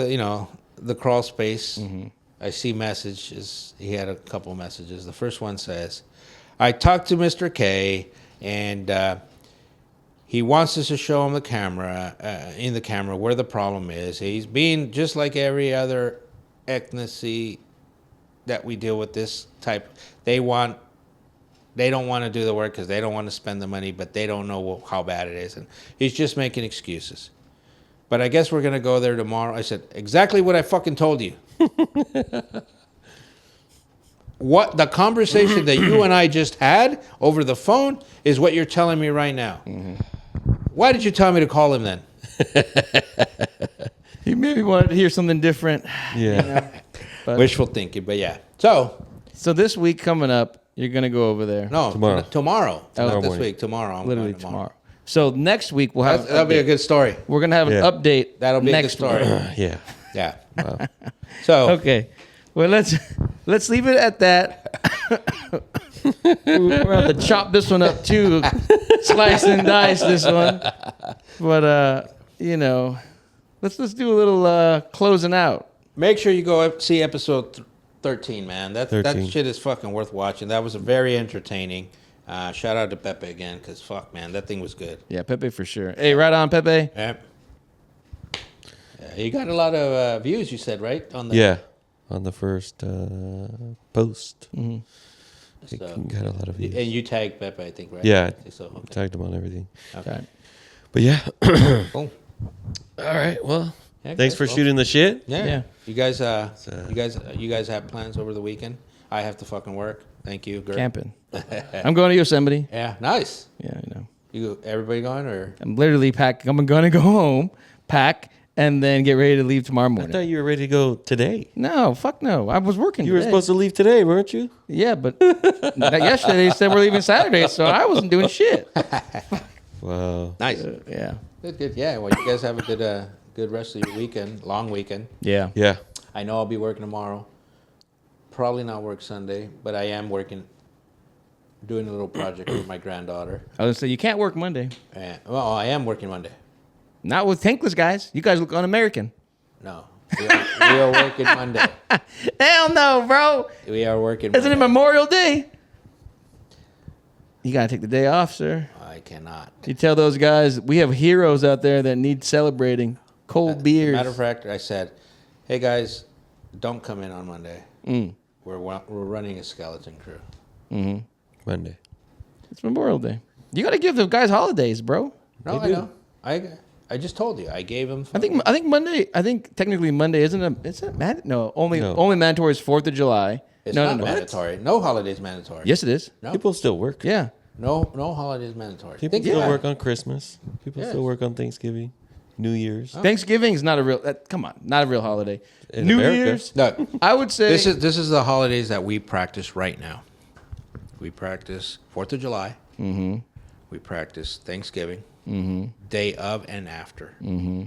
the crawl space, I see messages. He had a couple messages. The first one says, I talked to Mr. K, and he wants us to show him the camera, in the camera, where the problem is. He's being just like every other ethnicity that we deal with this type. They don't want to do the work because they don't want to spend the money, but they don't know how bad it is. And he's just making excuses. But I guess we're going to go there tomorrow. I said, exactly what I fucking told you. What the conversation that you and I just had over the phone is what you're telling me right now. Why did you tell me to call him then? He maybe wanted to hear something different. Yeah. But- Wishful thinking, but yeah. So, this week coming up, you're gonna go over there. no, Tomorrow. Tomorrow. Tomorrow Not this morning. week. Tomorrow. I'm literally going tomorrow. So next week we'll have. That'll be a good story. We're gonna have Yeah. an update. That'll be a good next story. week. Yeah. Yeah. Wow. So, Okay. Well, let's leave it at that. We're gonna have to chop this one up too, slice and dice this one. But let's do a little closing out. make sure you go see episode 13, man. That 13. shit is fucking worth watching. That was very entertaining. Shout out to Pepe again, because fuck, man, that thing was good. Yeah, Pepe for sure. Hey, right on, Pepe. Yep. You got a lot of views, you said, right? On the Yeah. On the first post. Mm-hmm. It So- got a lot of views. And you tagged Pepe, I think, right? Yeah. I think so. Okay. Tagged him on everything. Okay. But yeah. Cool. All right. Well, Yeah, thanks good. for shooting the shit. Yeah. Yeah. You guys have plans over the weekend? I have to fucking work. Thank you. Gert. Camping. I'm going to Yosemite. Yeah, nice. Yeah, Everybody going or? I'm literally packing. I'm going to go home, pack, and then get ready to leave tomorrow I morning. thought you were ready to go today. No, fuck no. I was working. You were today. supposed to leave today, weren't you? Yeah, but yesterday they said we're leaving Saturday, so I wasn't doing shit. Wow. Nice. Yeah. Good. Yeah. Well, you guys have a good rest of your weekend. Long weekend. Yeah. Yeah. I know I'll be working tomorrow. Probably not work Sunday, but I am working, doing a little project with my granddaughter. I was going to say, you can't work Monday. Well, I am working Monday. Not with tankless guys. You guys look un-American. No, we are working Monday. Hell no, bro. We are working. Isn't it Monday. Memorial Day? You got to take the day off, sir. I cannot. You tell those guys, we have heroes out there that need celebrating. Cold beers. Matter of fact, I said, "Hey guys, don't come in on Monday. Mm. We're running a skeleton crew." Mm-hmm. Monday. It's Memorial Day. You got to give the guys holidays, bro. No, They I do. know. I just told you. I gave them. I think Monday. I think technically Monday isn't a. Is it mad? No, only No. mandatory is 4th of July. it's no, not no, no. mandatory. No holidays mandatory. Yes, it is. No. People still work. Yeah. No holidays mandatory. People Think still about work it. on Christmas. People Yes. still work on Thanksgiving, New Year's. Thanksgiving is not a real. Come on, not a real holiday. In New America. Year's. Look, I would say this is the holidays that we practice right now. We practice 4th of July. Mm-hmm. We practice Thanksgiving, Mm-hmm. day of and after, Mm-hmm.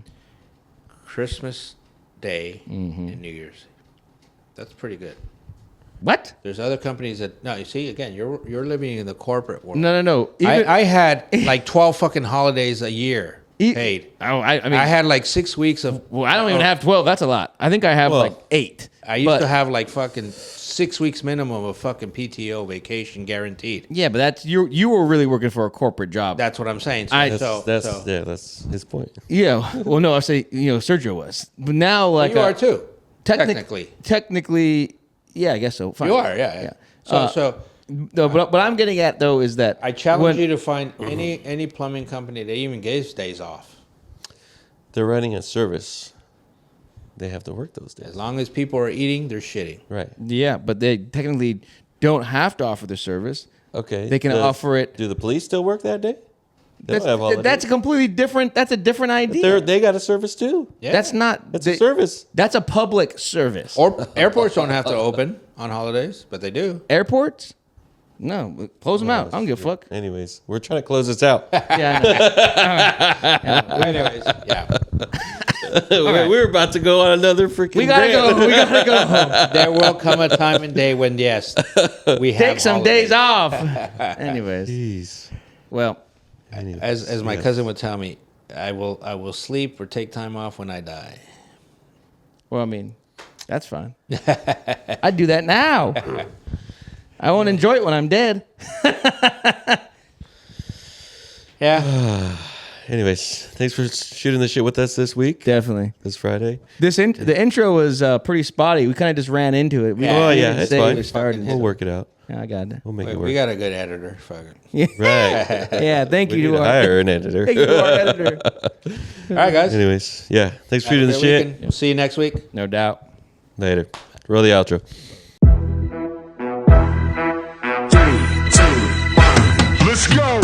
Christmas Day, Mm-hmm. and New Year's. That's pretty good. What? There's other companies that no. You see, again, you're living in the corporate world. No. Even, I had like 12 fucking holidays a year. paid. Oh, I mean, I had like 6 weeks of. well, I don't even have 12. That's a lot. I think I have Well, like 8. I used But- to have like fucking 6 weeks minimum of fucking PTO vacation guaranteed. Yeah, but that's you were really working for a corporate job. That's what I'm saying. So, I- That's his point. Yeah. Well, no, I say Sergio was, but now like you are too. technically, yeah, I guess so. Fine. You are, yeah. So No, but I'm getting at though is that I challenge when- you to find any plumbing company that even gives days off. They're running a service. They have to work those days. As long as people are eating, they're shitting. Right. Yeah, but they technically don't have to offer the service. Okay. They can offer it. Do the police still work that day? They don't have holidays. That's a completely different. That's a different idea. They got a service too. Yeah. That's not. That's a service. That's a public service. Or airports don't have to open on holidays, but they do. Airports? No, close them out. I don't give a fuck. Anyways, we're trying to close this out. Yeah, I know. Anyways, yeah. We're about to go on another freaking. We gotta rant. go. We gotta go home. There will come a time and day when yes, we have Take some holidays. days off. Anyways, Jeez. well, Anyways, As my yes. cousin would tell me, I will sleep or take time off when I die. I mean, that's fine. I'd do that now. I won't enjoy it when I'm dead. Yeah. Anyways, thanks for shooting the shit with us this week. Definitely. This Friday. The intro was pretty spotty. We kind of just ran into it. We Oh, didn't yeah, even it's say fine. we started. We'll work it out. Yeah, I got it. We'll make We, it work. we got a good editor. Fuck it. Yeah. Right. Yeah, thank We you need to to our hire an editor. thank you to our editor. All right, guys. Anyways, yeah. Thanks for Have a shooting the good shit. weekend. We'll see you next week. No doubt. Later. Roll the outro. 3, 2, 1. Let's go.